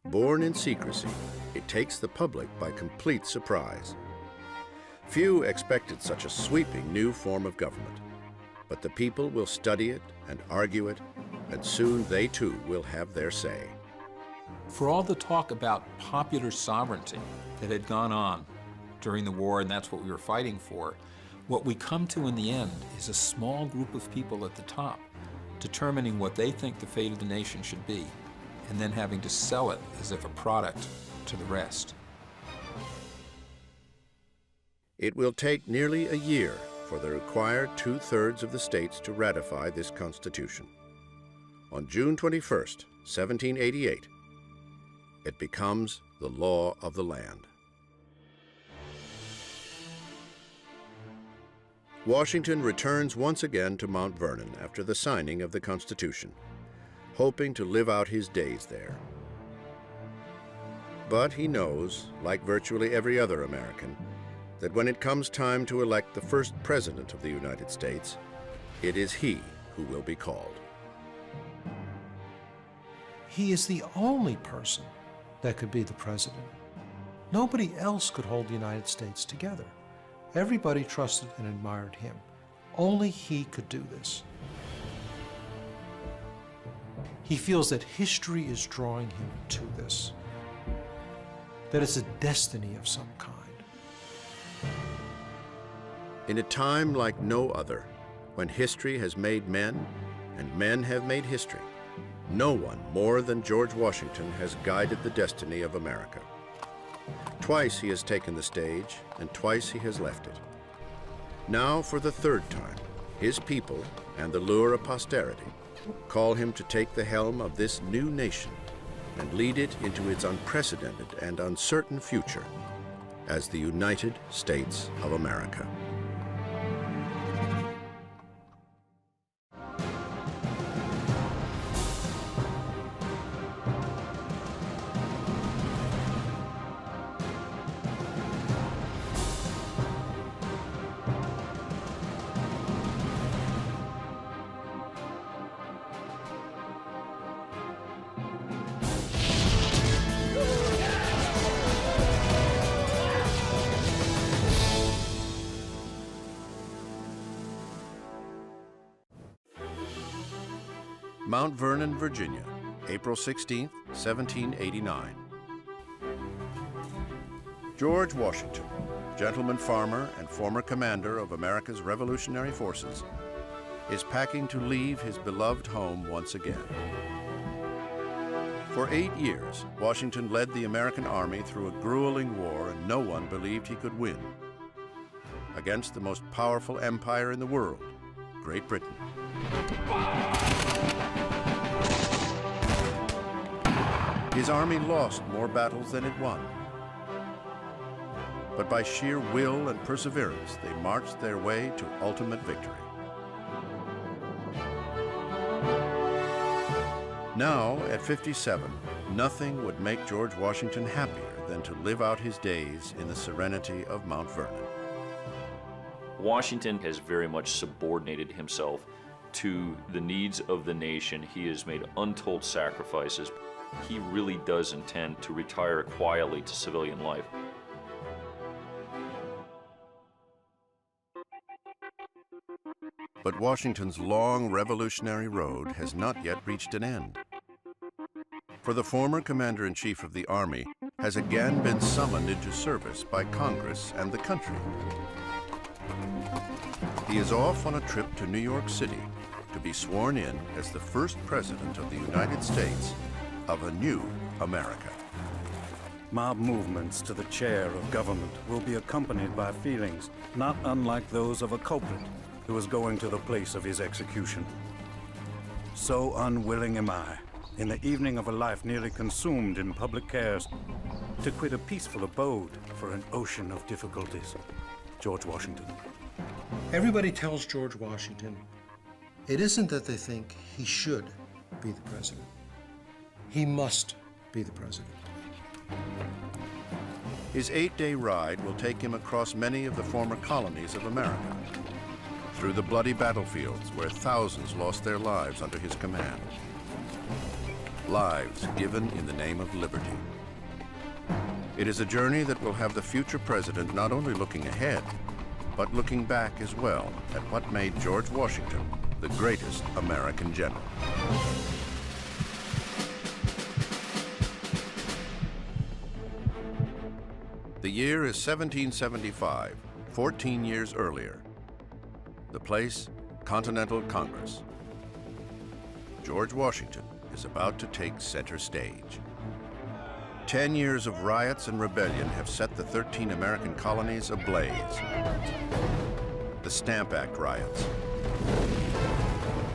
Born in secrecy, it takes the public by complete surprise. Few expected such a sweeping new form of government, but the people will study it and argue it, and soon they too will have their say. For all the talk about popular sovereignty that had gone on during the war, and that's what we were fighting for, what we come to in the end is a small group of people at the top determining what they think the fate of the nation should be, and then having to sell it as if a product to the rest. It will take nearly a year for the required 2/3 of the states to ratify this Constitution. On June 21st, 1788, it becomes the law of the land. Washington returns once again to Mount Vernon after the signing of the Constitution, hoping to live out his days there. But he knows, like virtually every other American, that when it comes time to elect the first president of the United States, it is he who will be called. He is the only person that could be the president. Nobody else could hold the United States together. Everybody trusted and admired him. Only he could do this. He feels that history is drawing him to this, that it's a destiny of some kind. In a time like no other, when history has made men and men have made history, no one more than George Washington has guided the destiny of America. Twice he has taken the stage, and twice he has left it. Now, for the third time, his people and the lure of posterity call him to take the helm of this new nation and lead it into its unprecedented and uncertain future as the United States of America. Mount Vernon, Virginia, April 16, 1789. George Washington, gentleman farmer and former commander of America's Revolutionary Forces, is packing to leave his beloved home once again. For 8 years, Washington led the American army through a grueling war, and no one believed he could win. Against the most powerful empire in the world, Great Britain. His army lost more battles than it won. But by sheer will and perseverance, they marched their way to ultimate victory. Now, at 57, nothing would make George Washington happier than to live out his days in the serenity of Mount Vernon. Washington has very much subordinated himself to the needs of the nation. He has made untold sacrifices. He really does intend to retire quietly to civilian life. But Washington's long revolutionary road has not yet reached an end. For the former commander-in-chief of the Army has again been summoned into service by Congress and the country. He is off on a trip to New York City to be sworn in as the first president of the United States of a new America. Mob movements to the chair of government will be accompanied by feelings not unlike those of a culprit who is going to the place of his execution. So unwilling am I, in the evening of a life nearly consumed in public cares, to quit a peaceful abode for an ocean of difficulties. George Washington. Everybody tells George Washington it isn't that they think he should be the president. He must be the president. His 8-day ride will take him across many of the former colonies of America, through the bloody battlefields where thousands lost their lives under his command. Lives given in the name of liberty. It is a journey that will have the future president not only looking ahead, but looking back as well at what made George Washington the greatest American general. The year is 1775, 14 years earlier. The place, Continental Congress. George Washington is about to take center stage. 10 years of riots and rebellion have set the 13 American colonies ablaze. The Stamp Act riots,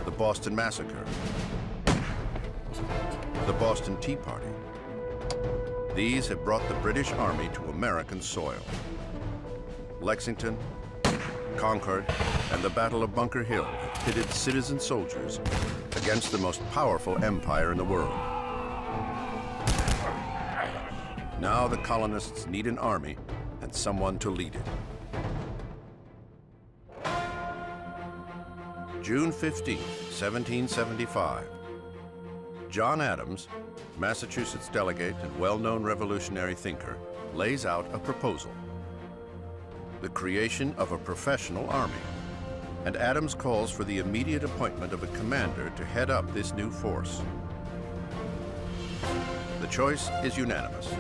the Boston Massacre, the Boston Tea Party. These have brought the British Army to American soil. Lexington, Concord, and the Battle of Bunker Hill have pitted citizen soldiers against the most powerful empire in the world. Now the colonists need an army and someone to lead it. June 15, 1775. John Adams, Massachusetts delegate and well-known revolutionary thinker, lays out a proposal: the creation of a professional army. And Adams calls for the immediate appointment of a commander to head up this new force. The choice is unanimous.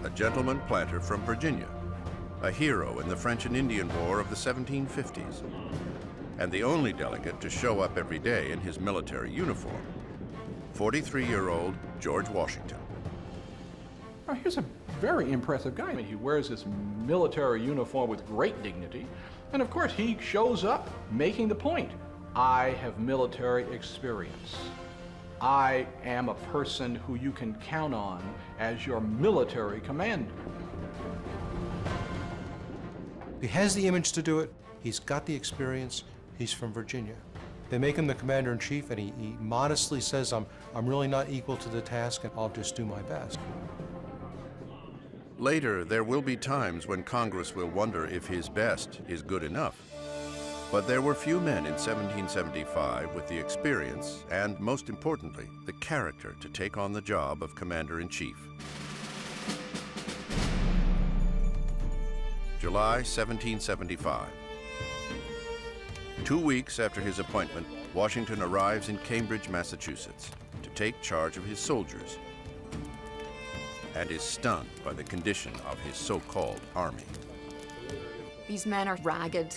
A gentleman planter from Virginia, a hero in the French and Indian War of the 1750s, and the only delegate to show up every day in his military uniform, 43-year-old George Washington. Now, here's a very impressive guy. I mean, he wears his military uniform with great dignity, and of course he shows up making the point: I have military experience. I am a person who you can count on as your military commander. He has the image to do it. He's got the experience. He's from Virginia. They make him the commander-in-chief, and he modestly says, I'm really not equal to the task, and I'll just do my best. Later, there will be times when Congress will wonder if his best is good enough. But there were few men in 1775 with the experience and, most importantly, the character to take on the job of commander-in-chief. July 1775. 2 weeks after his appointment, Washington arrives in Cambridge, Massachusetts, to take charge of his soldiers, and is stunned by the condition of his so-called army. These men are ragged,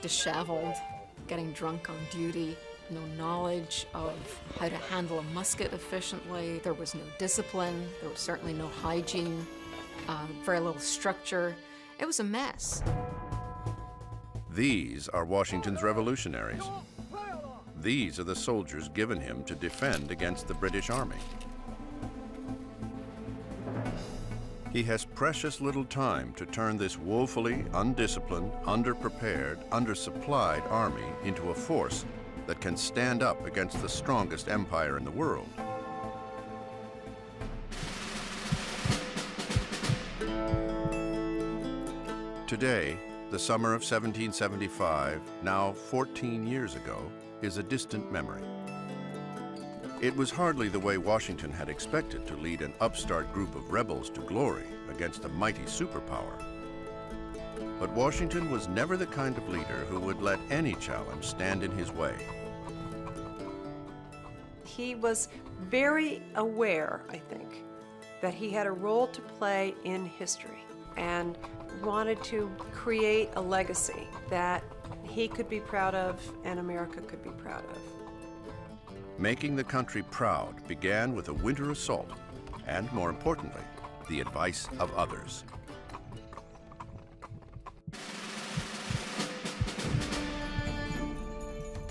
disheveled, getting drunk on duty, no knowledge of how to handle a musket efficiently. There was no discipline, there was certainly no hygiene, very little structure. It was a mess. These are Washington's revolutionaries. These are the soldiers given him to defend against the British Army. He has precious little time to turn this woefully undisciplined, underprepared, undersupplied army into a force that can stand up against the strongest empire in the world. Today, the summer of 1775, now 14 years ago, is a distant memory. It was hardly the way Washington had expected to lead an upstart group of rebels to glory against a mighty superpower. But Washington was never the kind of leader who would let any challenge stand in his way. He was very aware, I think, that he had a role to play in history and wanted to create a legacy that he could be proud of and America could be proud of. Making the country proud began with a winter assault and, more importantly, the advice of others.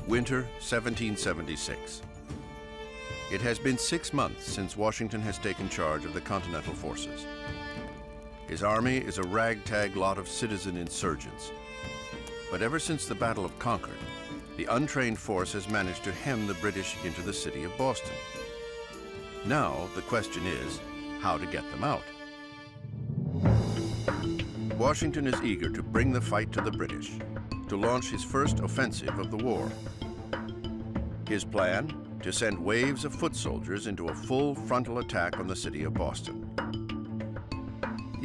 Winter 1776. It has been 6 months since Washington has taken charge of the Continental forces. His army is a ragtag lot of citizen insurgents. But ever since the Battle of Concord, the untrained force has managed to hem the British into the city of Boston. Now, the question is, how to get them out? Washington is eager to bring the fight to the British, to launch his first offensive of the war. His plan? To send waves of foot soldiers into a full frontal attack on the city of Boston.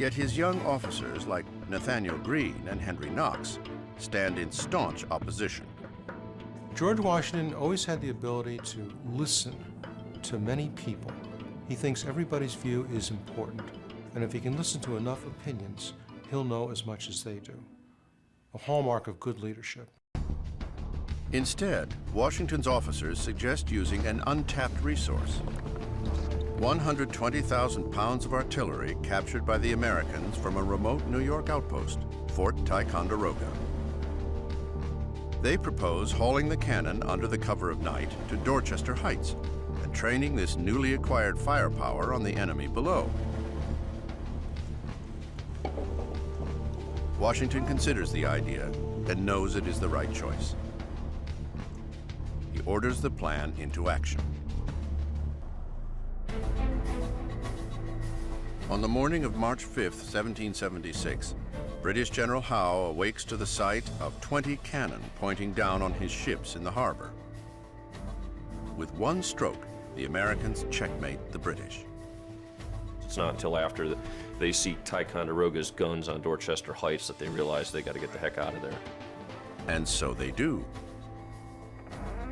Yet his young officers, like Nathaniel Greene and Henry Knox, stand in staunch opposition. George Washington always had the ability to listen to many people. He thinks everybody's view is important, and if he can listen to enough opinions, he'll know as much as they do. A hallmark of good leadership. Instead, Washington's officers suggest using an untapped resource. 120,000 pounds of artillery captured by the Americans from a remote New York outpost, Fort Ticonderoga. They propose hauling the cannon under the cover of night to Dorchester Heights and training this newly acquired firepower on the enemy below. Washington considers the idea and knows it is the right choice. He orders the plan into action. On the morning of March 5th, 1776, British General Howe awakes to the sight of 20 cannon pointing down on his ships in the harbor. With one stroke, the Americans checkmate the British. It's not until after they see Ticonderoga's guns on Dorchester Heights that they realize they got to get the heck out of there. And so they do.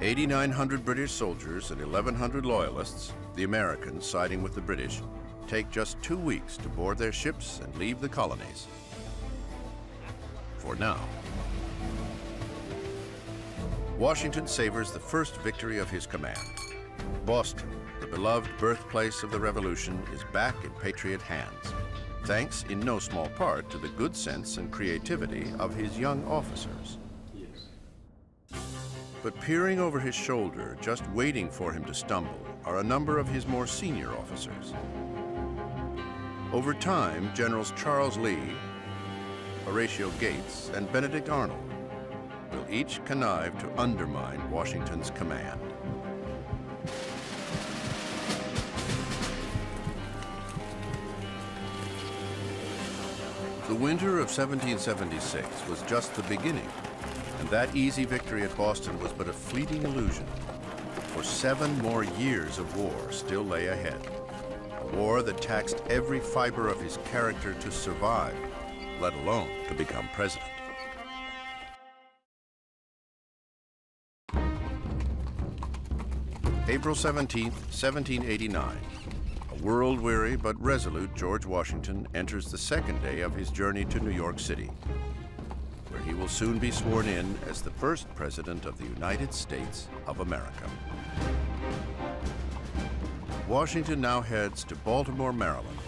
8,900 British soldiers and 1,100 loyalists, the Americans siding with the British, take just 2 weeks to board their ships and leave the colonies. For now. Washington savors the first victory of his command. Boston, the beloved birthplace of the Revolution, is back in Patriot hands, thanks in no small part to the good sense and creativity of his young officers. But peering over his shoulder, just waiting for him to stumble, are a number of his more senior officers. Over time, Generals Charles Lee, Horatio Gates, and Benedict Arnold will each connive to undermine Washington's command. The winter of 1776 was just the beginning, and that easy victory at Boston was but a fleeting illusion. For 7 more years of war still lay ahead. A war that taxed every fiber of his character to survive, let alone to become president. April 17th, 1789. A world-weary but resolute George Washington enters the second day of his journey to New York City, where he will soon be sworn in as the first president of the United States of America. Washington now heads to Baltimore, Maryland,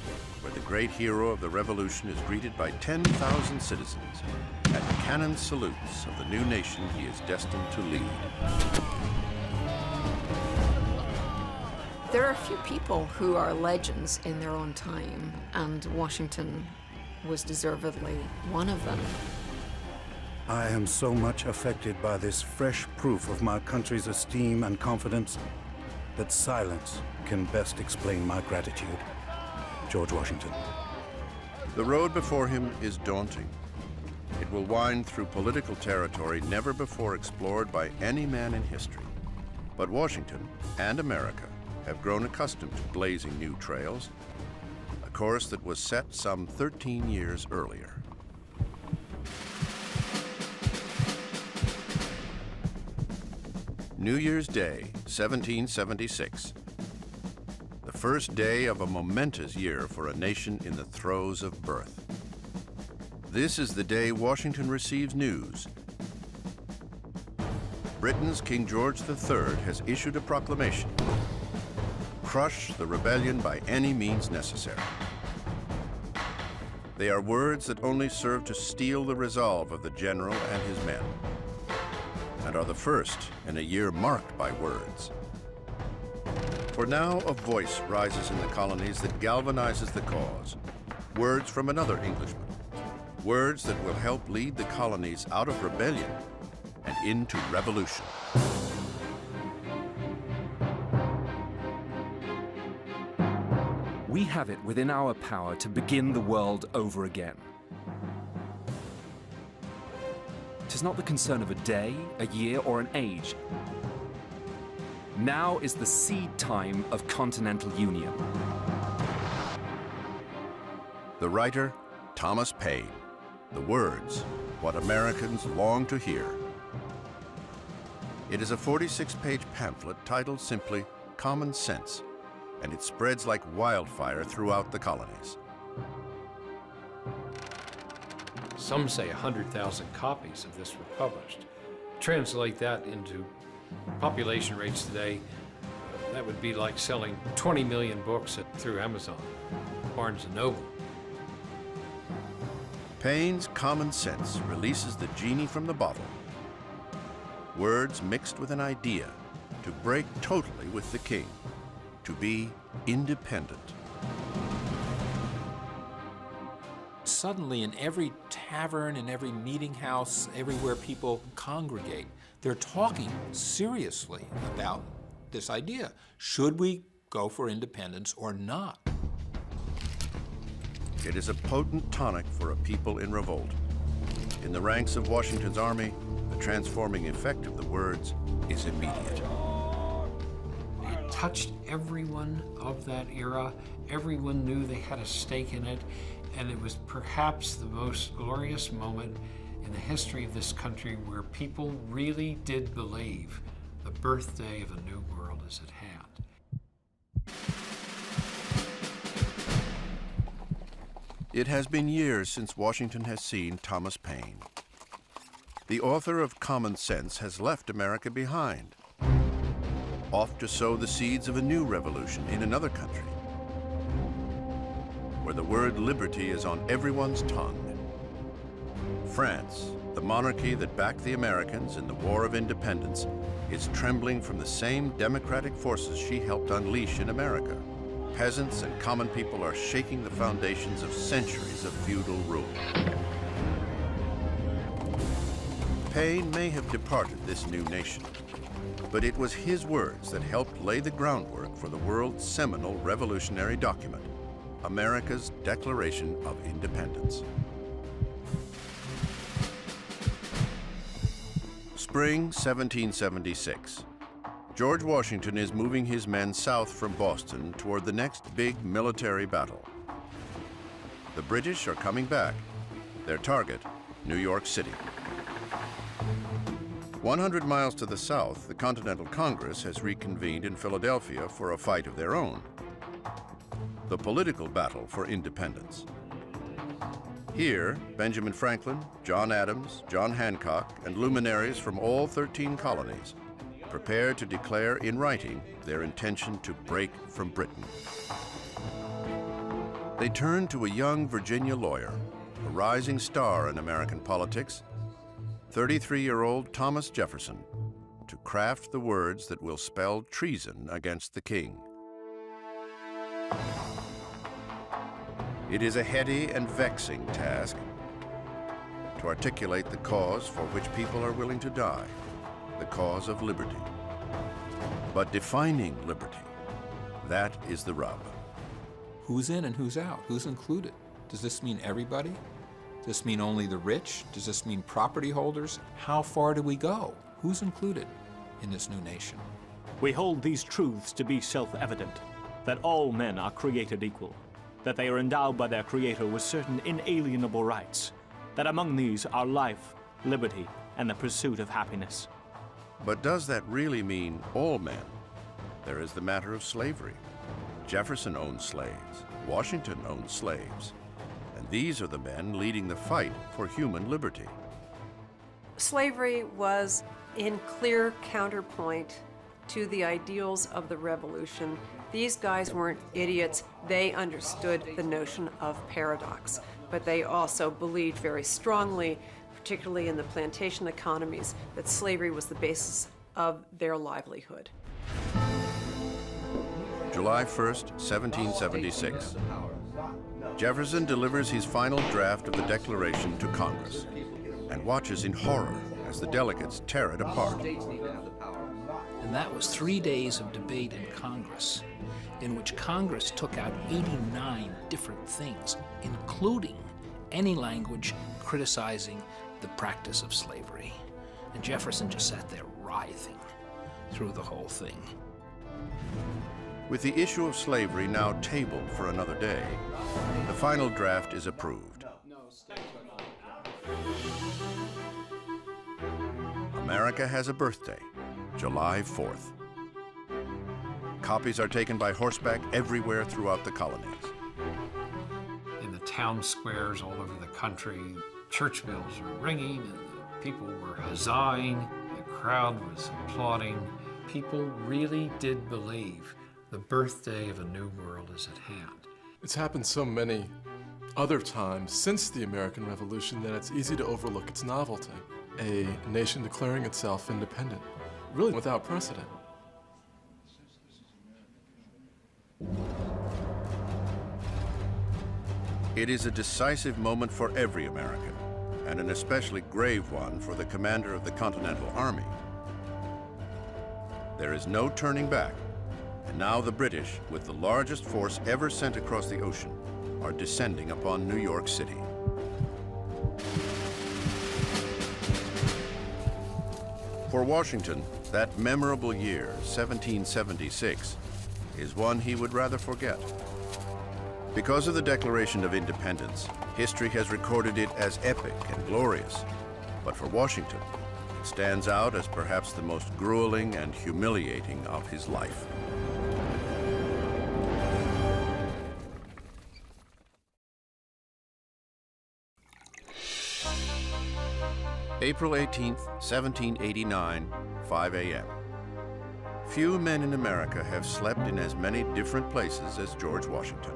where the great hero of the Revolution is greeted by 10,000 citizens at cannon salutes of the new nation he is destined to lead. There are a few people who are legends in their own time, and Washington was deservedly one of them. I am so much affected by this fresh proof of my country's esteem and confidence that silence can best explain my gratitude. George Washington. The road before him is daunting. It will wind through political territory never before explored by any man in history. But Washington and America have grown accustomed to blazing new trails, a course that was set some 13 years earlier. New Year's Day, 1776. The first day of a momentous year for a nation in the throes of birth. This is the day Washington receives news. Britain's King George III has issued a proclamation. Crush the rebellion by any means necessary. They are words that only serve to steel the resolve of the general and his men, and are the first in a year marked by words. For now, a voice rises in the colonies that galvanizes the cause. Words from another Englishman. Words that will help lead the colonies out of rebellion and into revolution. We have it within our power to begin the world over again. 'Tis not the concern of a day, a year, or an age. Now is the seed time of continental union. The writer, Thomas Paine. The words, what Americans long to hear. It is a 46-page pamphlet titled simply Common Sense, and it spreads like wildfire throughout the colonies. Some say 100,000 copies of this were published. Translate that into population rates today, that would be like selling 20 million books through Amazon, Barnes & Noble. Paine's Common Sense releases the genie from the bottle. Words mixed with an idea to break totally with the king, to be independent. Suddenly, in every tavern, in every meeting house, everywhere people congregate, they're talking seriously about this idea. Should we go for independence or not? It is a potent tonic for a people in revolt. In the ranks of Washington's army, the transforming effect of the words is immediate. It touched everyone of that era. Everyone knew they had a stake in it, and it was perhaps the most glorious moment in the history of this country where people really did believe the birthday of a new world is at hand. It has been years since Washington has seen Thomas Paine. The author of Common Sense has left America behind, off to sow the seeds of a new revolution in another country, where the word liberty is on everyone's tongue. France, the monarchy that backed the Americans in the War of Independence, is trembling from the same democratic forces she helped unleash in America. Peasants and common people are shaking the foundations of centuries of feudal rule. Paine may have departed this new nation, but it was his words that helped lay the groundwork for the world's seminal revolutionary document, America's Declaration of Independence. Spring 1776. George Washington is moving his men south from Boston toward the next big military battle. The British are coming back. Their target, New York City. 100 miles to the south, the Continental Congress has reconvened in Philadelphia for a fight of their own. The political battle for independence. Here, Benjamin Franklin, John Adams, John Hancock, and luminaries from all 13 colonies prepare to declare in writing their intention to break from Britain. They turn to a young Virginia lawyer, a rising star in American politics, 33-year-old Thomas Jefferson, to craft the words that will spell treason against the king. It is a heady and vexing task to articulate the cause for which people are willing to die, the cause of liberty. But defining liberty, that is the rub. Who's in and who's out? Who's included? Does this mean everybody? Does this mean only the rich? Does this mean property holders? How far do we go? Who's included in this new nation? We hold these truths to be self-evident, that all men are created equal, that they are endowed by their Creator with certain inalienable rights, that among these are life, liberty, and the pursuit of happiness. But does that really mean all men? There is the matter of slavery. Jefferson owned slaves. Washington owned slaves. And these are the men leading the fight for human liberty. Slavery was in clear counterpoint to the ideals of the Revolution. These guys weren't idiots. They understood the notion of paradox, but they also believed very strongly, particularly in the plantation economies, that slavery was the basis of their livelihood. July 1st, 1776. Jefferson delivers his final draft of the Declaration to Congress and watches in horror as the delegates tear it apart. And that was 3 days of debate in Congress, in which Congress took out 89 different things, including any language criticizing the practice of slavery. And Jefferson just sat there writhing through the whole thing. With the issue of slavery now tabled for another day, the final draft is approved. America has a birthday, July 4th. Copies are taken by horseback everywhere throughout the colonies. In the town squares all over the country, church bells were ringing and the people were huzzahing. The crowd was applauding. People really did believe the birthday of a new world is at hand. It's happened so many other times since the American Revolution that it's easy to overlook its novelty. A nation declaring itself independent, really without precedent. It is a decisive moment for every American, and an especially grave one for the commander of the Continental Army. There is no turning back, and now the British, with the largest force ever sent across the ocean, are descending upon New York City. For Washington, that memorable year, 1776, is one he would rather forget. Because of the Declaration of Independence, history has recorded it as epic and glorious. But for Washington, it stands out as perhaps the most grueling and humiliating of his life. April 18th, 1789, 5 a.m. Few men in America have slept in as many different places as George Washington.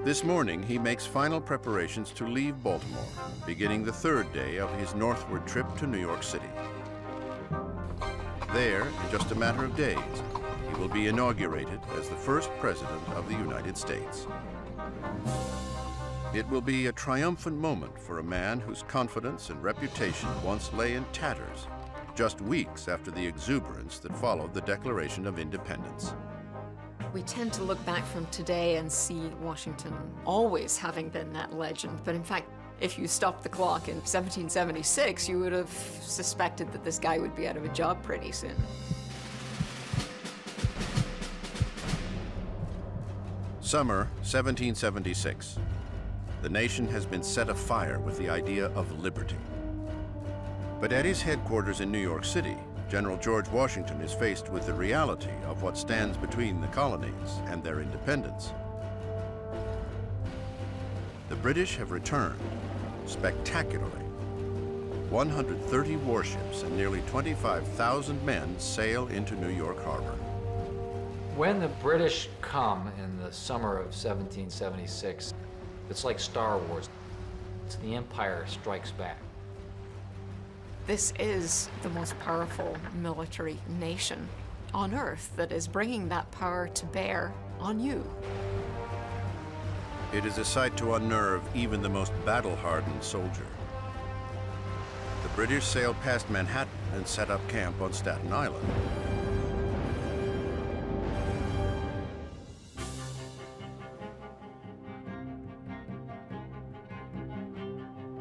This morning, he makes final preparations to leave Baltimore, beginning the third day of his northward trip to New York City. There, in just a matter of days, he will be inaugurated as the first president of the United States. It will be a triumphant moment for a man whose confidence and reputation once lay in tatters, just weeks after the exuberance that followed the Declaration of Independence. We tend to look back from today and see Washington always having been that legend, but in fact, if you stopped the clock in 1776, you would have suspected that this guy would be out of a job pretty soon. Summer 1776. The nation has been set afire with the idea of liberty. But at his headquarters in New York City, General George Washington is faced with the reality of what stands between the colonies and their independence. The British have returned, spectacularly. 130 warships and nearly 25,000 men sail into New York Harbor. When the British come in the summer of 1776, it's like Star Wars. It's the Empire Strikes Back. This is the most powerful military nation on Earth that is bringing that power to bear on you. It is a sight to unnerve even the most battle-hardened soldier. The British sailed past Manhattan and set up camp on Staten Island.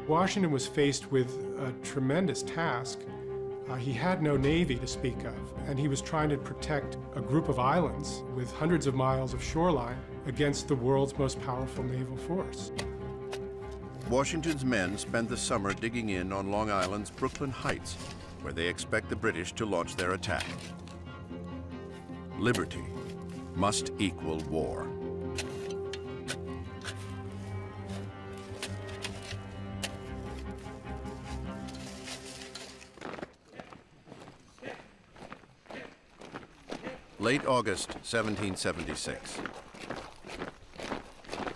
Washington was faced with a tremendous task. He had no navy to speak of, and he was trying to protect a group of islands with hundreds of miles of shoreline against the world's most powerful naval force. Washington's men spend the summer digging in on Long Island's Brooklyn Heights, where they expect the British to launch their attack. Liberty must equal war. Late August 1776.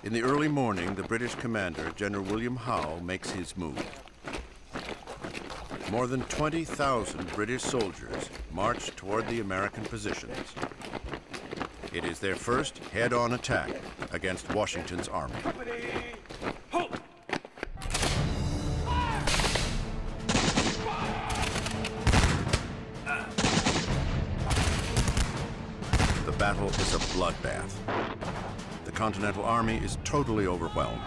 In the early morning, the British commander, General William Howe, makes his move. More than 20,000 British soldiers march toward the American positions. It is their first head-on attack against Washington's army. The battle is a bloodbath. The Continental Army is totally overwhelmed.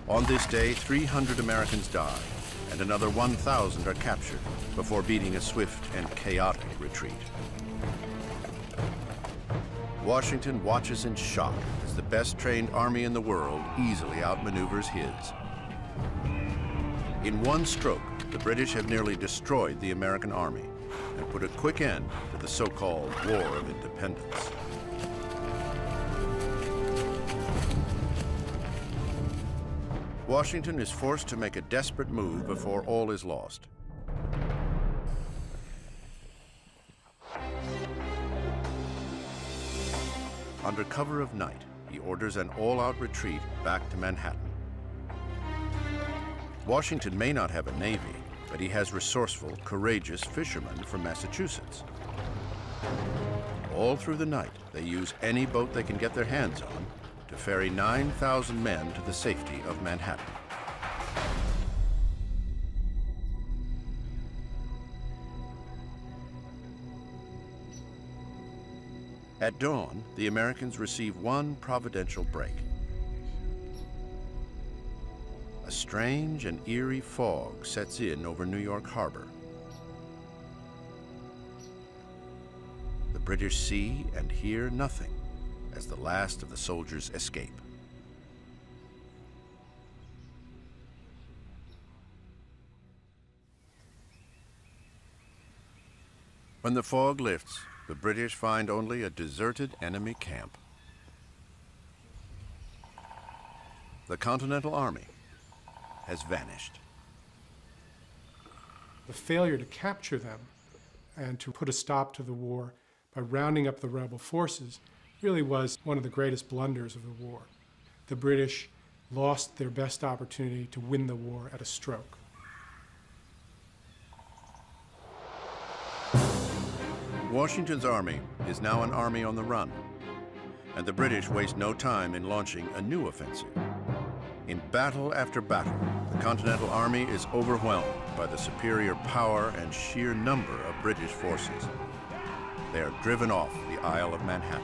On this day, 300 Americans die, and another 1,000 are captured before beating a swift and chaotic retreat. Washington watches in shock as the best trained army in the world easily outmaneuvers his. In one stroke, the British have nearly destroyed the American army and put a quick end to the so-called War of Independence. Washington is forced to make a desperate move before all is lost. Under cover of night, he orders an all-out retreat back to Manhattan. Washington may not have a navy, but he has resourceful, courageous fishermen from Massachusetts. All through the night, they use any boat they can get their hands on to ferry 9,000 men to the safety of Manhattan. At dawn, the Americans receive one providential break. A strange and eerie fog sets in over New York Harbor. The British see and hear nothing as the last of the soldiers escape. When the fog lifts, the British find only a deserted enemy camp. The Continental Army has vanished. The failure to capture them and to put a stop to the war by rounding up the rebel forces really was one of the greatest blunders of the war. The British lost their best opportunity to win the war at a stroke. Washington's army is now an army on the run, and the British waste no time in launching a new offensive. In battle after battle, the Continental Army is overwhelmed by the superior power and sheer number of British forces. They are driven off the Isle of Manhattan.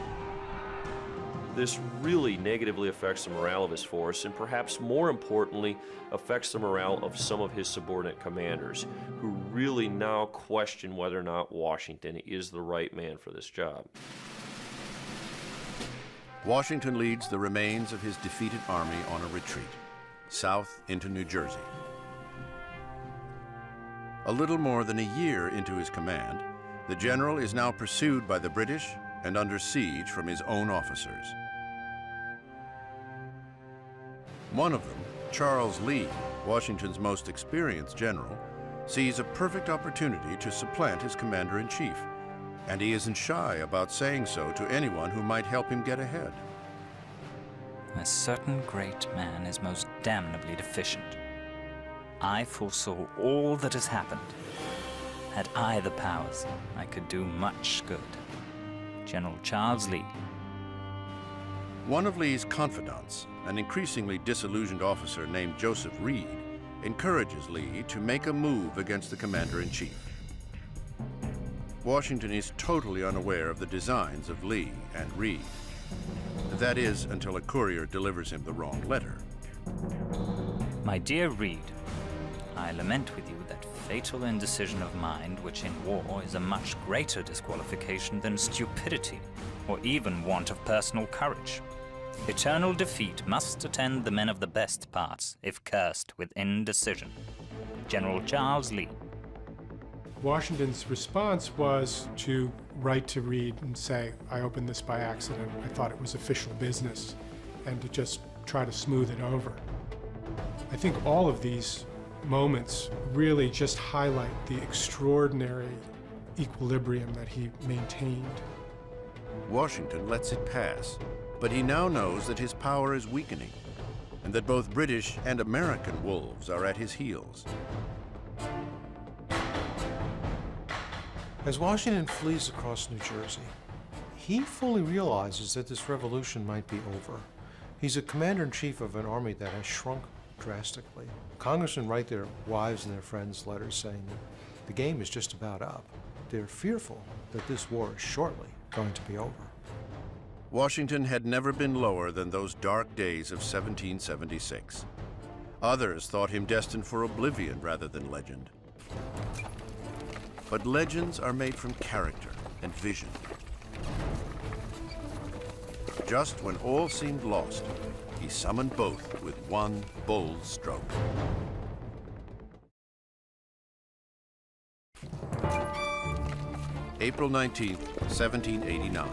This really negatively affects the morale of his force, and perhaps more importantly, affects the morale of some of his subordinate commanders, who really now question whether or not Washington is the right man for this job. Washington leads the remains of his defeated army on a retreat, south into New Jersey. A little more than a year into his command, the general is now pursued by the British and under siege from his own officers. One of them, Charles Lee, Washington's most experienced general, sees a perfect opportunity to supplant his commander-in-chief, and he isn't shy about saying so to anyone who might help him get ahead. A certain great man is most damnably deficient. I foresaw all that has happened. Had I the powers, I could do much good. General Charles Lee. One of Lee's confidants, an increasingly disillusioned officer named Joseph Reed, encourages Lee to make a move against the commander-in-chief. Washington is totally unaware of the designs of Lee and Reed. That is, until a courier delivers him the wrong letter. My dear Reed, I lament with you that fatal indecision of mind, which in war is a much greater disqualification than stupidity, or even want of personal courage. Eternal defeat must attend the men of the best parts, if cursed with indecision. General Charles Lee. Washington's response was to write to Reed and say, I opened this by accident, I thought it was official business, and to just try to smooth it over. I think all of these moments really just highlight the extraordinary equilibrium that he maintained. Washington lets it pass, but he now knows that his power is weakening, and that both British and American wolves are at his heels. As Washington flees across New Jersey, he fully realizes that this revolution might be over. He's a commander-in-chief of an army that has shrunk drastically. Congressmen write their wives and their friends letters saying that the game is just about up. They're fearful that this war is shortly going to be over. Washington had never been lower than those dark days of 1776. Others thought him destined for oblivion rather than legend. But legends are made from character and vision. Just when all seemed lost, he summoned both with one bold stroke. April 19, 1789.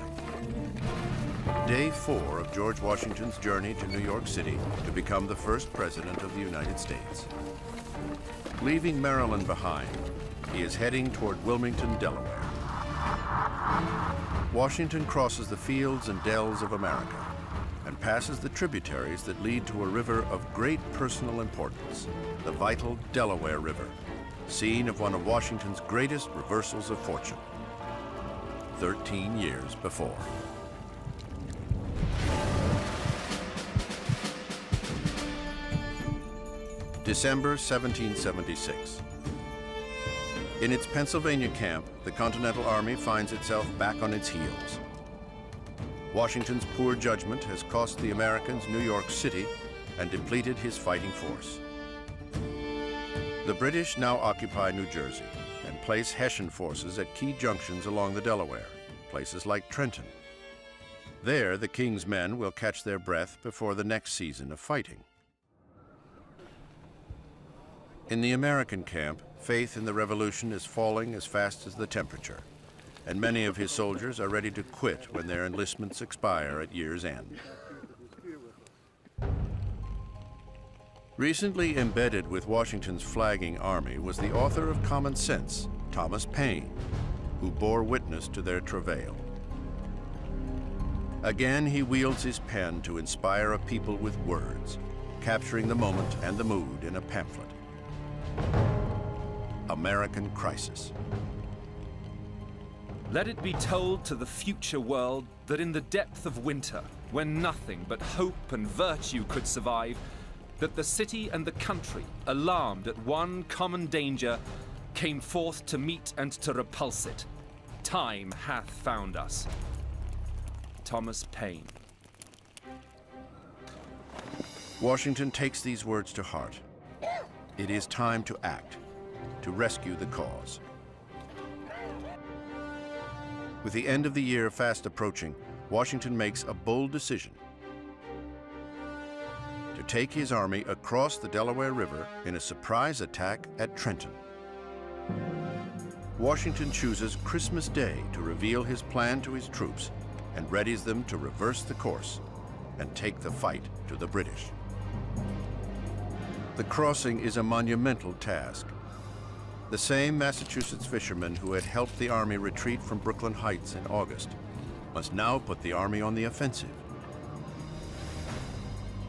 Day 4 of George Washington's journey to New York City to become the first president of the United States. Leaving Maryland behind, he is heading toward Wilmington, Delaware. Washington crosses the fields and dells of America and passes the tributaries that lead to a river of great personal importance, the vital Delaware River, scene of one of Washington's greatest reversals of fortune, 13 years before. December 1776. In its Pennsylvania camp, the Continental Army finds itself back on its heels. Washington's poor judgment has cost the Americans New York City and depleted his fighting force. The British now occupy New Jersey and place Hessian forces at key junctions along the Delaware, places like Trenton. There, the King's men will catch their breath before the next season of fighting. In the American camp, faith in the revolution is falling as fast as the temperature, and many of his soldiers are ready to quit when their enlistments expire at year's end. Recently embedded with Washington's flagging army was the author of Common Sense, Thomas Paine, who bore witness to their travail. Again, he wields his pen to inspire a people with words, capturing the moment and the mood in a pamphlet. American Crisis. Let it be told to the future world that in the depth of winter, when nothing but hope and virtue could survive, that the city and the country, alarmed at one common danger, came forth to meet and to repulse it. Time hath found us. Thomas Paine. Washington takes these words to heart. It is time to act, to rescue the cause. With the end of the year fast approaching, Washington makes a bold decision to take his army across the Delaware River in a surprise attack at Trenton. Washington chooses Christmas Day to reveal his plan to his troops and readies them to reverse the course and take the fight to the British. The crossing is a monumental task. The same Massachusetts fishermen who had helped the army retreat from Brooklyn Heights in August must now put the army on the offensive.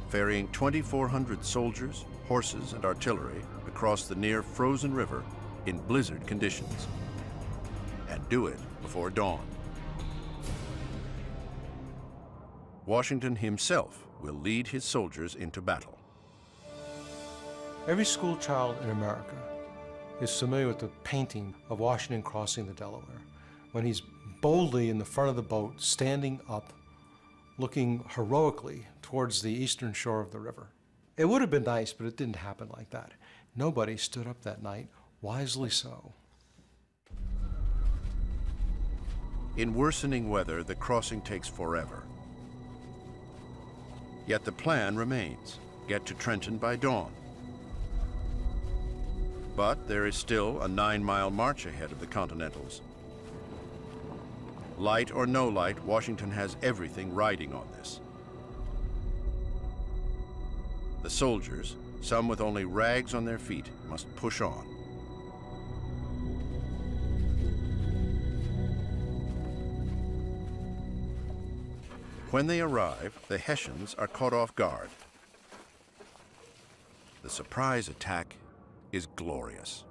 Ferrying 2,400 soldiers, horses, and artillery across the near frozen river in blizzard conditions. And do it before dawn. Washington himself will lead his soldiers into battle. Every school child in America is familiar with the painting of Washington crossing the Delaware, when he's boldly in the front of the boat, standing up, looking heroically towards the eastern shore of the river. It would have been nice, but it didn't happen like that. Nobody stood up that night, wisely so. In worsening weather, the crossing takes forever. Yet the plan remains: get to Trenton by dawn. But there is still a 9-mile march ahead of the Continentals. Light or no light, Washington has everything riding on this. The soldiers, some with only rags on their feet, must push on. When they arrive, the Hessians are caught off guard. The surprise attack is glorious.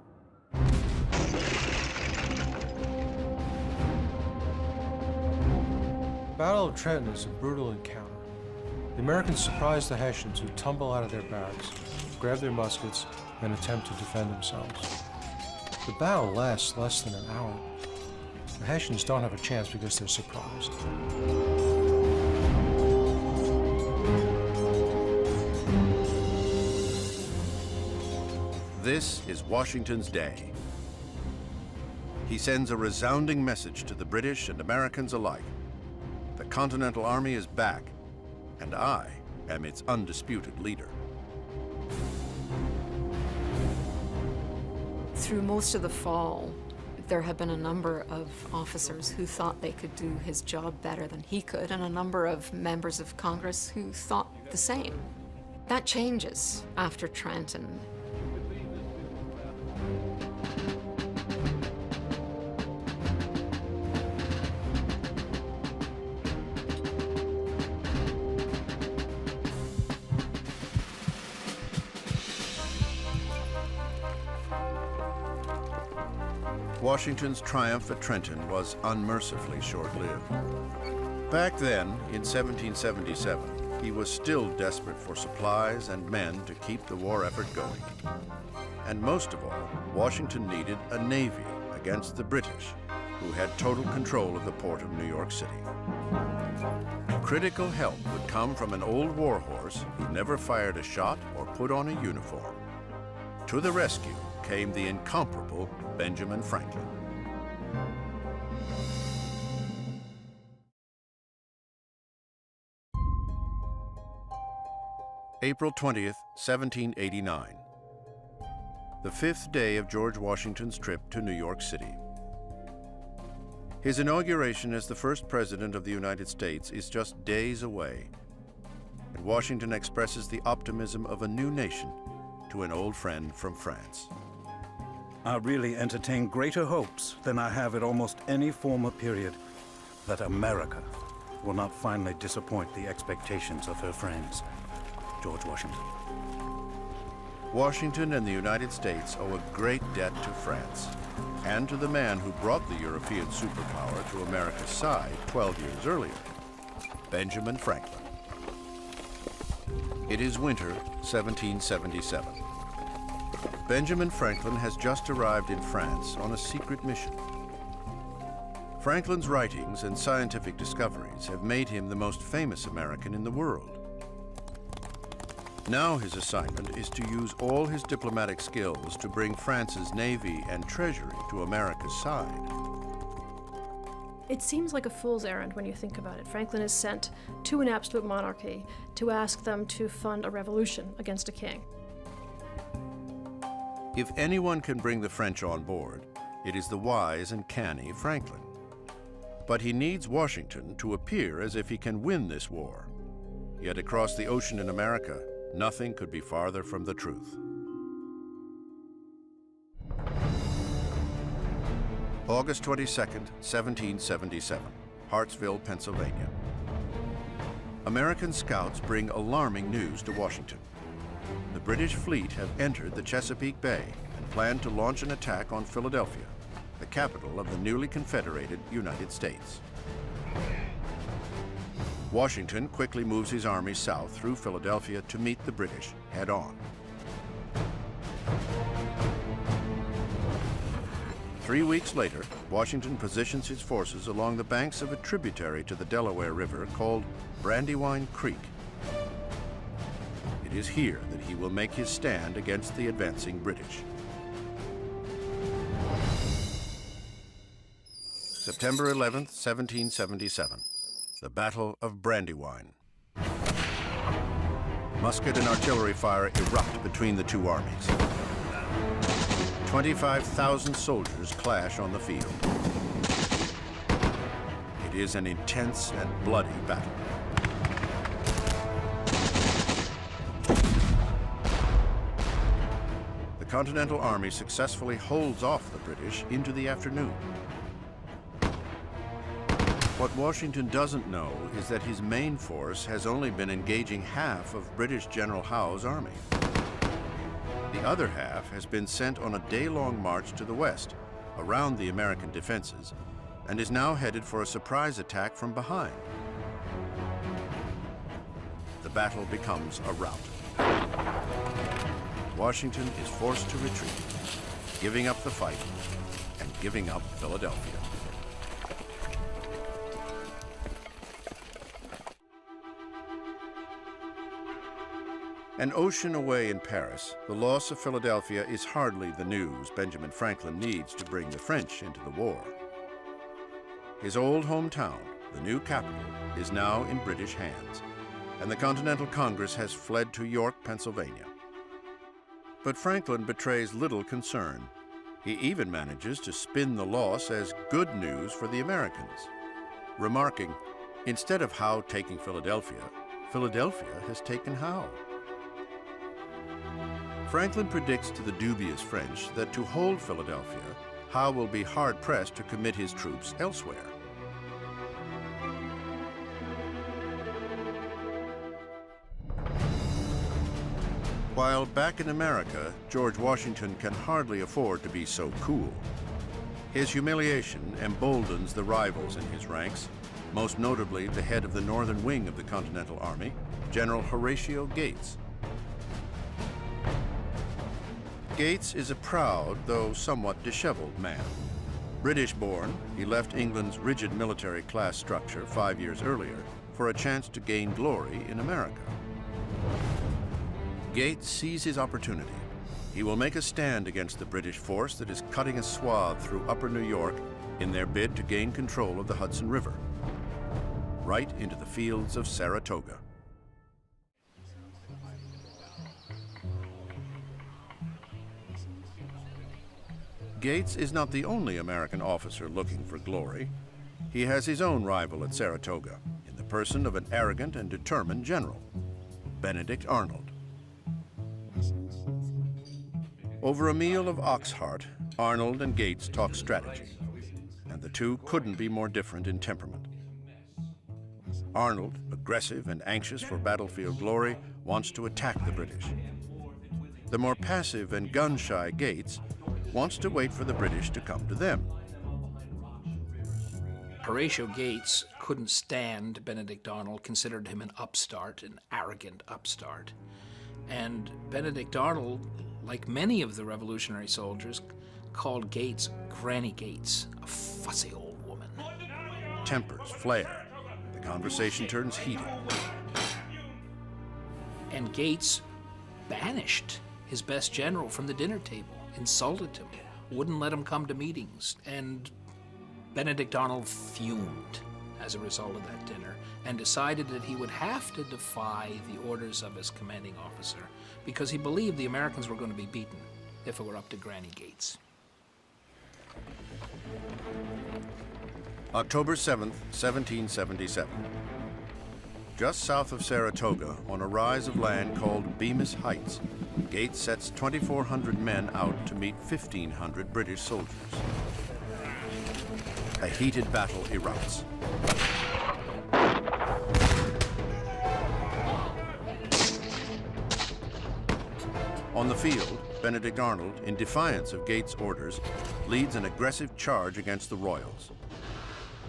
Battle of Trenton is a brutal encounter. The Americans surprise the Hessians, who tumble out of their barracks, grab their muskets, and attempt to defend themselves. The battle lasts less than an hour. The Hessians don't have a chance because they're surprised. This is Washington's day. He sends a resounding message to the British and Americans alike. The Continental Army is back, and I am its undisputed leader. Through most of the fall, there have been a number of officers who thought they could do his job better than he could, and a number of members of Congress who thought the same. That changes after Trenton. Washington's triumph at Trenton was unmercifully short-lived. Back then, in 1777, he was still desperate for supplies and men to keep the war effort going. And most of all, Washington needed a navy against the British, who had total control of the port of New York City. Critical help would come from an old warhorse who never fired a shot or put on a uniform. To the rescue came the incomparable Benjamin Franklin. April 20th, 1789. The 5th day of George Washington's trip to New York City. His inauguration as the first president of the United States is just days away, and Washington expresses the optimism of a new nation to an old friend from France. I really entertain greater hopes than I have at almost any former period that America will not finally disappoint the expectations of her friends. George Washington. Washington and the United States owe a great debt to France and to the man who brought the European superpower to America's side 12 years earlier, Benjamin Franklin. It is winter 1777. Benjamin Franklin has just arrived in France on a secret mission. Franklin's writings and scientific discoveries have made him the most famous American in the world. Now his assignment is to use all his diplomatic skills to bring France's navy and treasury to America's side. It seems like a fool's errand when you think about it. Franklin is sent to an absolute monarchy to ask them to fund a revolution against a king. If anyone can bring the French on board, it is the wise and canny Franklin. But he needs Washington to appear as if he can win this war. Yet across the ocean in America, nothing could be farther from the truth. August 22nd, 1777, Hartsville, Pennsylvania. American scouts bring alarming news to Washington. The British fleet have entered the Chesapeake Bay and plan to launch an attack on Philadelphia, the capital of the newly confederated United States. Washington quickly moves his army south through Philadelphia to meet the British head-on. 3 weeks later, Washington positions his forces along the banks of a tributary to the Delaware River called Brandywine Creek. It is here that he will make his stand against the advancing British. September 11th, 1777. The Battle of Brandywine. Musket and artillery fire erupt between the two armies. 25,000 soldiers clash on the field. It is an intense and bloody battle. The Continental Army successfully holds off the British into the afternoon. What Washington doesn't know is that his main force has only been engaging half of British General Howe's army. The other half has been sent on a day-long march to the west, around the American defenses, and is now headed for a surprise attack from behind. The battle becomes a rout. Washington is forced to retreat, giving up the fight and giving up Philadelphia. An ocean away in Paris, the loss of Philadelphia is hardly the news Benjamin Franklin needs to bring the French into the war. His old hometown, The new capital is now in British hands, and the Continental Congress has fled to York, Pennsylvania. But Franklin betrays little concern. He even manages to spin the loss as good news for the Americans, remarking, "Instead of Howe taking Philadelphia, Philadelphia has taken Howe." Franklin predicts to the dubious French that to hold Philadelphia, Howe will be hard-pressed to commit his troops elsewhere. While back in America, George Washington can hardly afford to be so cool. His humiliation emboldens the rivals in his ranks, most notably the head of the northern wing of the Continental Army, General Horatio Gates. Gates is a proud, though somewhat disheveled man. British-born, he left England's rigid military class structure 5 years earlier for a chance to gain glory in America. Gates sees his opportunity. He will make a stand against the British force that is cutting a swath through upper New York in their bid to gain control of the Hudson River, right into the fields of Saratoga. Gates is not the only American officer looking for glory. He has his own rival at Saratoga in the person of an arrogant and determined general, Benedict Arnold. Over a meal of ox heart, Arnold and Gates talk strategy, and the two couldn't be more different in temperament. Arnold, aggressive and anxious for battlefield glory, wants to attack the British. The more passive and gun-shy Gates wants to wait for the British to come to them. Horatio Gates couldn't stand Benedict Arnold, considered him an upstart, an arrogant upstart. And Benedict Arnold, like many of the revolutionary soldiers, called Gates Granny Gates, a fussy old woman. Tempers flare. The conversation turns heated. And Gates banished his best general from the dinner table, insulted him, wouldn't let him come to meetings. And Benedict Arnold fumed as a result of that dinner and decided that he would have to defy the orders of his commanding officer because he believed the Americans were going to be beaten if it were up to Granny Gates. October 7th, 1777. Just south of Saratoga, on a rise of land called Bemis Heights, Gates sets 2,400 men out to meet 1,500 British soldiers. A heated battle erupts. On the field, Benedict Arnold, in defiance of Gates' orders, leads an aggressive charge against the Royals.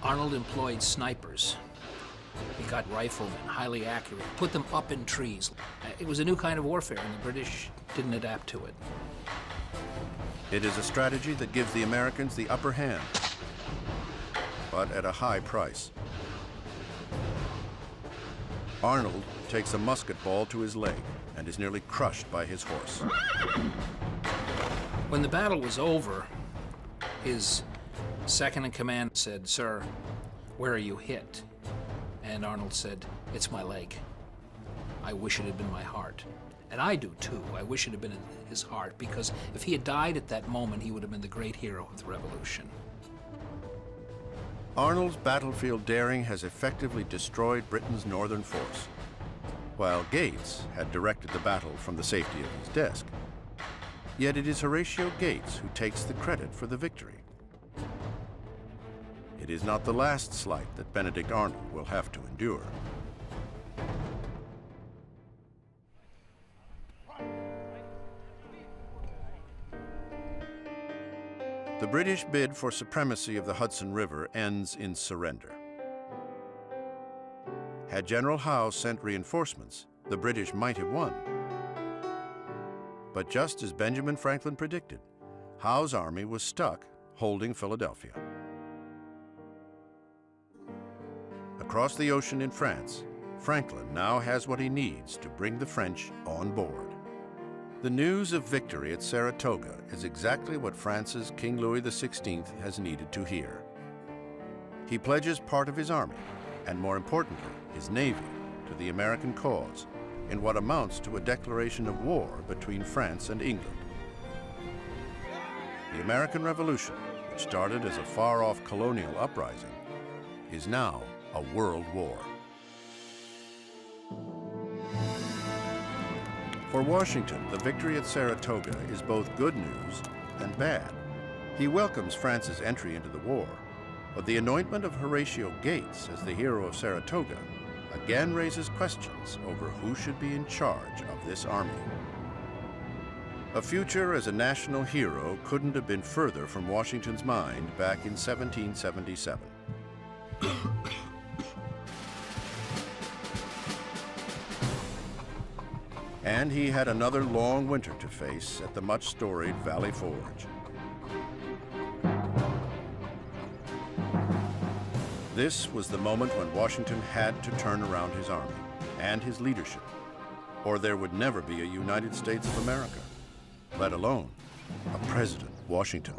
Arnold employed snipers. He got riflemen, highly accurate, put them up in trees. It was a new kind of warfare, and the British didn't adapt to it. It is a strategy that gives the Americans the upper hand, but at a high price. Arnold takes a musket ball to his leg and is nearly crushed by his horse. When the battle was over, his second-in-command said, "Sir, where are you hit?" And Arnold said, "It's my leg. I wish it had been my heart." And I do too. I wish it had been in his heart, because if he had died at that moment, he would have been the great hero of the Revolution. Arnold's battlefield daring has effectively destroyed Britain's northern force, while Gates had directed the battle from the safety of his desk. Yet it is Horatio Gates who takes the credit for the victory. It is not the last slight that Benedict Arnold will have to endure. The British bid for supremacy of the Hudson River ends in surrender. Had General Howe sent reinforcements, the British might have won. But just as Benjamin Franklin predicted, Howe's army was stuck holding Philadelphia. Across the ocean in France, Franklin now has what he needs to bring the French on board. The news of victory at Saratoga is exactly what France's King Louis XVI has needed to hear. He pledges part of his army, and more importantly, his navy, to the American cause in what amounts to a declaration of war between France and England. The American Revolution, which started as a far-off colonial uprising, is now a world war. For Washington, the victory at Saratoga is both good news and bad. He welcomes France's entry into the war, but the anointment of Horatio Gates as the hero of Saratoga again raises questions over who should be in charge of this army. A future as a national hero couldn't have been further from Washington's mind back in 1777. And he had another long winter to face at the much-storied Valley Forge. This was the moment when Washington had to turn around his army and his leadership, or there would never be a United States of America, let alone a President Washington.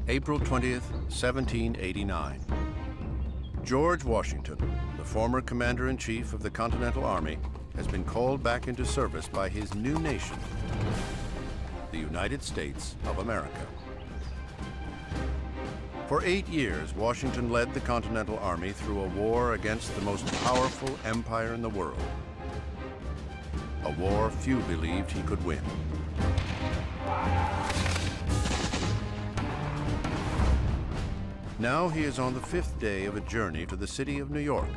April 20th, 1789. George Washington, the former commander-in-chief of the Continental Army, has been called back into service by his new nation, the United States of America. For 8 years, Washington led the Continental Army through a war against the most powerful empire in the world. A war few believed he could win. Now he is on the 5th day of a journey to the city of New York,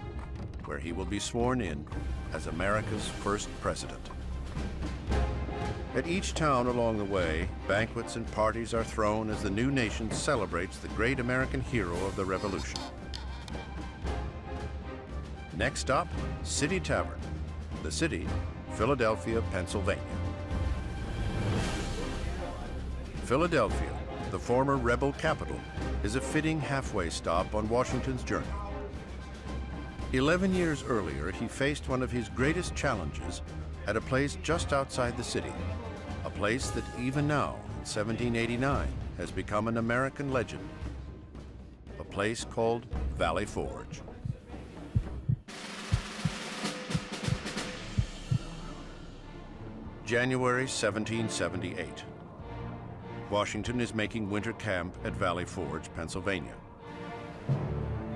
where he will be sworn in as America's first president. At each town along the way, banquets and parties are thrown as the new nation celebrates the great American hero of the Revolution. Next stop, City Tavern. The city, Philadelphia, Pennsylvania. Philadelphia, the former rebel capital, is a fitting halfway stop on Washington's journey. 11 years earlier, he faced one of his greatest challenges at a place just outside the city, a place that even now, in 1789, has become an American legend, a place called Valley Forge. January 1778. Washington is making winter camp at Valley Forge, Pennsylvania.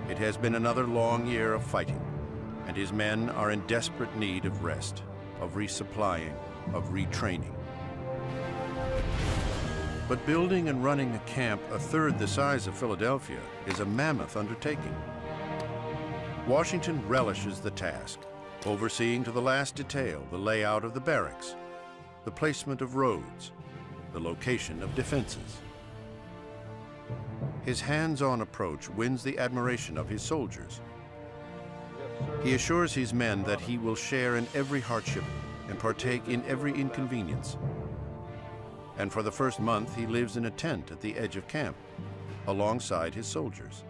It has been another long year of fighting, and his men are in desperate need of rest, of resupplying, of retraining. But building and running a camp a third the size of Philadelphia is a mammoth undertaking. Washington relishes the task, overseeing to the last detail the layout of the barracks, the placement of roads, the location of defenses. His hands-on approach wins the admiration of his soldiers. He assures his men that he will share in every hardship and partake in every inconvenience. And for the first month, he lives in a tent at the edge of camp, alongside his soldiers.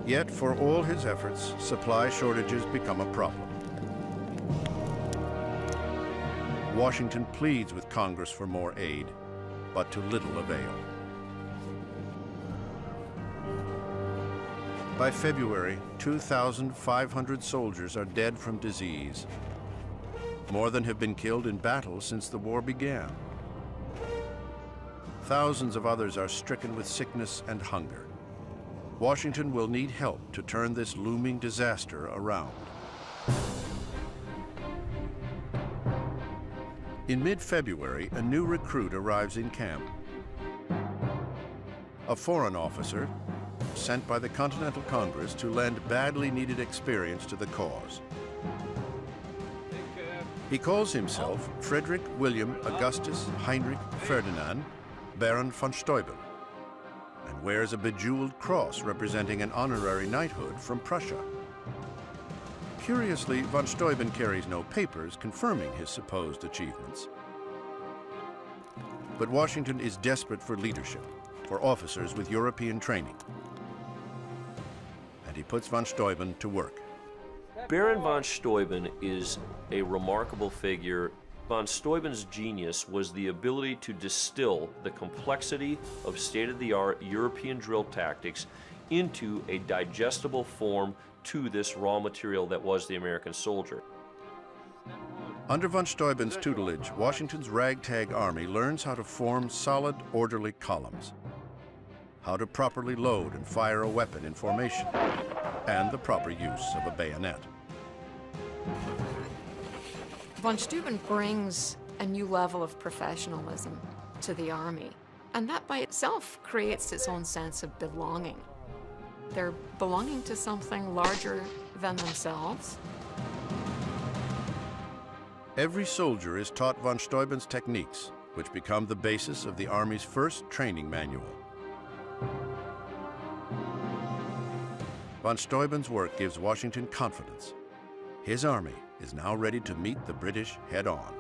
Yet, for all his efforts, supply shortages become a problem. Washington pleads with Congress for more aid, but to little avail. By February, 2,500 soldiers are dead from disease, more than have been killed in battle since the war began. Thousands of others are stricken with sickness and hunger. Washington will need help to turn this looming disaster around. In mid-February, a new recruit arrives in camp. A foreign officer sent by the Continental Congress to lend badly needed experience to the cause. He calls himself Frederick William Augustus Heinrich Ferdinand Baron von Steuben, and wears a bejeweled cross representing an honorary knighthood from Prussia. Curiously, von Steuben carries no papers confirming his supposed achievements. But Washington is desperate for leadership, for officers with European training. And he puts von Steuben to work. Baron von Steuben is a remarkable figure. Von Steuben's genius was the ability to distill the complexity of state-of-the-art European drill tactics into a digestible form to this raw material that was the American soldier. Under von Steuben's tutelage, Washington's ragtag army learns how to form solid, orderly columns, how to properly load and fire a weapon in formation, and the proper use of a bayonet. Von Steuben brings a new level of professionalism to the Army, and that by itself creates its own sense of belonging. They're belonging to something larger than themselves. Every soldier is taught von Steuben's techniques, which become the basis of the Army's first training manual. Von Steuben's work gives Washington confidence. His army is now ready to meet the British head-on.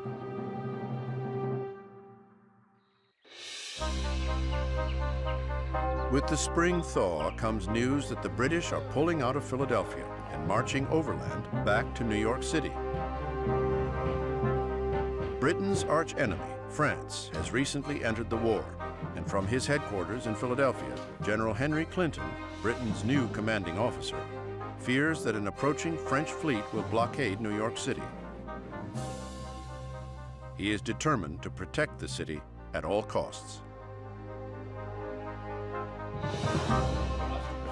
With the spring thaw comes news that the British are pulling out of Philadelphia and marching overland back to New York City. Britain's arch-enemy, France, has recently entered the war, and from his headquarters in Philadelphia, General Henry Clinton, Britain's new commanding officer, fears that an approaching French fleet will blockade New York City. He is determined to protect the city at all costs.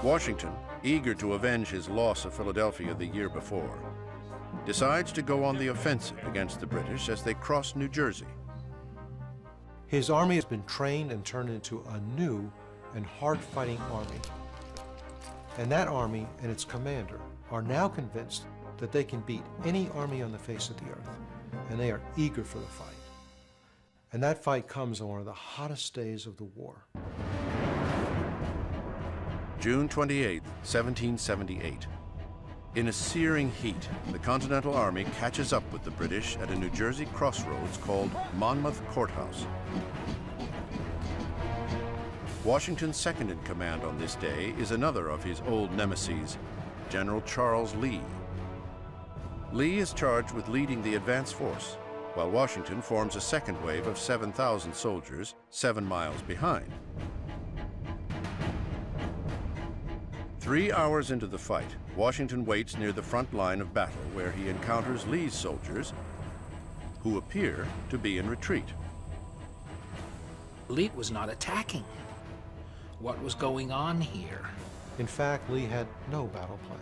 Washington, eager to avenge his loss of Philadelphia the year before, decides to go on the offensive against the British as they cross New Jersey. His army has been trained and turned into a new and hard-fighting army. And that army and its commander are now convinced that they can beat any army on the face of the earth, and they are eager for the fight. And that fight comes on one of the hottest days of the war. June 28, 1778. In a searing heat, the Continental Army catches up with the British at a New Jersey crossroads called Monmouth Courthouse. Washington's second in command on this day is another of his old nemeses, General Charles Lee. Lee is charged with leading the advance force, while Washington forms a second wave of 7,000 soldiers 7 miles behind. 3 hours into the fight, Washington waits near the front line of battle where he encounters Lee's soldiers, who appear to be in retreat. Lee was not attacking. What was going on here? In fact, Lee had no battle plan.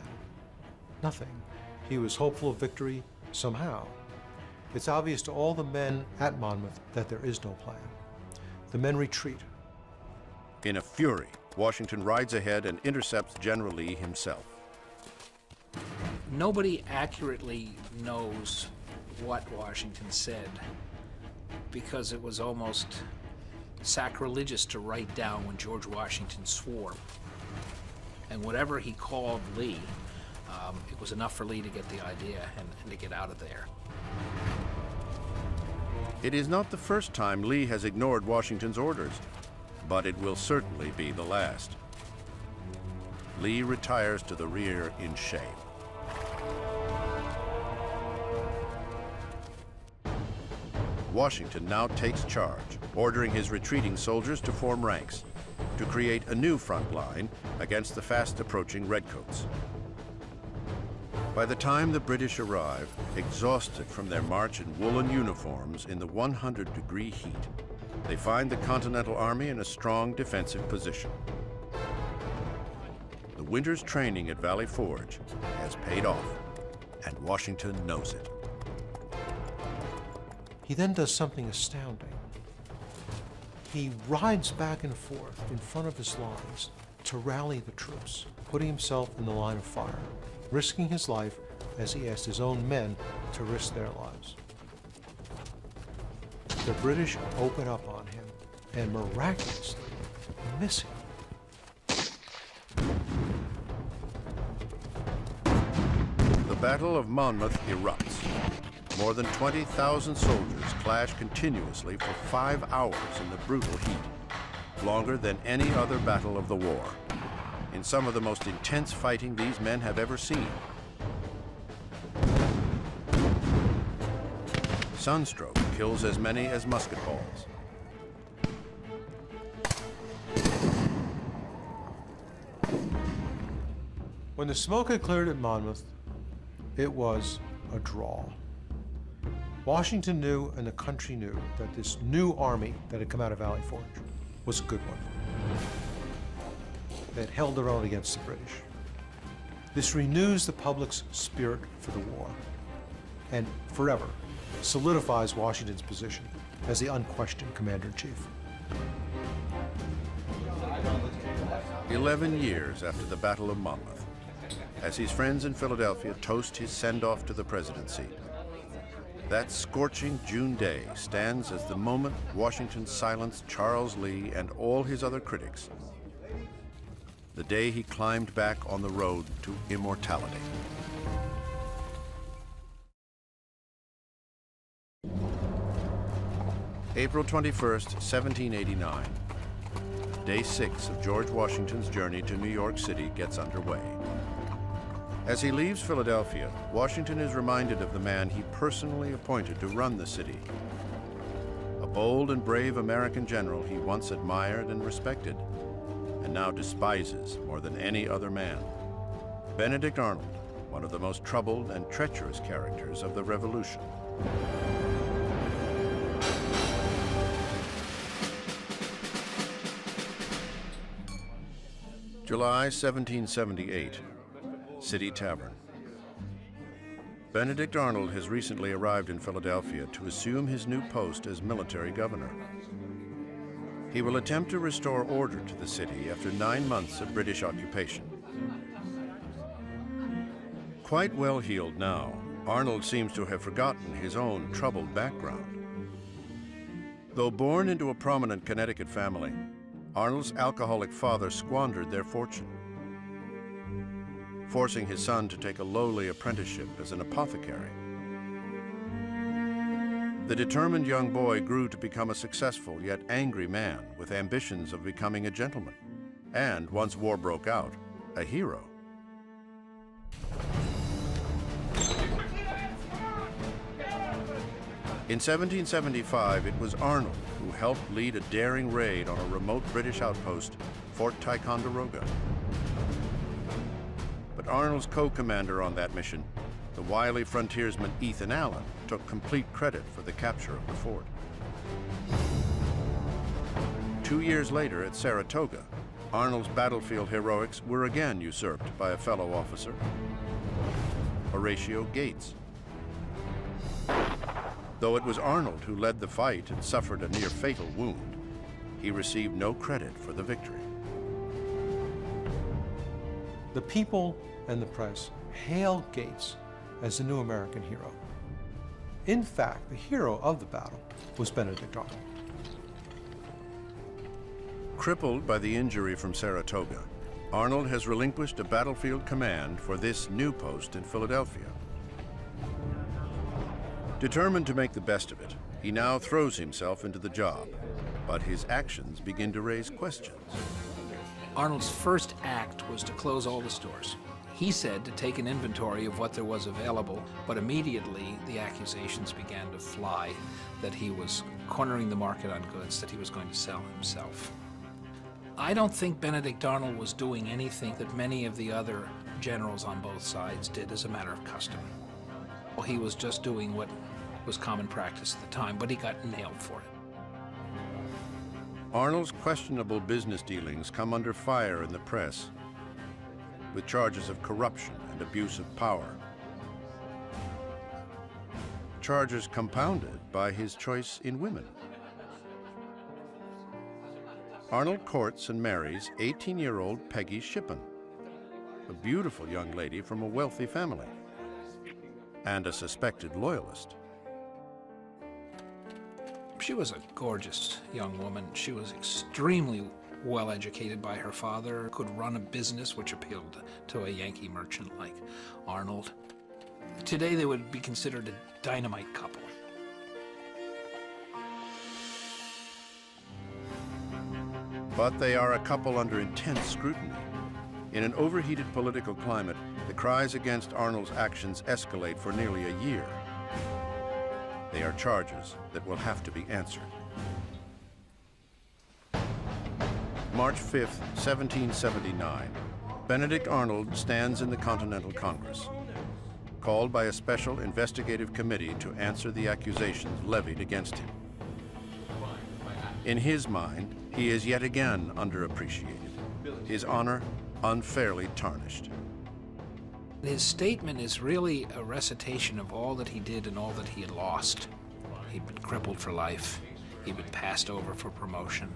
Nothing. He was hopeful of victory somehow. It's obvious to all the men at Monmouth that there is no plan. The men retreat. In a fury, Washington rides ahead and intercepts General Lee himself. Nobody accurately knows what Washington said, because it was almost sacrilegious to write down when George Washington swore. And whatever he called Lee, it was enough for Lee to get the idea and to get out of there. It is not the first time Lee has ignored Washington's orders, but it will certainly be the last. Lee retires to the rear in shame. Washington now takes charge, ordering his retreating soldiers to form ranks, to create a new front line against the fast-approaching redcoats. By the time the British arrive, exhausted from their march in woolen uniforms in the 100-degree heat, they find the Continental Army in a strong defensive position. The winter's training at Valley Forge has paid off, and Washington knows it. He then does something astounding. He rides back and forth in front of his lines to rally the troops, putting himself in the line of fire, risking his life as he asked his own men to risk their lives. the British open up on him and miraculously miss him. The Battle of Monmouth erupts. More than 20,000 soldiers clash continuously for 5 hours in the brutal heat, longer than any other battle of the war. In some of the most intense fighting these men have ever seen. Sunstroke kills as many as musket balls. When the smoke had cleared at Monmouth, it was a draw. Washington knew and the country knew that this new army that had come out of Valley Forge was a good one. They had held their own against the British. This renews the public's spirit for the war and forever solidifies Washington's position as the unquestioned commander-in-chief. 11 years after the Battle of Monmouth, as his friends in Philadelphia toast his send-off to the presidency, that scorching June day stands as the moment Washington silenced Charles Lee and all his other critics. The day he climbed back on the road to immortality. April 21st, 1789. Day 6 of George Washington's journey to New York City gets underway. As he leaves Philadelphia, Washington is reminded of the man he personally appointed to run the city. A bold and brave American general he once admired and respected, and now despises more than any other man. Benedict Arnold, one of the most troubled and treacherous characters of the Revolution. July 1778, City Tavern. Benedict Arnold has recently arrived in Philadelphia to assume his new post as military governor. He will attempt to restore order to the city after 9 months of British occupation. Quite well healed now, Arnold seems to have forgotten his own troubled background. Though born into a prominent Connecticut family, Arnold's alcoholic father squandered their fortune, forcing his son to take a lowly apprenticeship as an apothecary. The determined young boy grew to become a successful yet angry man with ambitions of becoming a gentleman, and once war broke out, a hero. In 1775, it was Arnold who helped lead a daring raid on a remote British outpost, Fort Ticonderoga. But Arnold's co-commander on that mission, the wily frontiersman Ethan Allen, took complete credit for the capture of the fort. 2 years later at Saratoga, Arnold's battlefield heroics were again usurped by a fellow officer, Horatio Gates. Though it was Arnold who led the fight and suffered a near-fatal wound, he received no credit for the victory. The people and the press hailed Gates as the new American hero. In fact, the hero of the battle was Benedict Arnold. Crippled by the injury from Saratoga, Arnold has relinquished a battlefield command for this new post in Philadelphia. Determined to make the best of it, he now throws himself into the job, but his actions begin to raise questions. Arnold's first act was to close all the stores. He said to take an inventory of what there was available, but immediately the accusations began to fly that he was cornering the market on goods that he was going to sell himself. I don't think Benedict Arnold was doing anything that many of the other generals on both sides did as a matter of custom. He was just doing what was common practice at the time, but he got nailed for it. Arnold's questionable business dealings come under fire in the press, with charges of corruption and abuse of power. Charges compounded by his choice in women. Arnold courts and marries 18-year-old Peggy Shippen, a beautiful young lady from a wealthy family, and a suspected loyalist. She was a gorgeous young woman. She was extremely well educated by her father, could run a business which appealed to a Yankee merchant like Arnold. Today they would be considered a dynamite couple. But they are a couple under intense scrutiny. In an overheated political climate, the cries against Arnold's actions escalate for nearly a year. They are charges that will have to be answered. March 5th, 1779, Benedict Arnold stands in the Continental Congress, called by a special investigative committee to answer the accusations levied against him. In his mind, he is yet again underappreciated, his honor unfairly tarnished. His statement is really a recitation of all that he did and all that he had lost. He'd been crippled for life. He'd been passed over for promotion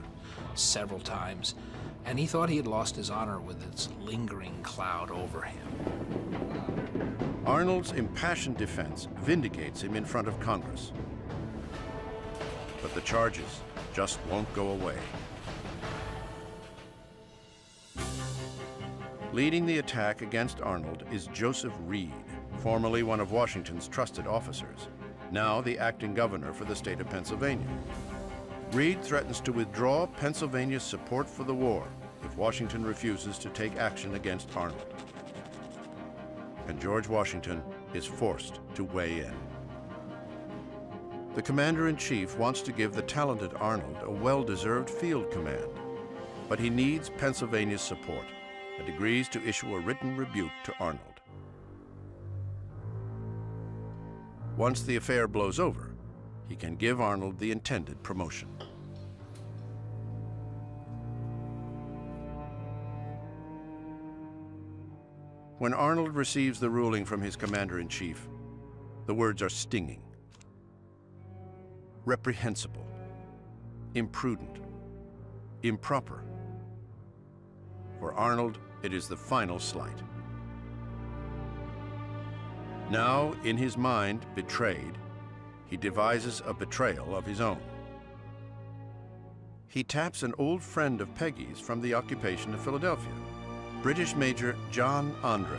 several times, and he thought he had lost his honor with its lingering cloud over him. Arnold's impassioned defense vindicates him in front of Congress. But the charges just won't go away. Leading the attack against Arnold is Joseph Reed, formerly one of Washington's trusted officers, now the acting governor for the state of Pennsylvania. Reed threatens to withdraw Pennsylvania's support for the war if Washington refuses to take action against Arnold. And George Washington is forced to weigh in. The commander-in-chief wants to give the talented Arnold a well-deserved field command, but he needs Pennsylvania's support and agrees to issue a written rebuke to Arnold. Once the affair blows over, he can give Arnold the intended promotion. When Arnold receives the ruling from his commander-in-chief, the words are stinging. Reprehensible, imprudent, improper. For Arnold, it is the final slight. Now, in his mind, betrayed, he devises a betrayal of his own. He taps an old friend of Peggy's from the occupation of Philadelphia, British Major John Andre,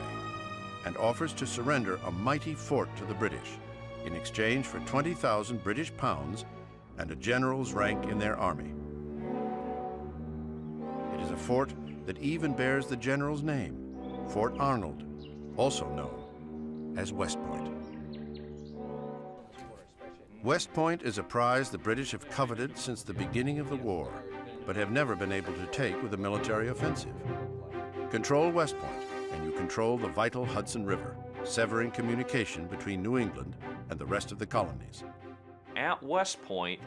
and offers to surrender a mighty fort to the British in exchange for 20,000 British pounds and a general's rank in their army. It is a fort that even bears the general's name, Fort Arnold, also known as West Point. West Point is a prize the British have coveted since the beginning of the war, but have never been able to take with a military offensive. Control West Point, and you control the vital Hudson River, severing communication between New England and the rest of the colonies. At West Point,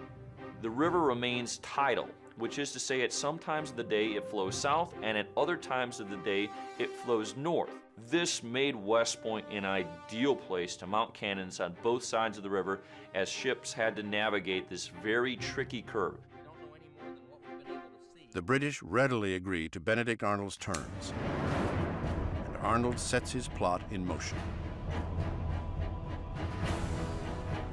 the river remains tidal, which is to say at some times of the day it flows south and at other times of the day it flows north. This made West Point an ideal place to mount cannons on both sides of the river as ships had to navigate this very tricky curve. The British readily agree to Benedict Arnold's terms, and Arnold sets his plot in motion.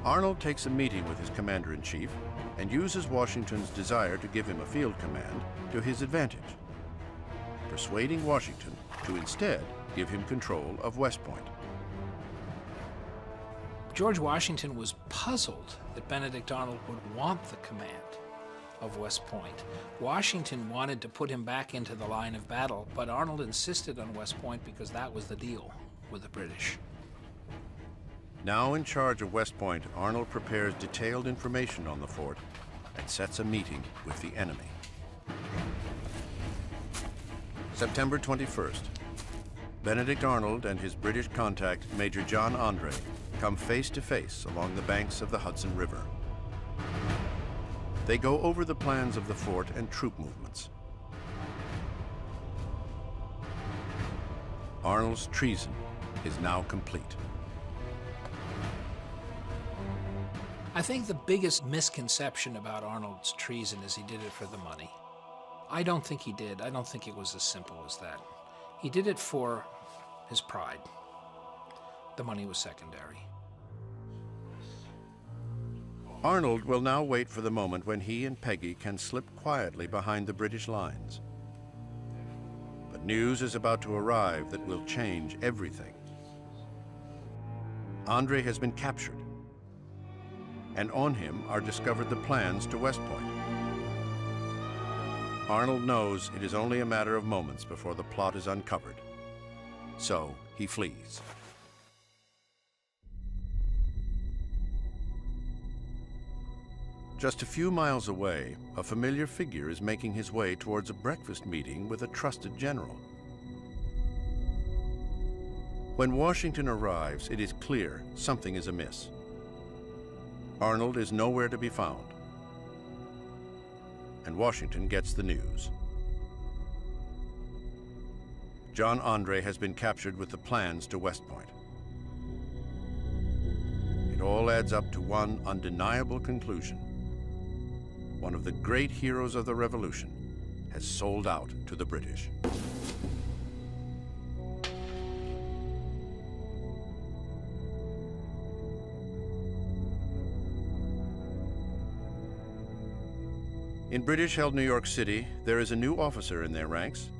Arnold takes a meeting with his commander-in-chief and uses Washington's desire to give him a field command to his advantage, persuading Washington to instead give him control of West Point. George Washington was puzzled that Benedict Arnold would want the command of West Point. Washington wanted to put him back into the line of battle, but Arnold insisted on West Point because that was the deal with the British. Now in charge of West Point, Arnold prepares detailed information on the fort and sets a meeting with the enemy. September 21st, Benedict Arnold and his British contact, Major John Andre, come face to face along the banks of the Hudson River. They go over the plans of the fort and troop movements. Arnold's treason is now complete. I think the biggest misconception about Arnold's treason is he did it for the money. I don't think he did. I don't think it was as simple as that. He did it for his pride. The money was secondary. Arnold will now wait for the moment when he and Peggy can slip quietly behind the British lines. But news is about to arrive that will change everything. Andre has been captured, and on him are discovered the plans to West Point. Arnold knows it is only a matter of moments before the plot is uncovered, so he flees. Just a few miles away, a familiar figure is making his way towards a breakfast meeting with a trusted general. When Washington arrives, it is clear something is amiss. Arnold is nowhere to be found, and Washington gets the news. John Andre has been captured with the plans to West Point. It all adds up to one undeniable conclusion. One of the great heroes of the Revolution has sold out to the British. In British-held New York City, there is a new officer in their ranks,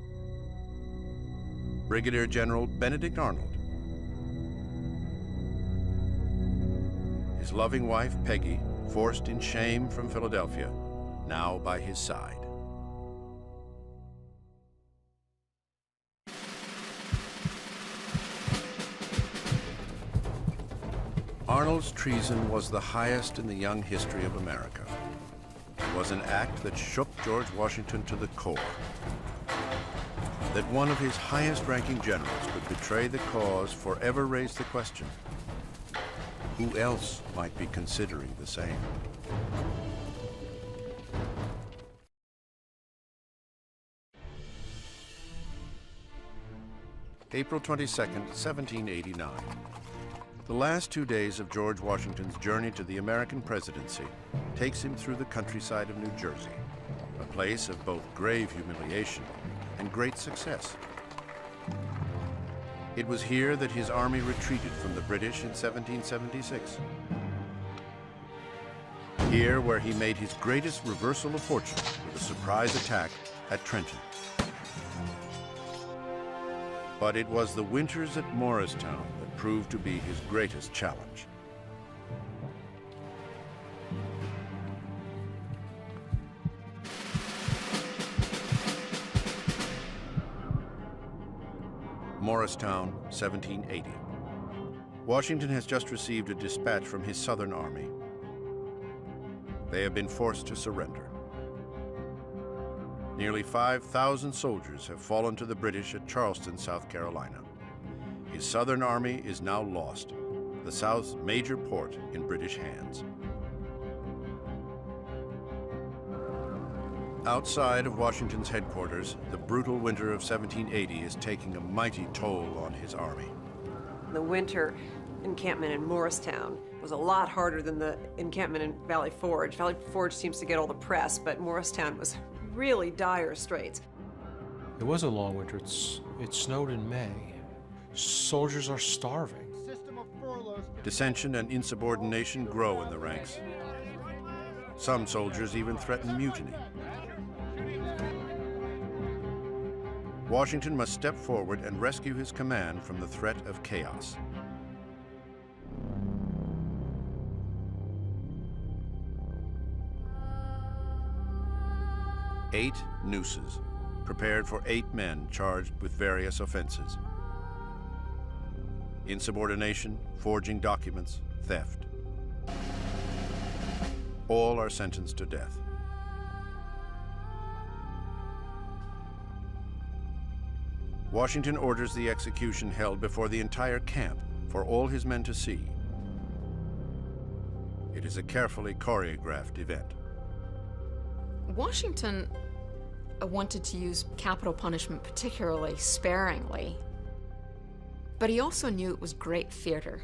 Brigadier General Benedict Arnold. His loving wife, Peggy, forced in shame from Philadelphia, now by his side. Arnold's treason was the highest in the young history of America. It was an act that shook George Washington to the core. That one of his highest-ranking generals could betray the cause forever raised the question, who else might be considering the same? April 22nd, 1789. The last 2 days of George Washington's journey to the American presidency takes him through the countryside of New Jersey, a place of both grave humiliation and great success. It was here that his army retreated from the British in 1776. Here where he made his greatest reversal of fortune with a surprise attack at Trenton. But it was the winters at Morristown that proved to be his greatest challenge. Morristown, 1780. Washington has just received a dispatch from his Southern army. They have been forced to surrender. Nearly 5,000 soldiers have fallen to the British at Charleston, South Carolina. His Southern army is now lost, the South's major port in British hands. Outside of Washington's headquarters, the brutal winter of 1780 is taking a mighty toll on his army. The winter encampment in Morristown was a lot harder than the encampment in Valley Forge. Valley Forge seems to get all the press, but Morristown was really dire straits. It was a long winter. It snowed in May. Soldiers are starving. Dissension and insubordination grow in the ranks. Some soldiers even threaten mutiny. Washington must step forward and rescue his command from the threat of chaos. Eight nooses, prepared for 8 men charged with various offenses. Insubordination, forging documents, theft. All are sentenced to death. Washington orders the execution held before the entire camp for all his men to see. It is a carefully choreographed event. Washington wanted to use capital punishment particularly sparingly, but he also knew it was great theater.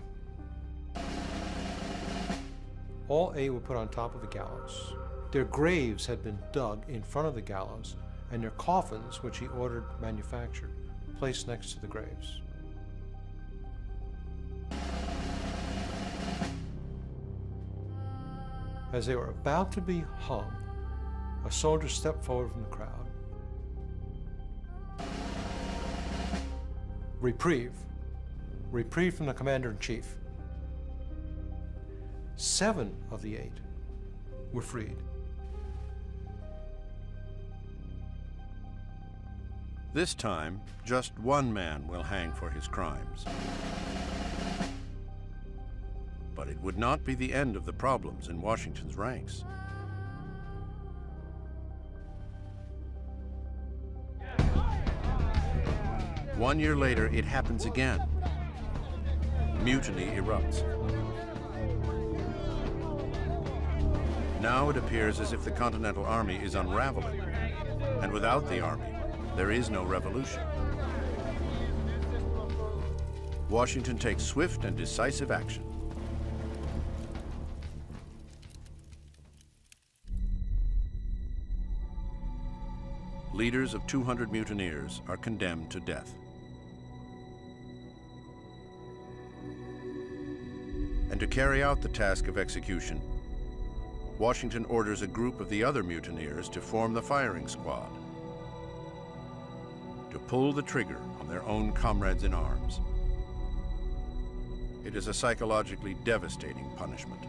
All 8 were put on top of the gallows. Their graves had been dug in front of the gallows, and their coffins, which he ordered manufactured, placed next to the graves. As they were about to be hung, a soldier stepped forward from the crowd. Reprieve. Reprieve from the commander-in-chief. 7 of the 8 were freed. This time, just one man will hang for his crimes. But it would not be the end of the problems in Washington's ranks. One year later, it happens again. Mutiny erupts. Now it appears as if the Continental Army is unraveling, and without the army, there is no revolution. Washington takes swift and decisive action. Leaders of 200 mutineers are condemned to death. And to carry out the task of execution, Washington orders a group of the other mutineers to form the firing squad, to pull the trigger on their own comrades in arms. It is a psychologically devastating punishment.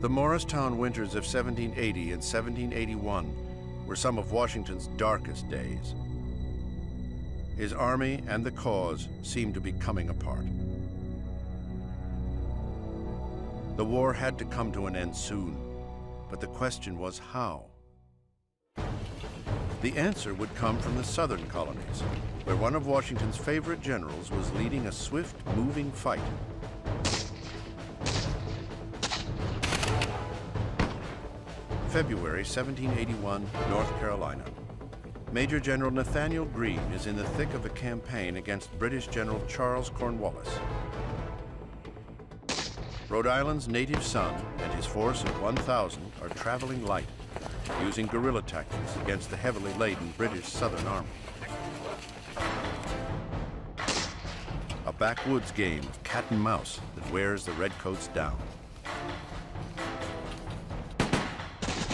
The Morristown winters of 1780 and 1781 were some of Washington's darkest days. His army and the cause seemed to be coming apart. The war had to come to an end soon, but the question was how? The answer would come from the southern colonies, where one of Washington's favorite generals was leading a swift, moving fight. February 1781, North Carolina. Major General Nathaniel Greene is in the thick of a campaign against British General Charles Cornwallis. Rhode Island's native son and his force of 1,000 are traveling light, using guerrilla tactics against the heavily laden British Southern Army. A backwoods game of cat and mouse that wears the redcoats down.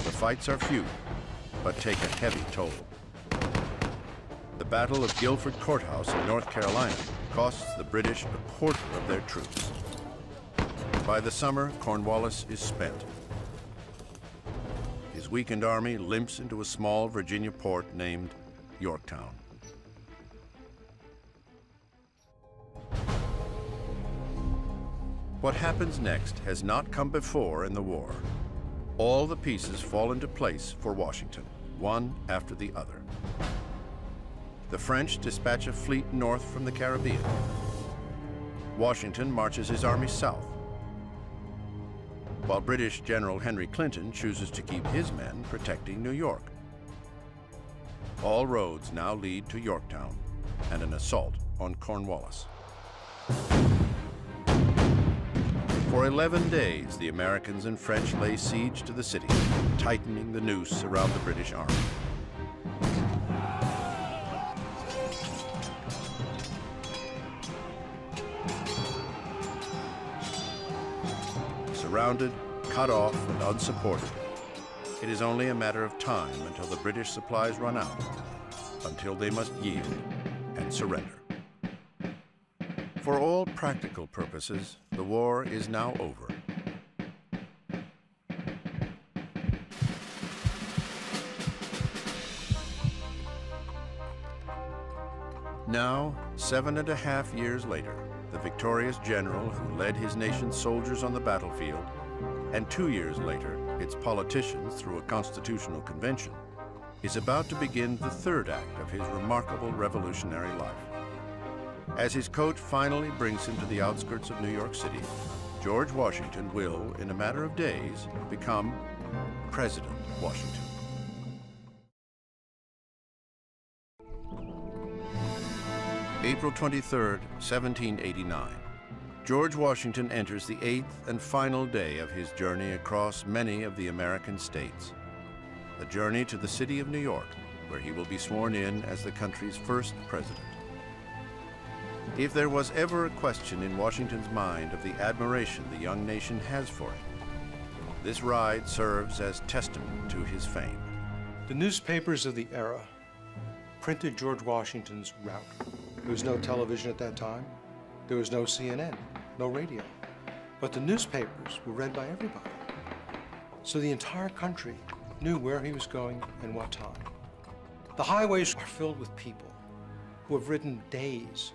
The fights are few, but take a heavy toll. The Battle of Guilford Courthouse in North Carolina costs the British a quarter of their troops. By the summer, Cornwallis is spent. His weakened army limps into a small Virginia port named Yorktown. What happens next has not come before in the war. All the pieces fall into place for Washington, one after the other. The French dispatch a fleet north from the Caribbean. Washington marches his army south, while British General Henry Clinton chooses to keep his men protecting New York. All roads now lead to Yorktown and an assault on Cornwallis. For 11 days, the Americans and French lay siege to the city, tightening the noose around the British army. Surrounded, cut off, and unsupported, it is only a matter of time until the British supplies run out, until they must yield and surrender. For all practical purposes, the war is now over. Now, 7.5 years later, the victorious general who led his nation's soldiers on the battlefield, and 2 years later, its politicians through a constitutional convention, is about to begin the third act of his remarkable revolutionary life. As his coat finally brings him to the outskirts of New York City, George Washington will, in a matter of days, become President Washington. April 23, 1789. George Washington enters the 8th and final day of his journey across many of the American states. A journey to the city of New York, where he will be sworn in as the country's first president. If there was ever a question in Washington's mind of the admiration the young nation has for him, this ride serves as testament to his fame. The newspapers of the era printed George Washington's route. There was no television at that time. There was no CNN, no radio. But the newspapers were read by everybody. So the entire country knew where he was going and what time. The highways are filled with people who have ridden days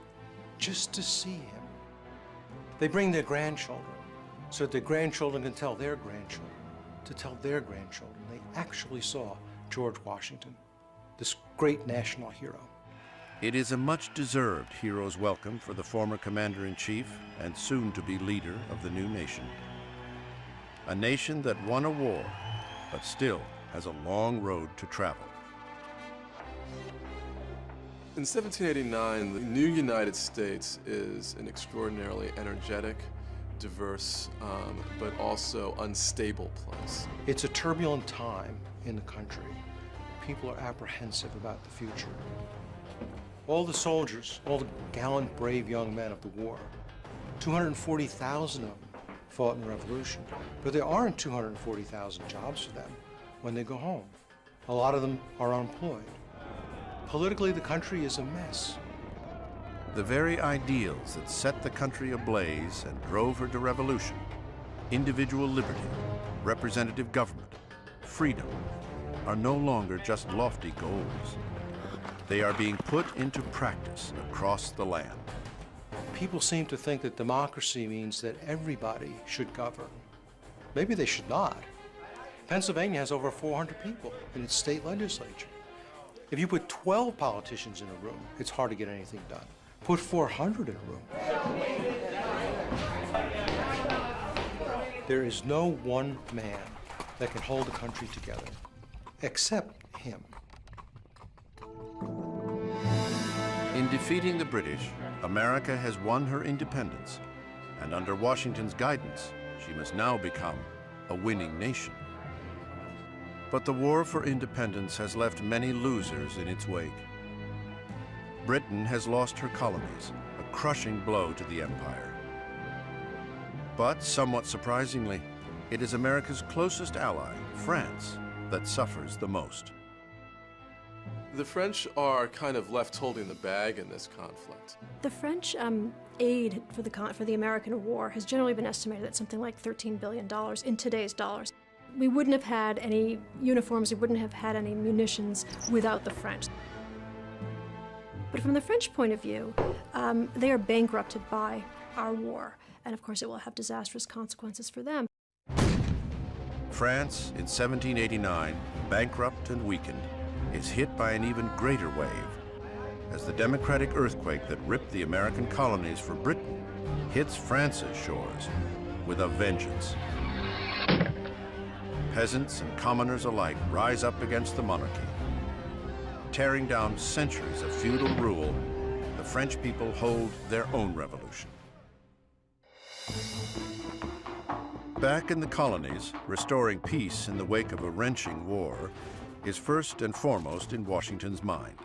just to see him. They bring their grandchildren so that their grandchildren can tell their grandchildren to tell their grandchildren they actually saw George Washington, this great national hero. It is a much-deserved hero's welcome for the former commander-in-chief and soon-to-be leader of the new nation. A nation that won a war, but still has a long road to travel. In 1789, the new United States is an extraordinarily energetic, diverse, but also unstable place. It's a turbulent time in the country. People are apprehensive about the future. All the soldiers, all the gallant, brave young men of the war, 240,000 of them fought in the Revolution, but there aren't 240,000 jobs for them when they go home. A lot of them are unemployed. Politically, the country is a mess. The very ideals that set the country ablaze and drove her to revolution, individual liberty, representative government, freedom, are no longer just lofty goals. They are being put into practice across the land. People seem to think that democracy means that everybody should govern. Maybe they should not. Pennsylvania has over 400 people in its state legislature. If you put 12 politicians in a room, it's hard to get anything done. Put 400 in a room. There is no one man that can hold the country together, except him. In defeating the British, America has won her independence, and under Washington's guidance, she must now become a winning nation. But the war for independence has left many losers in its wake. Britain has lost her colonies, a crushing blow to the empire. But somewhat surprisingly, it is America's closest ally, France, that suffers the most. The French are kind of left holding the bag in this conflict. The French aid for the American war has generally been estimated at something like $13 billion in today's dollars. We wouldn't have had any uniforms, we wouldn't have had any munitions without the French. But from the French point of view, they are bankrupted by our war, and of course it will have disastrous consequences for them. France, in 1789, bankrupt and weakened, is hit by an even greater wave, as the democratic earthquake that ripped the American colonies for Britain hits France's shores with a vengeance. Peasants and commoners alike rise up against the monarchy. Tearing down centuries of feudal rule, the French people hold their own revolution. Back in the colonies, restoring peace in the wake of a wrenching war is first and foremost in Washington's mind.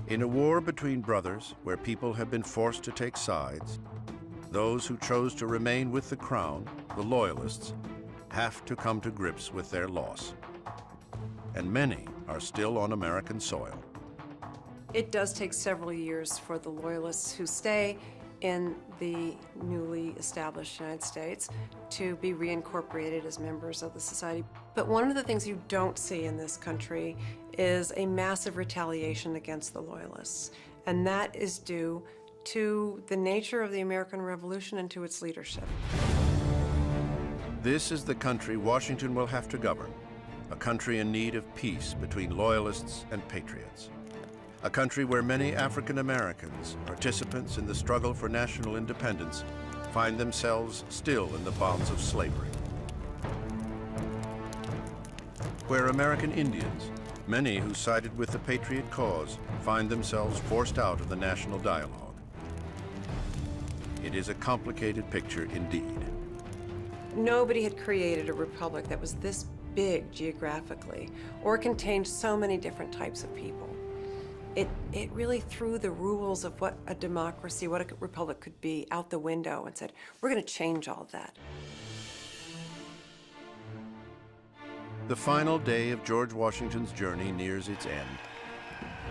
In a war between brothers, where people have been forced to take sides, those who chose to remain with the crown, the Loyalists, have to come to grips with their loss. And many are still on American soil. It does take several years for the Loyalists who stay in the newly established United States to be reincorporated as members of the society. But one of the things you don't see in this country is a massive retaliation against the Loyalists. And that is due to the nature of the American Revolution and to its leadership. This is the country Washington will have to govern, a country in need of peace between Loyalists and patriots. A country where many African Americans, participants in the struggle for national independence, find themselves still in the bonds of slavery. Where American Indians, Many who sided with the Patriot cause find themselves forced out of the national dialogue. It is a complicated picture indeed. Nobody had created a republic that was this big geographically or contained so many different types of people. It really threw the rules of what a democracy, what a republic could be out the window and said, we're going to change all of that. The final day of George Washington's journey nears its end.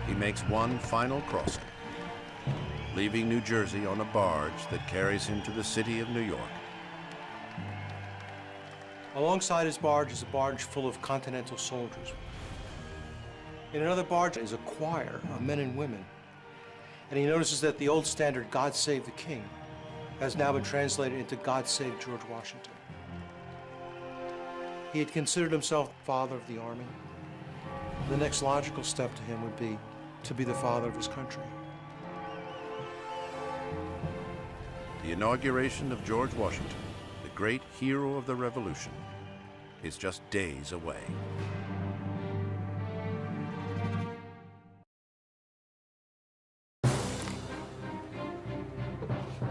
He makes one final crossing, leaving New Jersey on a barge that carries him to the city of New York. Alongside his barge is a barge full of Continental soldiers. In another barge is a choir of men and women. And he notices that the old standard, God Save the King, has now been translated into God Save George Washington. He had considered himself father of the army. The next logical step to him would be to be the father of his country. The inauguration of George Washington, the great hero of the Revolution, is just days away.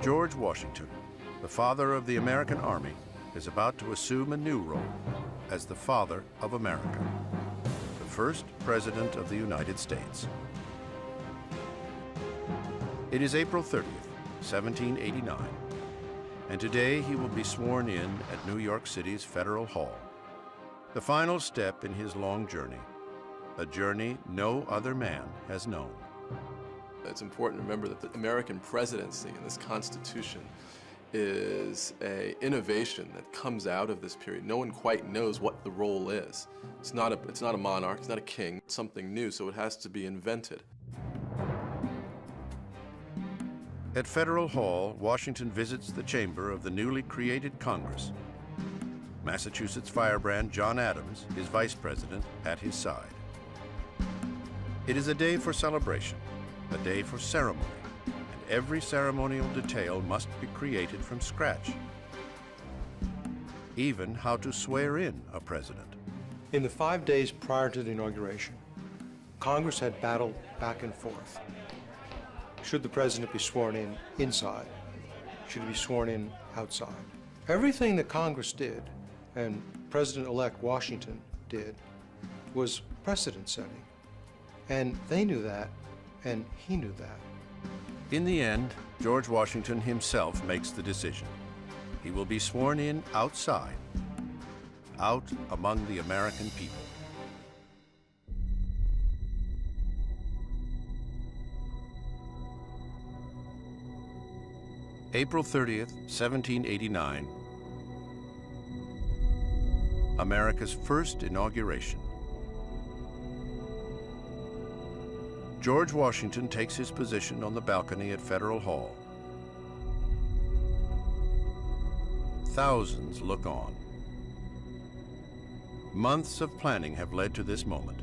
George Washington, the father of the American Army, is about to assume a new role as the father of America, the first president of the United States. It is April 30th, 1789, and today he will be sworn in at New York City's Federal Hall, the final step in his long journey, a journey no other man has known. It's important to remember that the American presidency and this Constitution is an innovation that comes out of this period. No one quite knows what the role is. It's not a monarch, it's not a king, it's something new, so it has to be invented. At Federal Hall, Washington visits the chamber of the newly created Congress. Massachusetts firebrand John Adams is vice president at his side. It is a day for celebration, a day for ceremony, and every ceremonial detail must be created from scratch. Even how to swear in a president. In the 5 days prior to the inauguration, Congress had battled back and forth. Should the president be sworn in inside? Should he be sworn in outside? Everything that Congress did and President-elect Washington did was precedent setting. And they knew that, and he knew that. In the end, George Washington himself makes the decision. He will be sworn in outside, out among the American people. April 30th, 1789, America's first inauguration. George Washington takes his position on the balcony at Federal Hall. Thousands look on. Months of planning have led to this moment,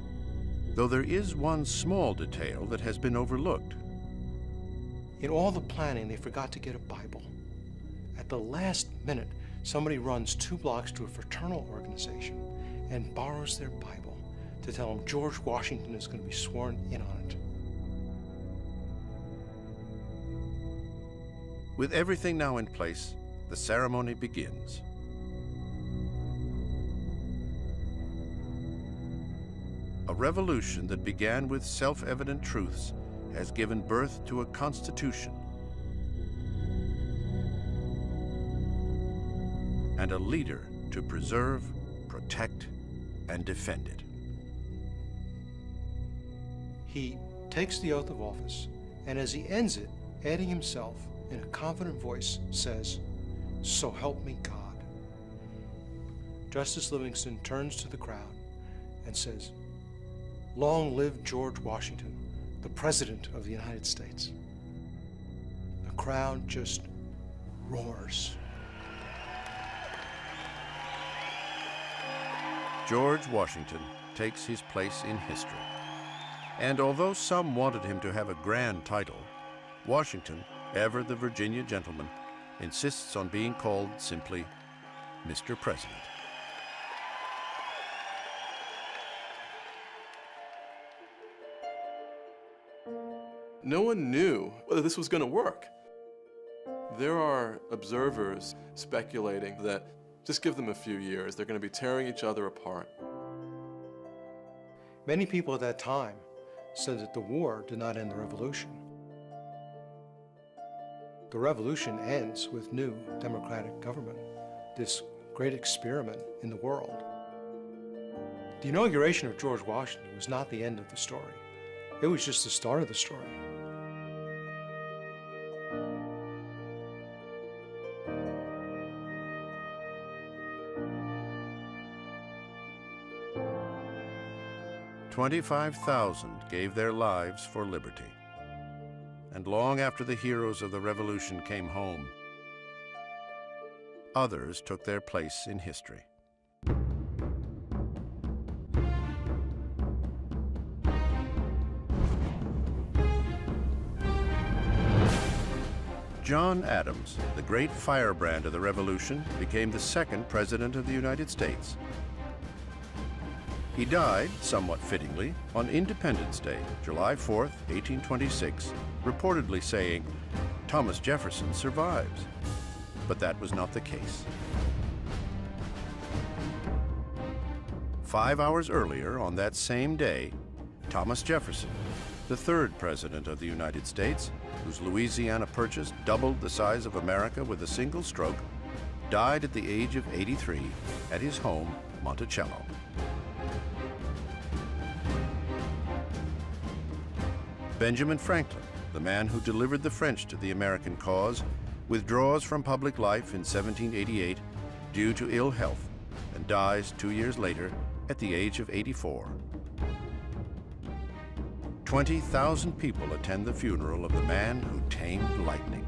though there is one small detail that has been overlooked. In all the planning, they forgot to get a Bible. At the last minute, somebody runs 2 blocks to a fraternal organization and borrows their Bible to tell them George Washington is going to be sworn in on it. With everything now in place, the ceremony begins. A revolution that began with self-evident truths has given birth to a constitution and a leader to preserve, protect, and defend it. He takes the oath of office, and as he ends it, adding himself in a confident voice, says, "So help me God." Justice Livingston turns to the crowd and says, "Long live George Washington, the President of the United States." The crowd just roars. George Washington takes his place in history. And although some wanted him to have a grand title, Washington, ever the Virginia gentleman, insists on being called simply Mr. President. no one knew whether this was going to work. There are observers speculating that just give them a few years, they're going to be tearing each other apart. Many people at that time said that the war did not end the revolution. The revolution ends with new democratic government, this great experiment in the world. The inauguration of George Washington was not the end of the story. It was just the start of the story. "25,000 gave their lives for liberty. And long after the heroes of the revolution came home, others took their place in history. John Adams, the great firebrand of the Revolution, became the second President of the United States. He died, somewhat fittingly, on Independence Day, July 4th, 1826, reportedly saying, "Thomas Jefferson survives." But that was not the case. 5 hours earlier, on that same day, Thomas Jefferson, the third President of the United States, whose Louisiana Purchase doubled the size of America with a single stroke, died at the age of 83 at his home, Monticello. Benjamin Franklin, the man who delivered the French to the American cause, withdraws from public life in 1788 due to ill health and dies 2 years later at the age of 84. 20,000 people attend the funeral of the man who tamed lightning.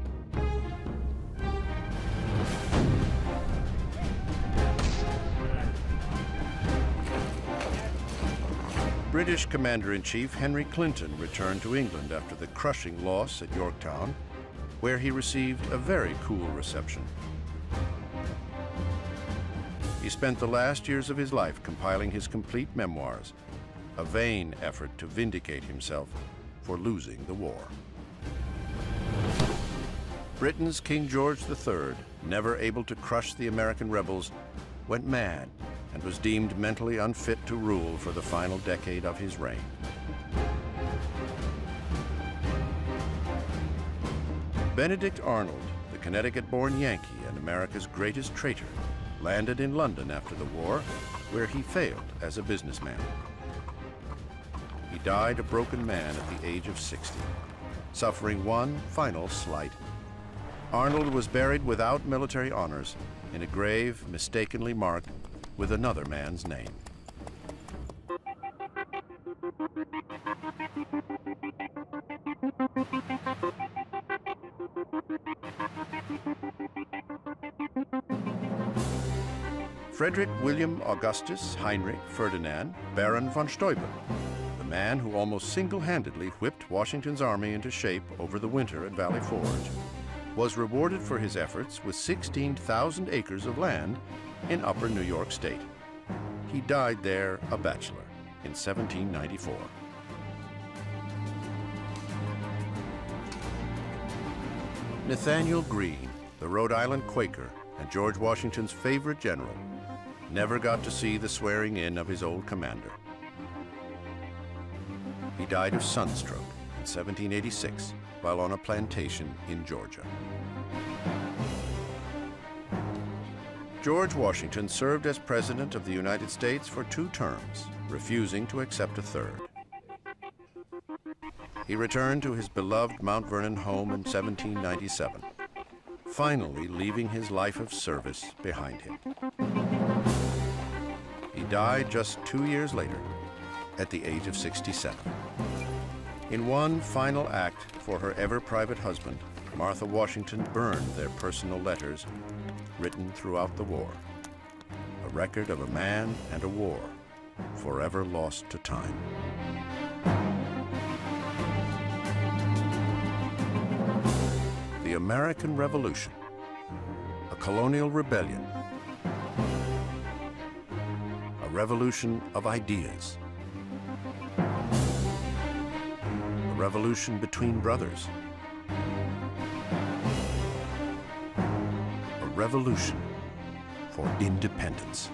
British Commander-in-Chief Henry Clinton returned to England after the crushing loss at Yorktown, where he received a very cool reception. He spent the last years of his life compiling his complete memoirs, a vain effort to vindicate himself for losing the war. Britain's King George III, never able to crush the American rebels, went mad and was deemed mentally unfit to rule for the final decade of his reign. Benedict Arnold, the Connecticut-born Yankee and America's greatest traitor, landed in London after the war, where he failed as a businessman. He died a broken man at the age of 60, suffering one final slight. Arnold was buried without military honors in a grave mistakenly marked with another man's name. Frederick William Augustus Heinrich Ferdinand Baron von Steuben, the man who almost single-handedly whipped Washington's army into shape over the winter at Valley Forge, was rewarded for his efforts with 16,000 acres of land in upper New York State. He died there a bachelor in 1794. Nathaniel Greene, the Rhode Island Quaker and George Washington's favorite general, never got to see the swearing in of his old commander. He died of sunstroke in 1786 while on a plantation in Georgia. George Washington served as President of the United States for 2 terms, refusing to accept a third. He returned to his beloved Mount Vernon home in 1797, finally leaving his life of service behind him. He died just 2 years later, at the age of 67. In one final act for her ever-private husband, Martha Washington burned their personal letters written throughout the war, a record of a man and a war forever lost to time. The American Revolution, a colonial rebellion, a revolution of ideas, a revolution between brothers. A revolution for independence.